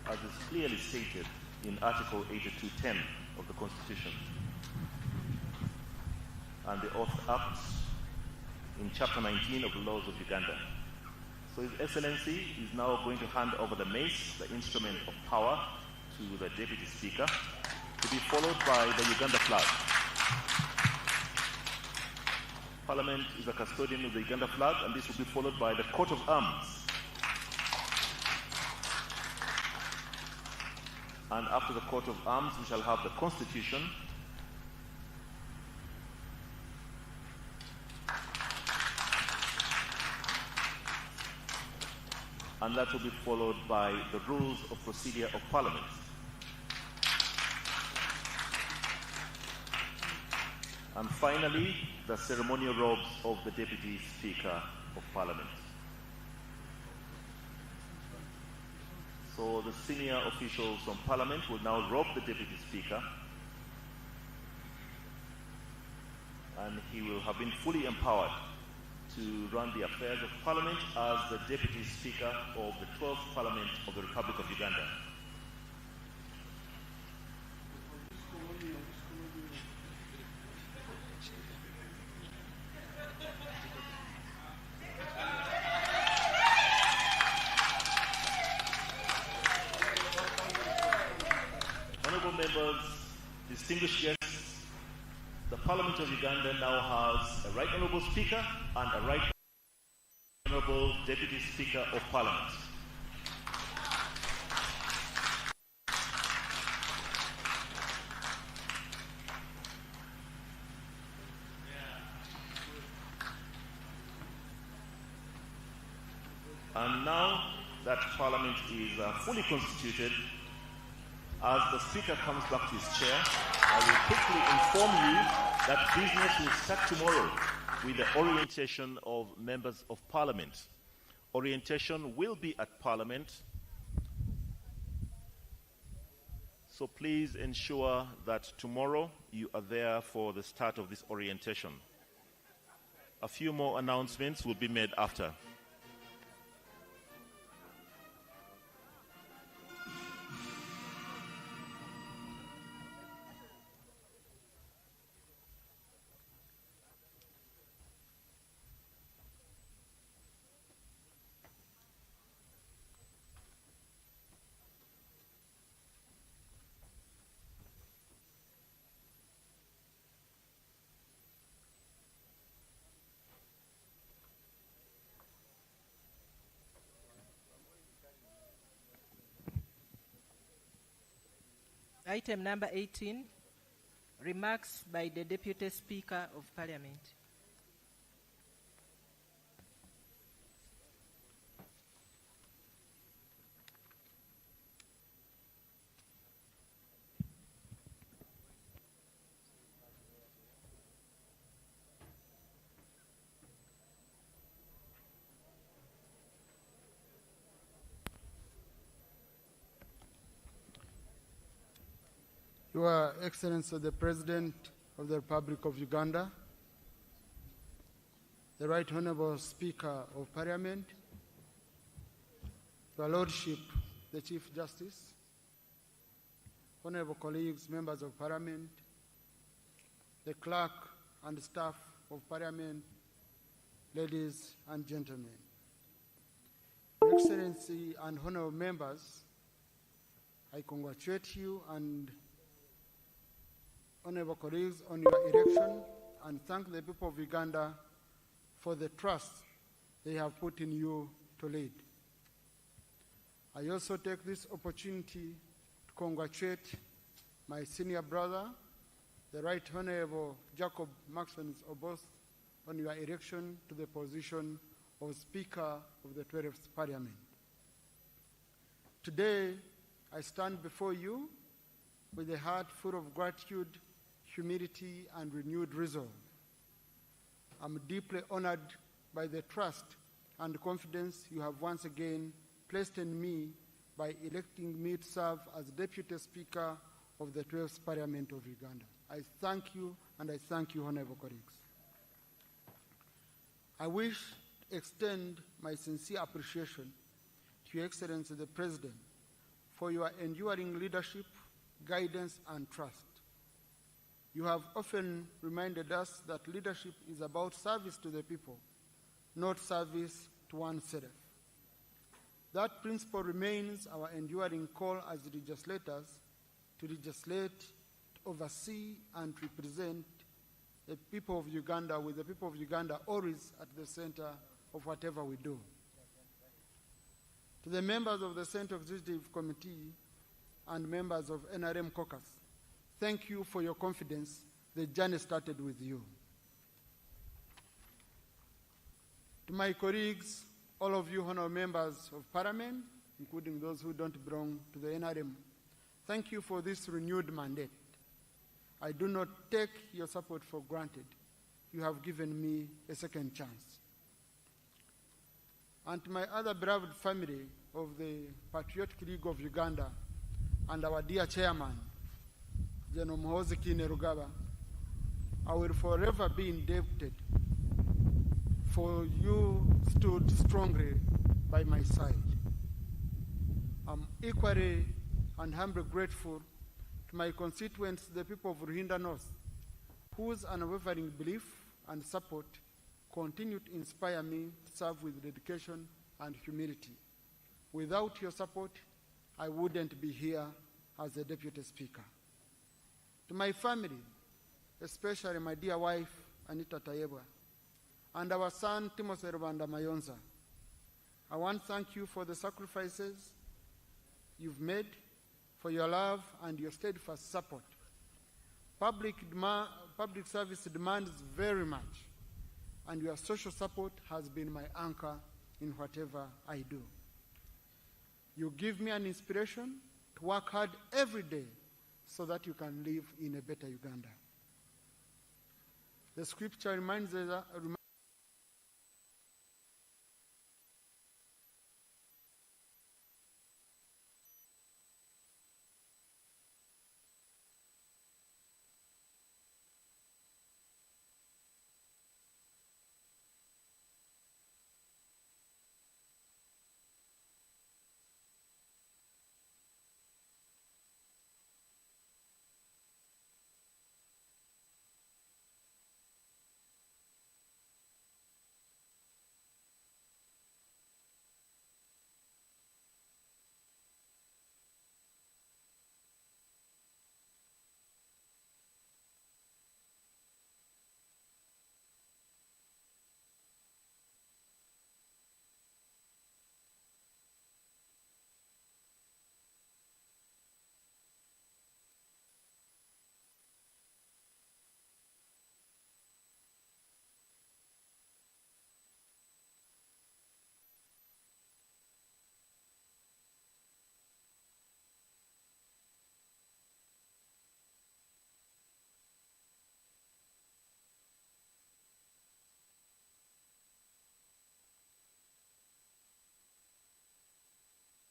as is clearly stated in Article 82.10 of the Constitution, and the Oath Act in Chapter 19 of the Laws of Uganda. So His Excellency is now going to hand over the mace, the instrument of power, to the Deputy Speaker, to be followed by the Uganda flag. Parliament is a custodian of the Uganda flag, and this will be followed by the coat of arms. And after the coat of arms, we shall have the Constitution, and that will be followed by the rules of procedure of Parliament. And finally, the ceremonial robes of the Deputy Speaker of Parliament. So the senior officials from Parliament will now robe the Deputy Speaker, and he will have been fully empowered to run the affairs of Parliament as the Deputy Speaker of the 12th Parliament of the Republic of Uganda. Members, distinguished guests, the Parliament of Uganda now has a Right Honourable Speaker and a Right Honourable Deputy Speaker of Parliament. And now that Parliament is fully constituted, as the Speaker comes back to his chair, I will quickly inform you that business will start tomorrow with the orientation of members of Parliament. Orientation will be at Parliament, so please ensure that tomorrow you are there for the start of this orientation. A few more announcements will be made after. Item number 18, remarks by the Deputy Speaker of Parliament. Your Excellency the President of the Republic of Uganda, the Right Honourable Speaker of Parliament, Your Lordship, the Chief Justice, honorable colleagues, members of Parliament, the clerk and staff of Parliament, ladies and gentlemen. Your Excellency and honorable members, I congratulate you and honorable colleagues on your election and thank the people of Uganda for the trust they have put in you to lead. I also take this opportunity to congratulate my senior brother, the Right Honorable Jacob Maxwell Oboth, on your election to the position of Speaker of the 12th Parliament. Today, I stand before you with a heart full of gratitude, humility, and renewed resolve. I'm deeply honored by the trust and confidence you have once again placed in me by electing me to serve as Deputy Speaker of the 12th Parliament of Uganda. I thank you, and I thank you, honorable colleagues. I wish to extend my sincere appreciation to Your Excellency the President for your enduring leadership, guidance, and trust. You have often reminded us that leadership is about service to the people, not service to oneself. That principle remains our enduring call as legislators to legislate, to oversee, and represent the people of Uganda, with the people of Uganda always at the center of whatever we do. To the members of the Central Executive Committee and members of NRM Caucus, thank you for your confidence. The journey started with you. To my colleagues, all of you honorable members of Parliament, including those who don't belong to the NRM, thank you for this renewed mandate. I do not take your support for granted. You have given me a second chance. And to my other beloved family of the Patriotic League of Uganda and our dear chairman, General Muhoozi Kainerugaba, I will forever be indebted for you stood strongly by my side. I'm equally and humbly grateful to my constituents, the people of Ruhinda North, whose unwavering belief and support continue to inspire me to serve with dedication and humility. Without your support, I wouldn't be here as a Deputy Speaker. To my family, especially my dear wife, Anita Tayebwa, and our son, Timothy Rwanda Mayonza, I want to thank you for the sacrifices you've made, for your love and your steadfast support. Public service demands very much, and your social support has been my anchor in whatever I do. You give me an inspiration to work hard every day so that you can live in a better Uganda. The scripture reminds us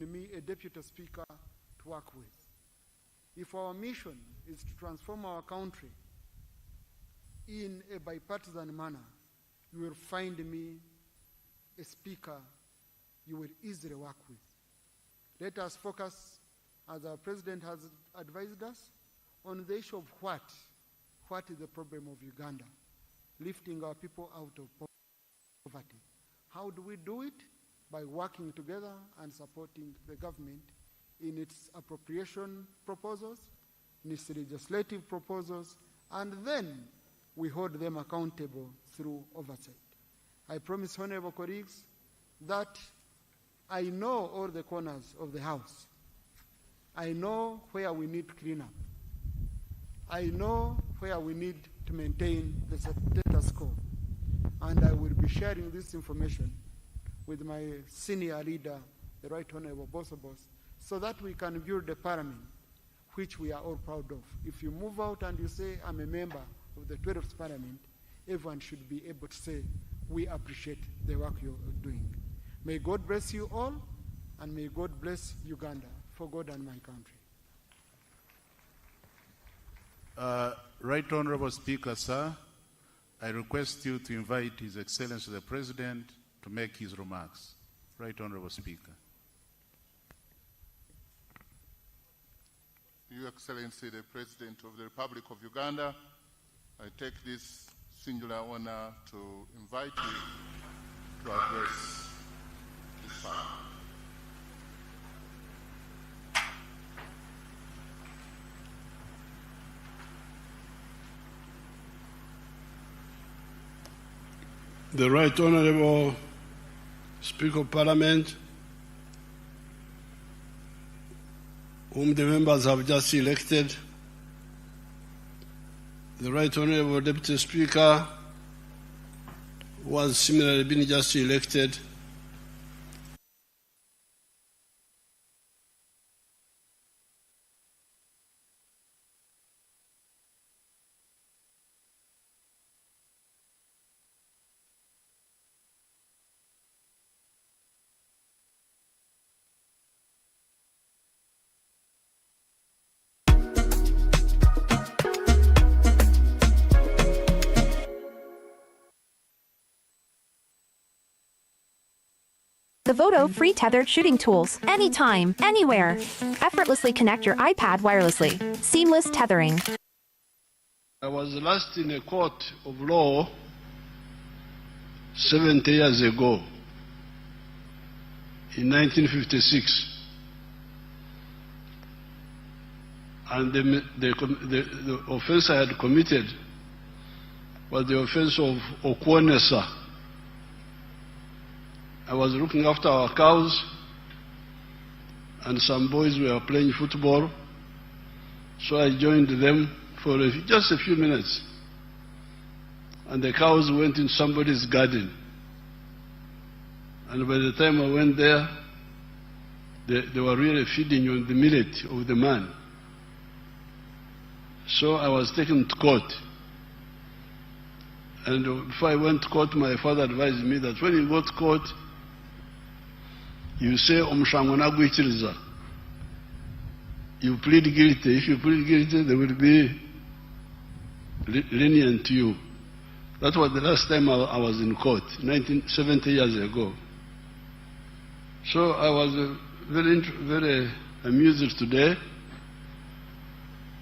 me a deputy speaker to work with. If our mission is to transform our country in a bipartisan manner, you will find me a speaker you will easily work with. Let us focus, as our President has advised us, on the issue of what is the problem of Uganda, lifting our people out of poverty. How do we do it? By working together and supporting the government in its appropriation proposals, in its legislative proposals, and then we hold them accountable through oversight. I promise, honorable colleagues, that I know all the corners of the house. I know where we need cleanup. I know where we need to maintain the status quo. And I will be sharing this information with my senior leader, the Right Honorable Bosobos, so that we can build a parliament which we are all proud of. If you move out and you say, I'm a member of the 12th parliament, everyone should be able to say, we appreciate the work you're doing. May God bless you all, and may God bless Uganda, for God and my country. Right Honorable Speaker, sir, I request you to invite His Excellency the President to make his remarks. Right Honorable Speaker. Your Excellency the President of the Republic of Uganda, I take this singular honor to invite you to address this Parliament. The Right Honorable Speaker of Parliament, whom the members have just elected, the Right Honorable Deputy Speaker, who has similarly been just elected, The Voto free tethered shooting tools, anytime, anywhere. Effortlessly connect your iPad wirelessly. Seamless tethering. I was last in a court of law 70 years ago, in 1956. And the offense I had committed was the offense of Okwonesa. I was looking after our cows, and some boys were playing football, so I joined them for just a few minutes. And the cows went in somebody's garden. And by the time I went there, they were really feeding on the millet of the man. So I was taken to court. And before I went to court, my father advised me that when you go to court, you say, you plead guilty. If you plead guilty, they will be lenient to you. That was the last time I was in court, 70 years ago. So I was very amused today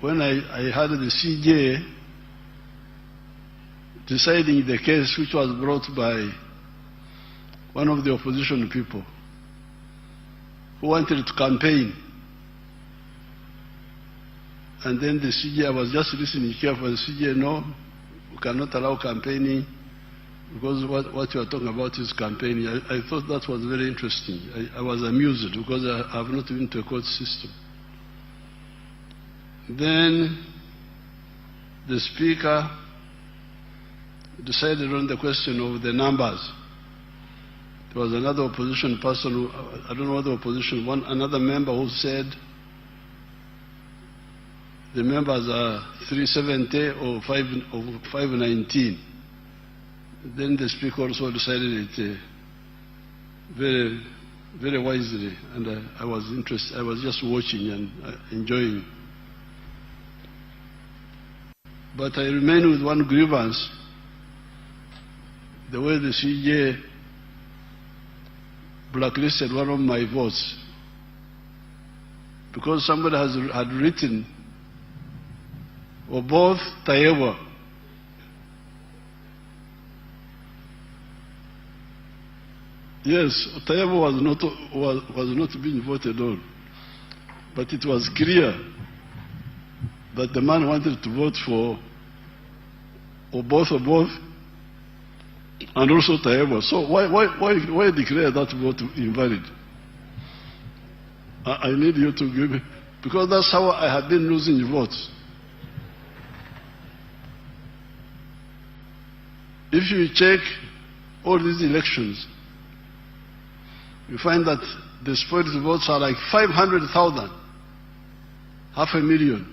when I had the CJ deciding the case which was brought by one of the opposition people who wanted to campaign. And then the CJ, I was just listening carefully, the CJ, no, we cannot allow campaigning because what you are talking about is campaigning. I thought that was very interesting. I was amused because I have not been to a court system. Then the Speaker decided on the question of the numbers. There was another opposition person, who, I don't know what the opposition, another member who said the members are 370 or 519. Then the Speaker also decided it very, very wisely, and I was interested. I was just watching and enjoying. But I remain with one grievance: the way the CJ blacklisted one of my votes because somebody had written, or both Tayewa. Yes, Tayewa was not being voted on, but it was clear that the man wanted to vote for or both, and also Tayewa. So why declare that vote invalid? I need you to give me, because that's how I have been losing votes. If you check all these elections, you find that the spoiled votes are like 500,000, 500,000,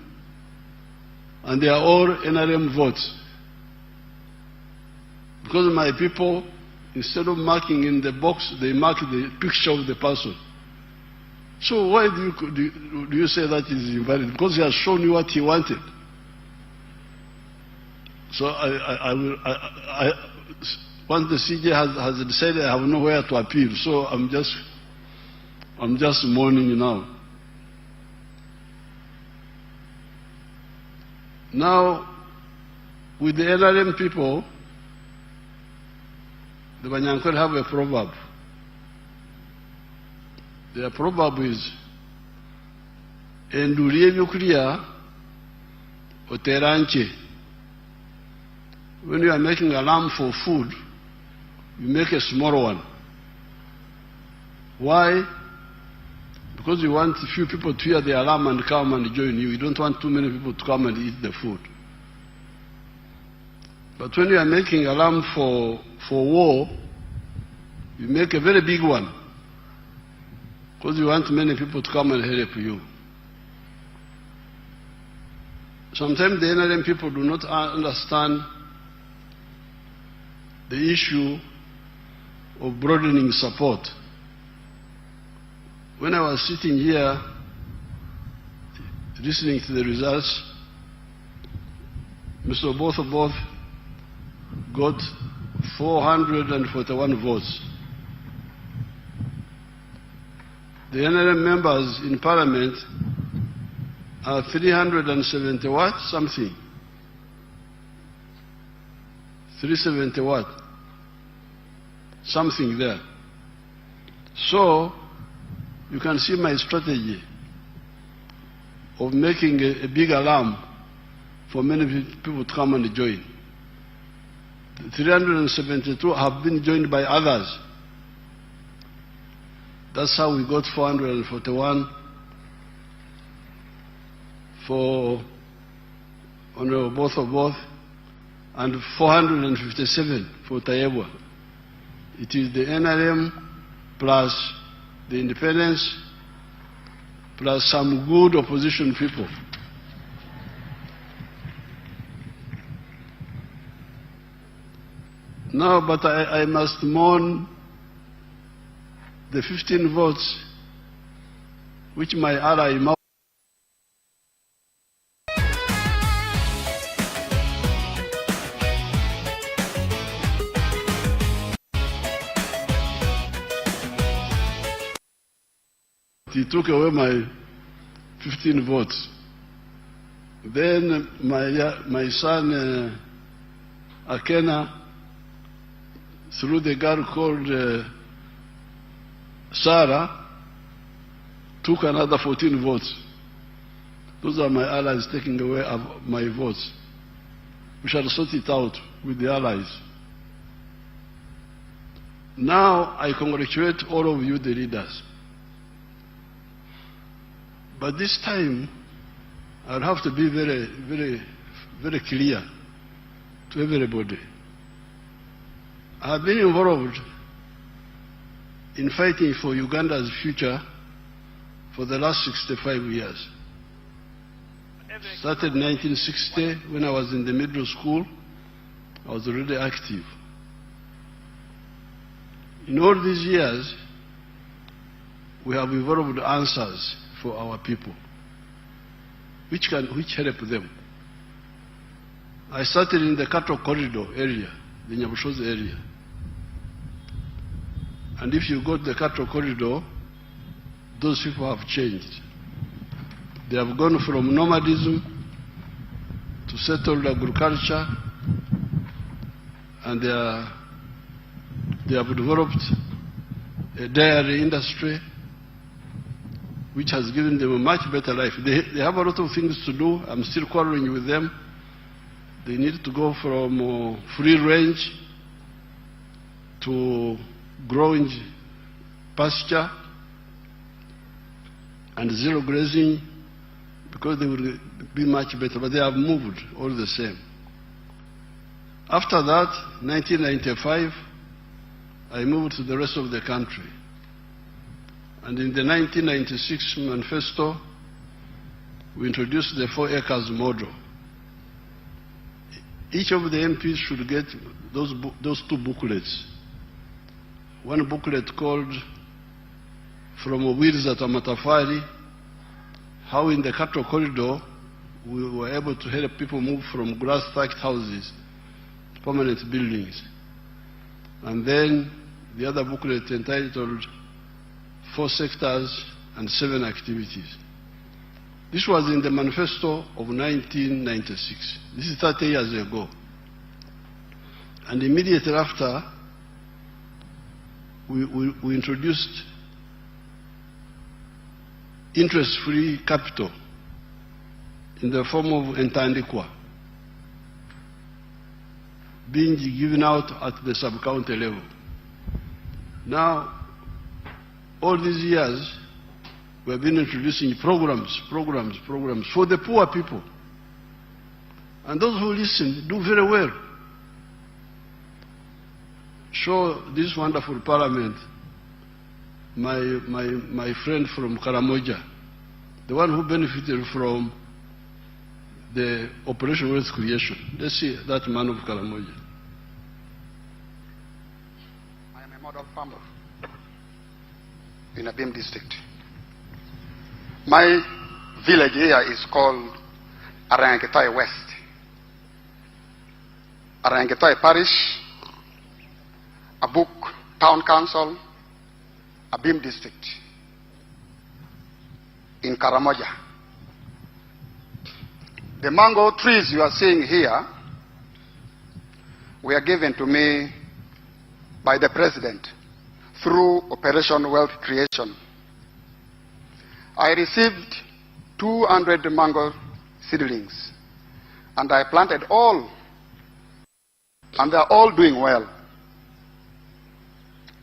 and they are all NRM votes. Because my people, instead of marking in the box, they mark the picture of the person. So why do you say that is invalid? Because he has shown you what he wanted. So once the CJ has decided, I have nowhere to appeal. So I'm just mourning now. Now, with the NRM people, the Banyankole have a proverb. Their proverb is, "Endulie nyuklia oteranche." When you are making a lamb for food, you make a small one. Why? Because you want a few people to hear the alarm and come and join you. You don't want too many people to come and eat the food. But when you are making a lamb for war, you make a very big one. Because you want many people to come and help you. Sometimes the NRM people do not understand the issue of broadening support. When I was sitting here listening to the results, Mr. Both got 441 votes. The NRM members in Parliament are 370 what? Something. 370 what? Something there. So, you can see my strategy of making a big alarm for many people to come and join. The 372 have been joined by others. That's how we got 441 for Honorable Both and 457 for Tayewa. It is the NRM plus the independents plus some good opposition people. No, but I must mourn the 15 votes which my ally he took away my 15 votes. Then my son Akena, through the girl called Sarah, took another 14 votes. Those are my allies taking away my votes. We shall sort it out with the allies. Now I congratulate all of you, the leaders. But this time, I'll have to be very, very, very clear to everybody. I have been involved in fighting for Uganda's future for the last 65 years. Started in 1960 when I was in the middle school. I was already active. In all these years, we have evolved answers for our people, which help them. I started in the cattle corridor area, the Nyabushozi area. And if you go to the cattle corridor, those people have changed. They have gone from nomadism to settled agriculture, and they have developed a dairy industry which has given them a much better life. They have a lot of things to do. I'm still quarreling with them. They need to go from free range to growing pasture and zero grazing, because they will be much better, but they have moved all the same. After that, 1995, I moved to the rest of the country. And in the 1996 manifesto, we introduced the 4 acres model. Each of the MPs should get those 2 booklets. One booklet called From Wheels at Amatafari, how in the cattle corridor we were able to help people move from grass-thatched houses to permanent buildings. And then the other booklet entitled 4 sectors and 7 activities. This was in the manifesto of 1996. This is 30 years ago. And immediately after, we introduced interest-free capital in the form of entandikwa, being given out at the sub-county level. Now, all these years, we have been introducing programs for the poor people. And those who listen do very well. Show this wonderful parliament my friend from Karamoja, the one who benefited from the Operation Wealth Creation. Let's see that man of Karamoja. I am a model farmer in Abim district. My village here is called Arangetoy West. Arangetoy Parish, Abuk Town Council, Abim district in Karamoja. The mango trees you are seeing here were given to me by the president through Operation Wealth Creation. I received 200 mango seedlings, and I planted all, and they are all doing well.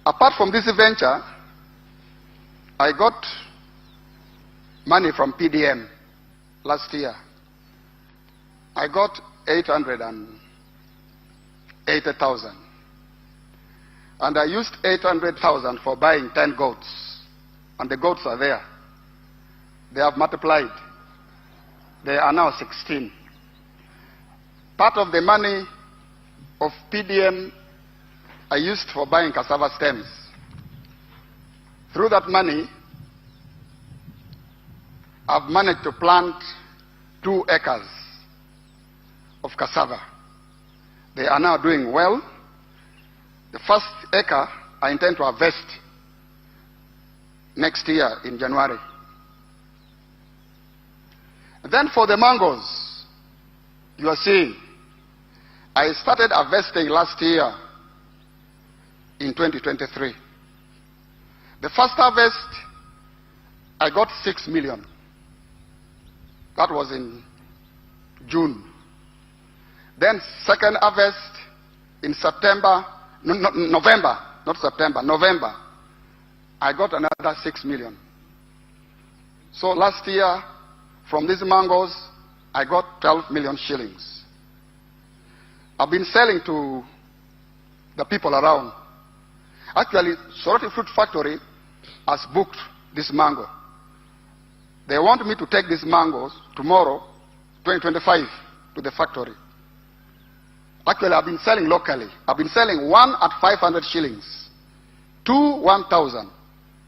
Apart from this venture, I got money from PDM last year. I got 880,000. And I used 800,000 for buying 10 goats. And the goats are there. They have multiplied. They are now 16. Part of the money of PDM I used for buying cassava stems. Through that money, I've managed to plant 2 acres of cassava. They are now doing well. The first acre I intend to harvest next year in January. Then for the mangoes, you are seeing, I started harvesting last year in 2023. The first harvest, I got 6 million. That was in June. Then second harvest in November, I got another 6 million. So last year, from these mangoes, I got 12 million shillings. I've been selling to the people around. Actually, Soroti Fruit Factory has booked this mango. They want me to take these mangoes tomorrow, 2025, to the factory. Actually, I've been selling locally. I've been selling 1 at 500 shillings, 2 1,000.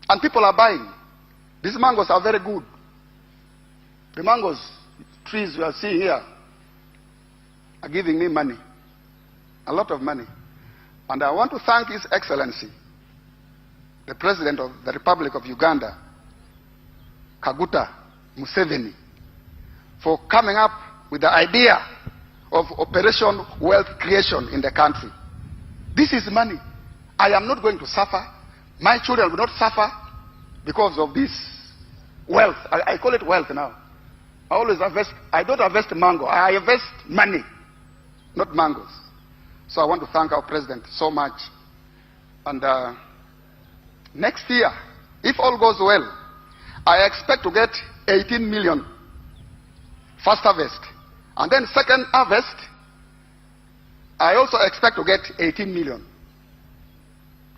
And people are buying. These mangoes are very good. The mangoes, trees you are seeing here, are giving me money. A lot of money. And I want to thank His Excellency, the President of the Republic of Uganda, Kaguta Museveni, for coming up with the idea of Operation Wealth Creation in the country. This is money. I am not going to suffer. My children will not suffer because of this wealth. I call it wealth now. I always harvest. I don't harvest mango. I harvest money, not mangoes. So I want to thank our president so much. And next year, if all goes well, I expect to get 18 million first harvest. And then second harvest, I also expect to get 18 million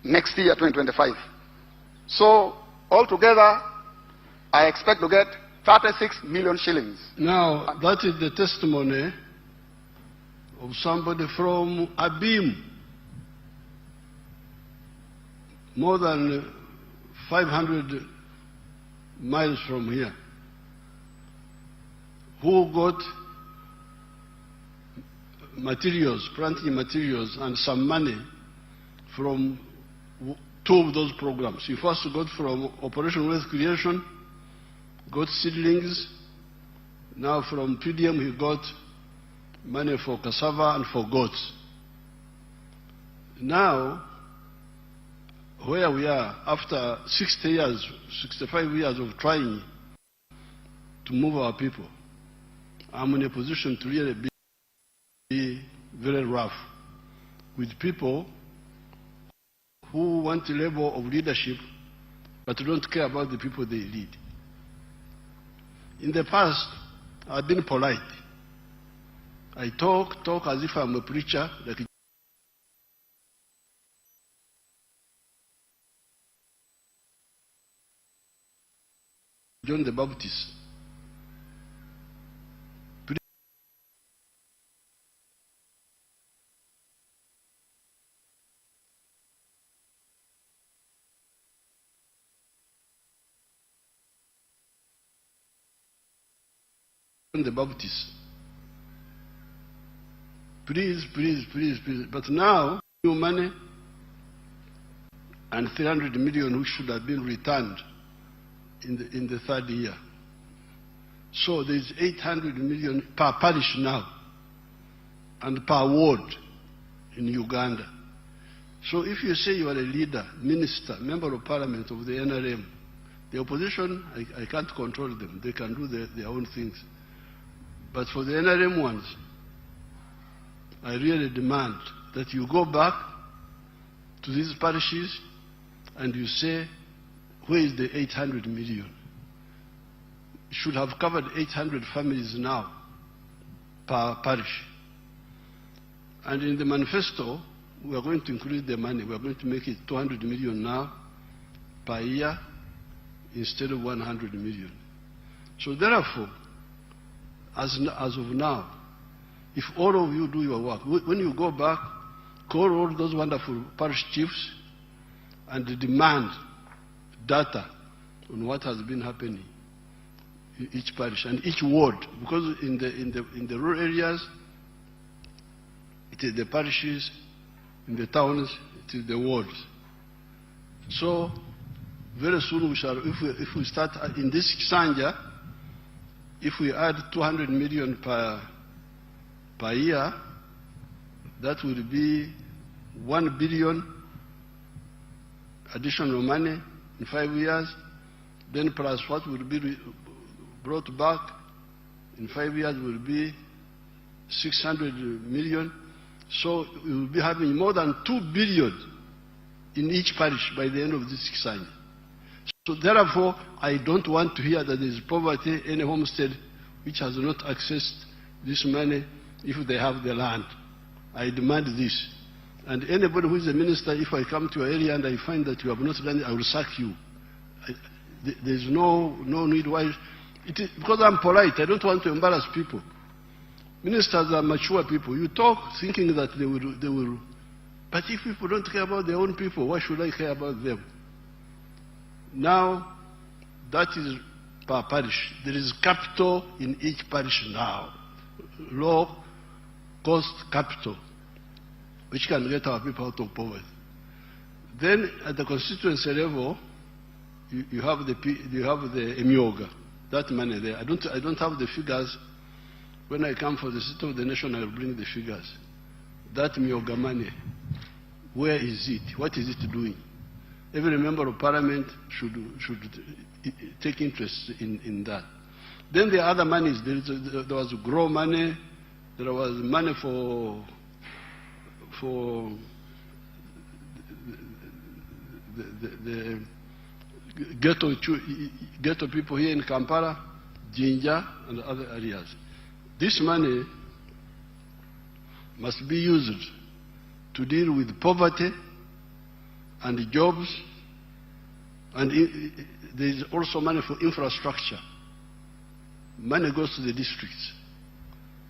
next year, 2025. So altogether, I expect to get 36 million shillings. Now, that is the testimony of somebody from Abim, more than 500 miles from here, who got materials, planting materials, and some money from two of those programs. He first got from Operation Wealth Creation, got seedlings. Now from PDM he got money for cassava and for goats. Now, where we are, after 60 years, 65 years of trying to move our people, I'm in a position to really be very rough with people who want a level of leadership but don't care about the people they lead. In the past, I've been polite. I talk as if I'm a preacher, like John the Baptist. John the Baptist. Please, please, please, please. But now, new money and 300 million which should have been returned in the third year. So there's 800 million per parish now and per ward in Uganda. So if you say you are a leader, minister, member of parliament of the NRM, the opposition, I can't control them. They can do their own things. But for the NRM ones, I really demand that you go back to these parishes and you say, where is the 800 million? It should have covered 800 families now per parish. And in the manifesto, we are going to increase the money. We are going to make it 200 million now per year instead of 100 million. So therefore, as of now, if all of you do your work, when you go back, call all those wonderful parish chiefs and demand data on what has been happening in each parish and each ward, because in the rural areas, it is the parishes, in the towns, it is the wards. So very soon we shall, if we start in this Sanja, if we add 200 million per year, that will be 1 billion additional money in 5 years, then plus what will be brought back in 5 years will be 600 million. So we will be having more than 2 billion in each parish by the end of this 6 years. So therefore, I don't want to hear that there is poverty in a homestead which has not accessed this money if they have the land. I demand this. And anybody who is a minister, if I come to your area and I find that you have not done it, I will sack you. There's no need why. It is, because I'm polite, I don't want to embarrass people. Ministers are mature people. You talk thinking that they will. But if people don't care about their own people, why should I care about them? Now, that is per parish. There is capital in each parish now. Low cost capital, which can get our people out of poverty. Then at the constituency level, you have the Emioga, that money there. I don't have the figures When I come for the State of the Nation, I will bring the figures. That Myoga money, where is it? What is it doing? Every member of parliament should take interest in that. Then the other monies, there was grow money, there was money for the ghetto people here in Kampala, Jinja, and other areas. This money must be used to deal with poverty and jobs, and there is also money for infrastructure. Money goes to the districts.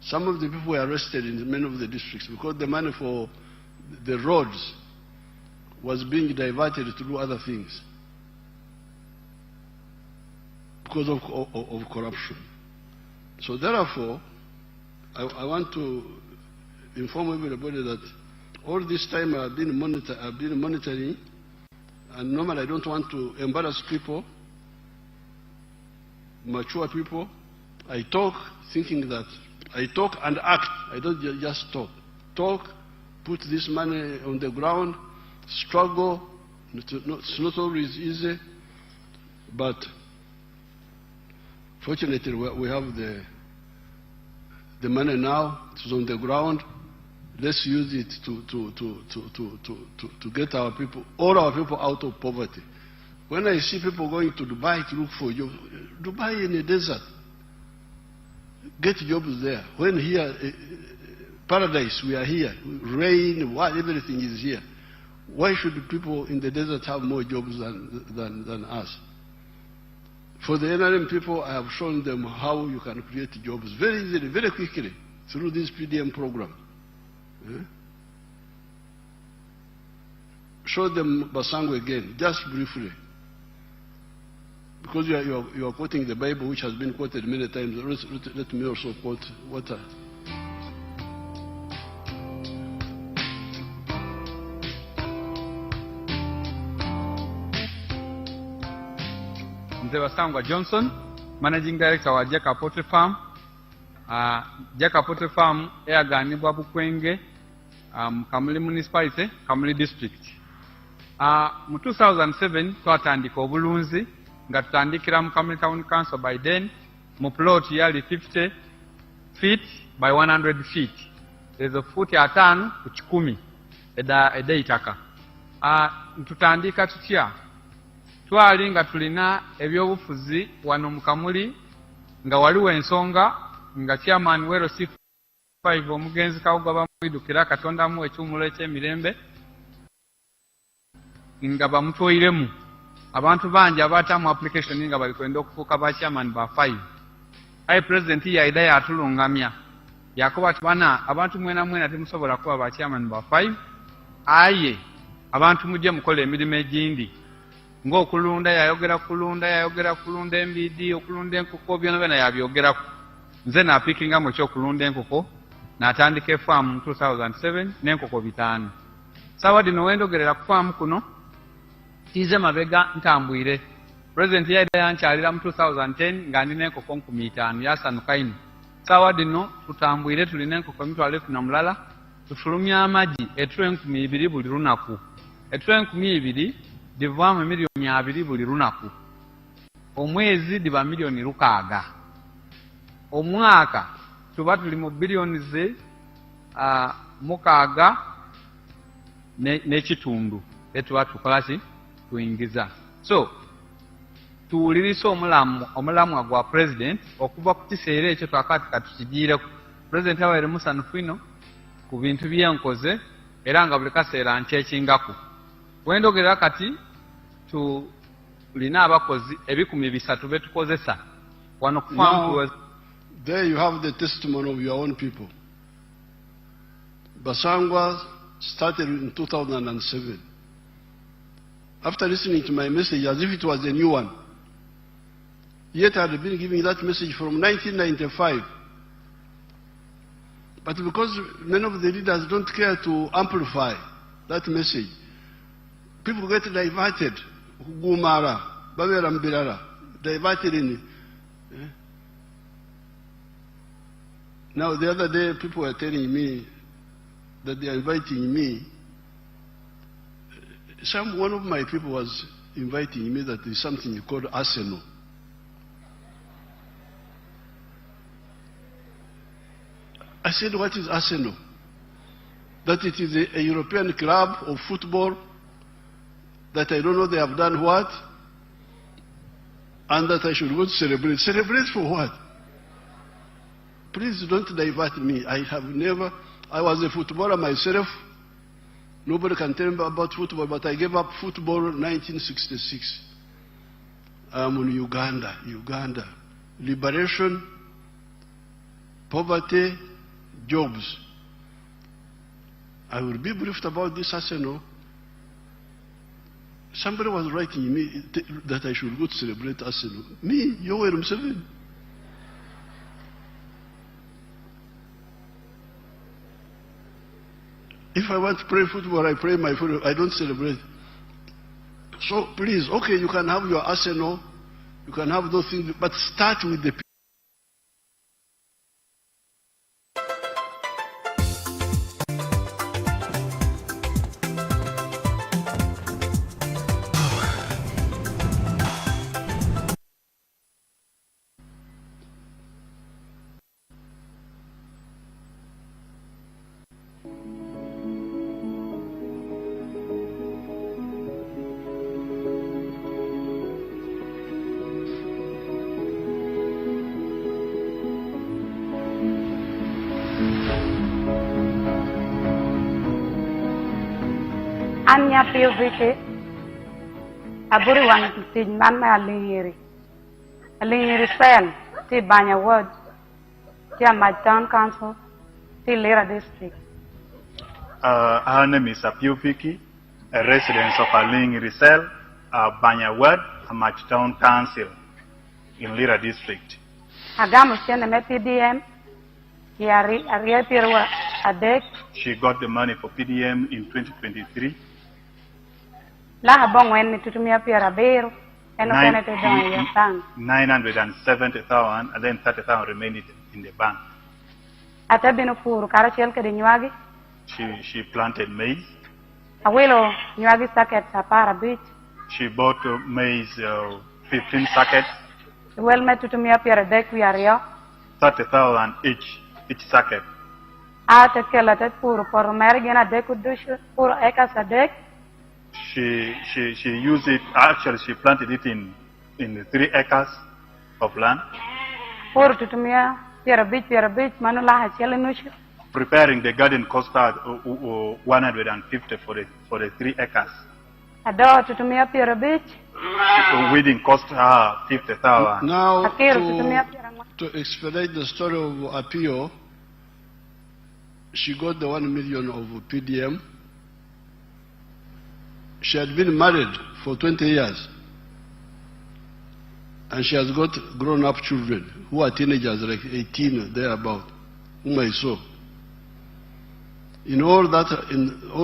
Some of the people were arrested in many of the districts because the money for the roads was being diverted to do other things because of corruption. So therefore, I want to inform everybody that all this time I've been monitoring, and normally I don't want to embarrass people, mature people. I talk thinking that I talk and act. I don't just talk. Talk, put this money on the ground, struggle. It's not always easy, but fortunately we have the money now. It's on the ground. Let's use it to get our people, all our people, out of poverty. When I see people going to Dubai to look for jobs, Dubai in the desert, get jobs there. When here, paradise, we are here, rain, everything is here. Why should people in the desert have more jobs than us? For the NRM people, I have shown them how you can create jobs very easily, very quickly, through this PDM program. Show them Basango again, just briefly. Because you are quoting the Bible, which has been quoted many times. Let me also quote what Nze Basangwa Johnson, Managing Director wa Jaka Poultry Farm. Jaka Poultry Farm eyaganibwa Bukwenge, Kamuli Municipality, Kamuli District. Mu 2007 twatandika obulunzi nga tutandikira mu Kamuli Town Council by then mu plot yali 50 feet by 100 feet. There's a foot atano ku 10 eda itaka. Tutandika tutya twali nga tulina ebyobufuzi wano mu Kamuli nga waliwo ensonga nga chairman wero C5 omugenzi Kawuga bamwidukira Katonda mu ekyumulo eky'emirembe nga bamutoyiremu abantu bangi abatamu application nga bali kwenda okufuuka ba chairman ba 5. Aye president yaida yatulungamya yakoba tubana abantu mwena temusobola kuba ba chairman ba 5. Aye abantu mujje mukola emirimu egindi ng'okulunda yayogera kulunda embidi okulunda enkoko byonna yabyogeraku. Nze napikinga mu ekyokulunda enkoko n'atandika efaamu mu 2007 n'enkoko 5. Sawa dino wendogerera ku faamu kuno tize mabega ntambwire. President yaida yankyalira mu 2010 nga ndina enkoko 5,000 yasanuka ino. Sawa dino tutambwire tulina enkoko 1,000 tufulumya amagi etule 2,000 buli lunaku. Etule 2,000 divaamu miliyoni 2 buli lunaku. Omwezi diba miliyoni 6. Omwaka tuba tuli mu biliyoni 6 n'ekitundu etuba tukolaki tuyingiza. So tuwulirisa omulamwa gwa president okuva ku kiseera ekyo twakati katukigiireku. President abaire musanufu ino ku bintu byenkoze era nga buli kaseera nkyekingako. Wendogerera kati tulina abakozi 300 betukozesa wano ku farm. There you have the testimony of your own people. Basangwa started in 2007. After listening to my message as if it was a new one. Yet I had been giving that message from 1995. But because many of the leaders don't care to amplify that message, people get diverted. Gumara, Babera Mbirara, diverted in Now, the other day, people were telling me that they are inviting me. One of my people was inviting me that there's something called Arsenal. I said, what is Arsenal? That it is a European club of football, that I don't know they have done what, and that I should go to celebrate. Celebrate for what? Please don't divert me. I was a footballer myself. Nobody can tell me about football, but I gave up football in 1966. I'm in Uganda. Liberation, poverty, jobs. I will be briefed about this Arsenal. Somebody was writing me that I should go to celebrate Arsenal. Me, Yoweri Museveni. If I want to play football, I play my football. I don't celebrate. So please, okay, you can have your Arsenal, you can have those things, but start with the people. Anya PVT Aburi wan ti man ma Alingiri Cell ti Banya Ward ti my town council ti Lira district. Her name is Apio Piki, a resident of Alingiri Cell, Banya Ward, Amach Town Council in Lira district. Agamu siene me PDM Yari Ariapirwa Adek. She got the money for PDM in 2023. La habong when tutumia pira beru and 970,000 and then 30,000 remained in the bank. Atabino puru karachel ke nyuagi. She planted maize. Awilo nyuagi sacket sapara beach. She bought maize 15 sackets. Well met tutumia pira dek wiario. 30,000 each sacket. Ate kelate puru por mergena deku dushu puru eka sadek. She used it, actually she planted it in 3 acres of land. Preparing the garden cost her 150 for the 3 acres. Weeding cost her 50,000. Now, to expedite the story of Apio, she got the 1 million of PDM. She had been married for 20 years. And she has got grown-up children who are teenagers, like 18 or thereabout, whom I saw. In all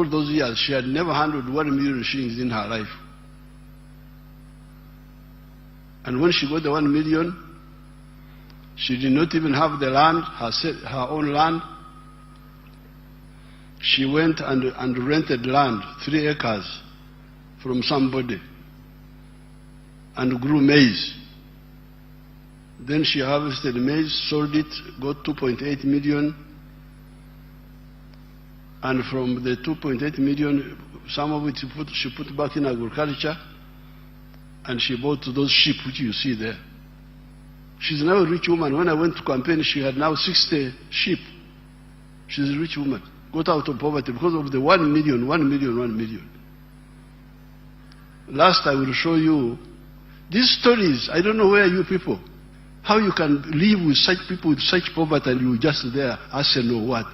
those years, she had never handled 1 million shillings in her life. And when she got the 1 million, she did not even have the land, her own land. She went and rented land, 3 acres, from somebody, and grew maize. Then she harvested maize, sold it, got 2.8 million. And from the 2.8 million, some of it she put back in agriculture, and she bought those sheep which you see there. She's now a rich woman. When I went to campaign, she had now 60 sheep. She's a rich woman. Got out of poverty because of the 1 million. Last I will show you these stories. I don't know where you people, how you can live with such people with such poverty and you just there Arsenal what?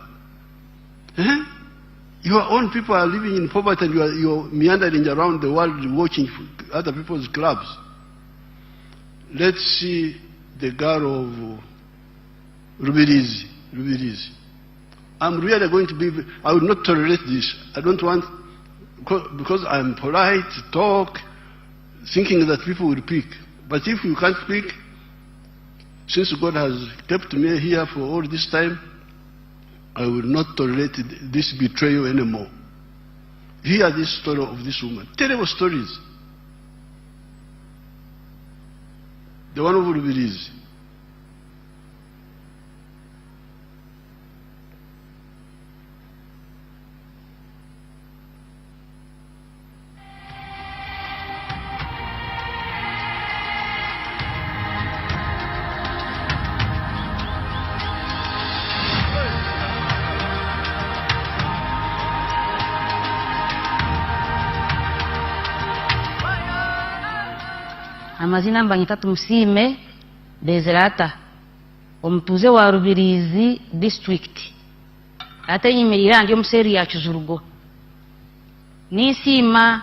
Your own people are living in poverty and you're meandering around the world watching other people's clubs. Let's see the girl of Rubirizi. I'm really going to be, I will not tolerate this. I don't want, because I'm polite, talk, thinking that people will pick. But if you can't pick, Since God has kept me here for all this time, I will not tolerate this betrayal anymore. Hear this story of this woman. Terrible stories. The one who will release. Amazina mbanyita Tumusiime Dezerata omutuze wa Rubirizi district ate nyimirira ndi omuseri ya Kizurugo nisiima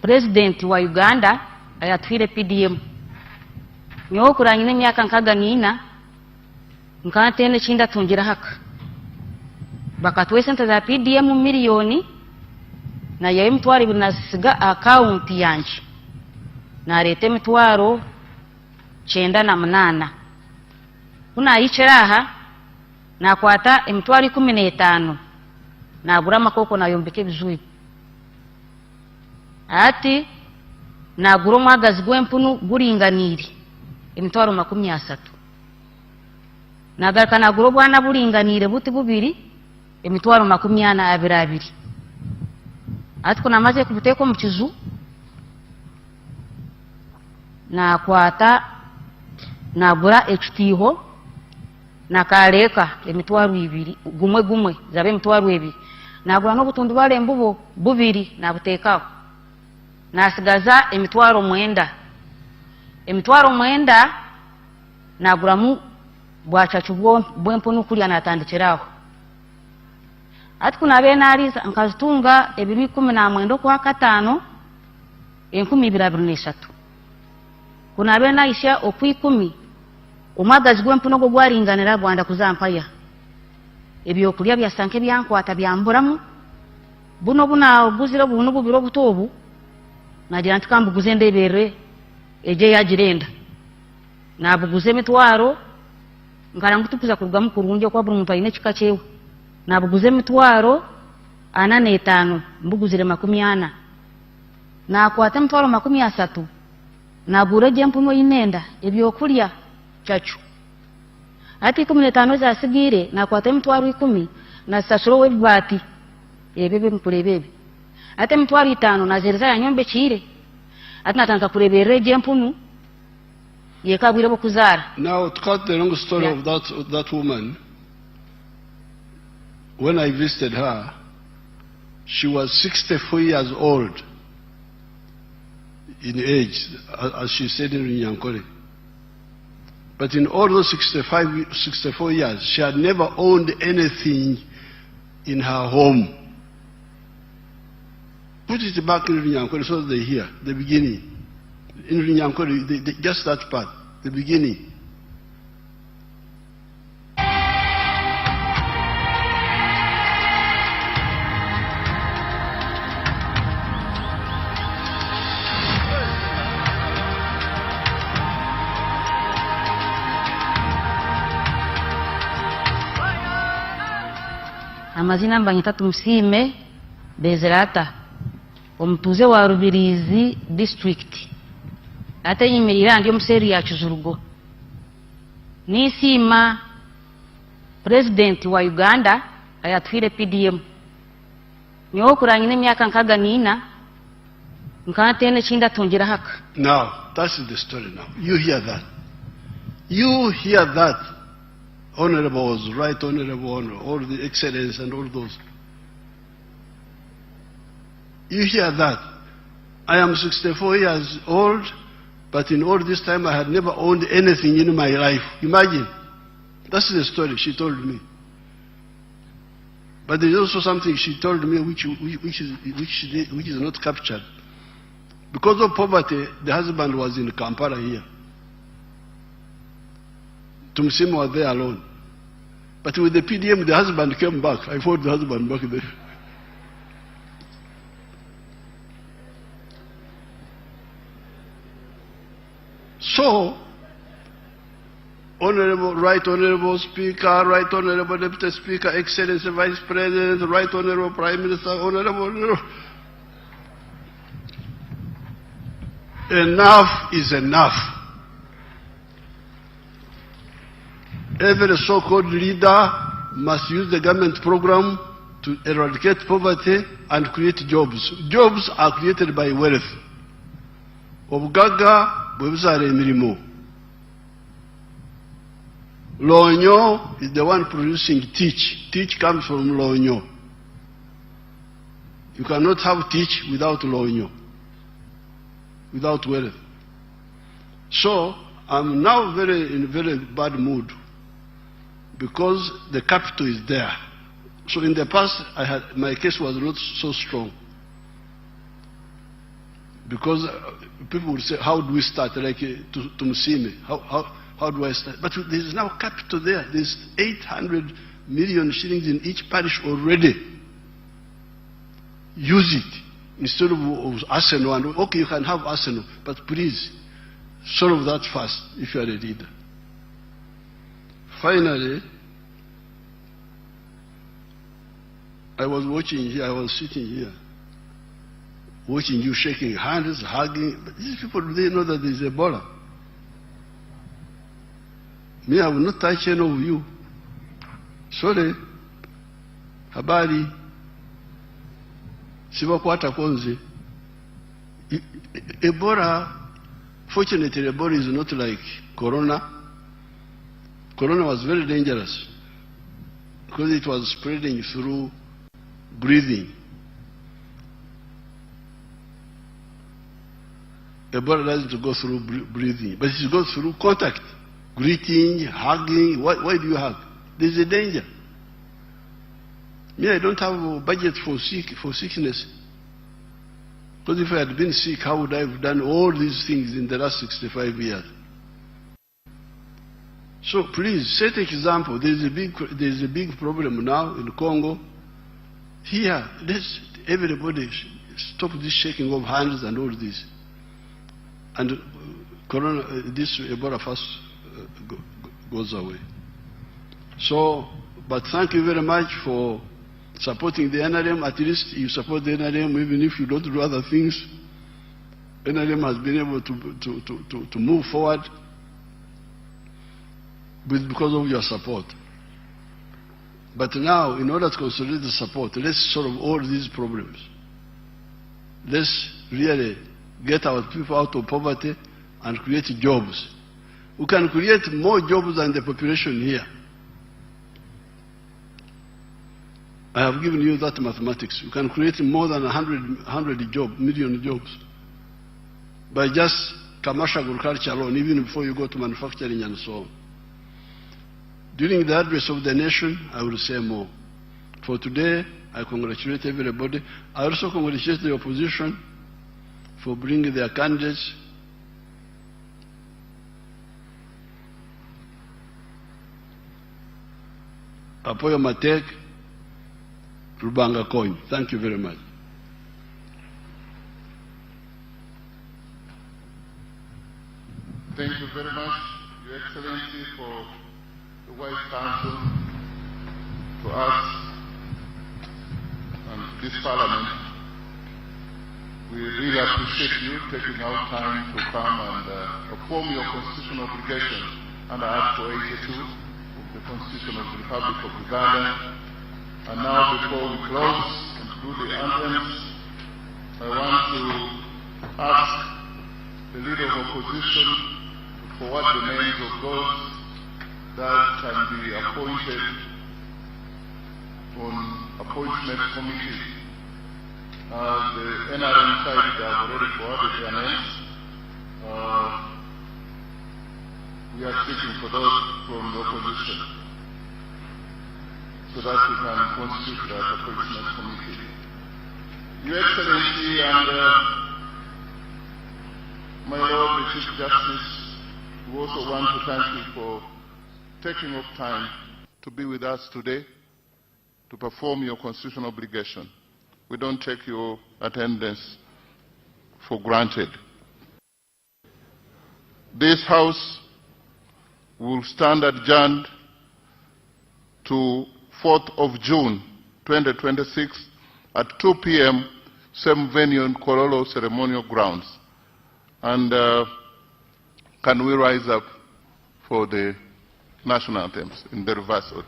president wa Uganda ayatwire PDM nyo kuranyine myaka nkaga nina nkatene chinda tungira haka bakatwe sente za PDM milioni na yaye mtwari binasiga account yanje na rete mitwaro 98 kuna yicheraha na kwata emitwaro 15 na gura makoko na yombeke bizui ati na gura mwagazi gwempunu guringaniri emitwaro 30 na garka na gura bwana buringanire buti bubiri emitwaro 42 ati kuna maze kubuteko mu kizu na kwata na gura ekitiho na kaleka emitwaro 2 gumwe zabe emitwaro 2 na gura no butundu bale mbubo bubiri na butekaho na sigaza emitwaro 9 emitwaro 9 na gura mu bwachachu bwempunu kulya natandikiraho ati kuna bena aliza nkazitunga ebiri 10 kwa 5 1223 kuna bena isha okwikumi omwagazi gwempuno go gwaringanira Rwanda kuzampaya ebyo kulya byasanke byankwata byamburamu buno buna obuzira buno bubiro butobu nagira ntikambuguze ndebere eje yagirenda nabuguze mitwaro ngarangutukuza kurugamu kurunje kwa buri muntu ayine kikachewe nabuguze mitwaro 45 mbuguzire 40 na kwata mitwaro 30 na gure jempuno inenda ebyo kulya chachu ati 15 za sigire na kwata mitwaro 10 na sasuro webati ebebe mkulebebe ati mitwaro 5 na zereza ya nyombe chire ati natanza kurebere jempunu yekabwire bokuzara. Now, to cut the long story of that woman, when I visited her, she was 64 years old in age, as she said in Nyankore. But in all those 64 years, she had never owned anything in her home. Put it back in Nyankore so that they hear the beginning. In Nyankore, just that part, the beginning. Amazina mbanyita Tumusiime Dezerata omutuze wa Rubirizi district ate nyimirira ndi omuseri ya Kizurugo nisiima president wa Uganda ayatwire PDM nyo kuranyine myaka nkaga nina nkatene chinda tungira haka. Now, that's the story now. You hear that. You hear that. Honorable was right, honorable, honor, all the excellence and all those. You hear that. I am 64 years old, but in all this time I had never owned anything in my life. Imagine. That's the story she told me. But there's also something she told me which is not captured. Because of poverty, the husband was in Kampala here. Tumusiime was there alone. But with the PDM, the husband came back. I fought the husband back there. So, Honorable, Right Honorable Speaker, Right Honorable Deputy Speaker, Excellency Vice President, Right Honorable Prime Minister, Honorable. Enough is enough. Every so-called leader must use the government program to eradicate poverty and create jobs. Jobs are created by wealth. Obugaga bwebuzala emirimo. Lonyo is the one producing teach. Teach comes from Lonyo. You cannot have teach without Lonyo, without wealth. So I'm now in a very bad mood because the capital is there. So in the past, my case was not so strong because people would say, "How do we start?" Like to Musime, how do I start? But there is now capital there. There's 800 million shillings in each parish already. Use it instead of arsenal. And okay, you can have arsenal, but please solve that fast if you are a leader. Finally, I was watching here, I was sitting here, watching you shaking hands, hugging. But these people, they know that there is Ebola. Me, I will not touch any of you. Sorry. Habari. Sibakwata konzi. Ebola, fortunately, Ebola is not like Corona. Corona was very dangerous because it was spreading through breathing. Ebola doesn't go through breathing, but it goes through contact, greeting, hugging. Why do you hug? There's a danger. Me, I don't have a budget for sickness. Because if I had been sick, how would I have done all these things in the last 65 years? So please, set an example. There's a big problem now in Congo. Here, let's everybody stop this shaking of hands and all this. And this Ebola first goes away. So, but thank you very much for supporting the NRM. At least you support the NRM, even if you don't do other things. NRM has been able to move forward because of your support. But now, in order to consolidate the support, let's solve all these problems. Let's really get our people out of poverty and create jobs. We can create more jobs than the population here. I have given you that mathematics. You can create more than 100 million jobs by just commercial agriculture alone, even before you go to manufacturing and so on. During the address of the nation, I will say more. For today, I congratulate everybody. I also congratulate the opposition for bringing their candidates. Apoyo Matek, Rubanga Coin. Thank you very much. Thank you very much, Your Excellency, for the wise counsel to us and this Parliament. We really appreciate you taking out time to come and perform your constitutional obligation under Article 82 of the Constitution of the Republic of Uganda. And now, before we close and do the anthems, I want to ask the Leader of Opposition to forward the names of those that can be appointed on appointment committee. The NRM side have already forwarded their names. We are seeking for those from the opposition so that we can constitute that appointment committee. Your Excellency and my Lord the Chief Justice, we also want to thank you for taking up time to be with us today to perform your constitutional obligation. We don't take your attendance for granted. This House will stand adjourned to 4th of June 2026 at 2 p.m. same venue in Kololo Ceremonial Grounds. And can we rise up for the national anthems in the reverse order?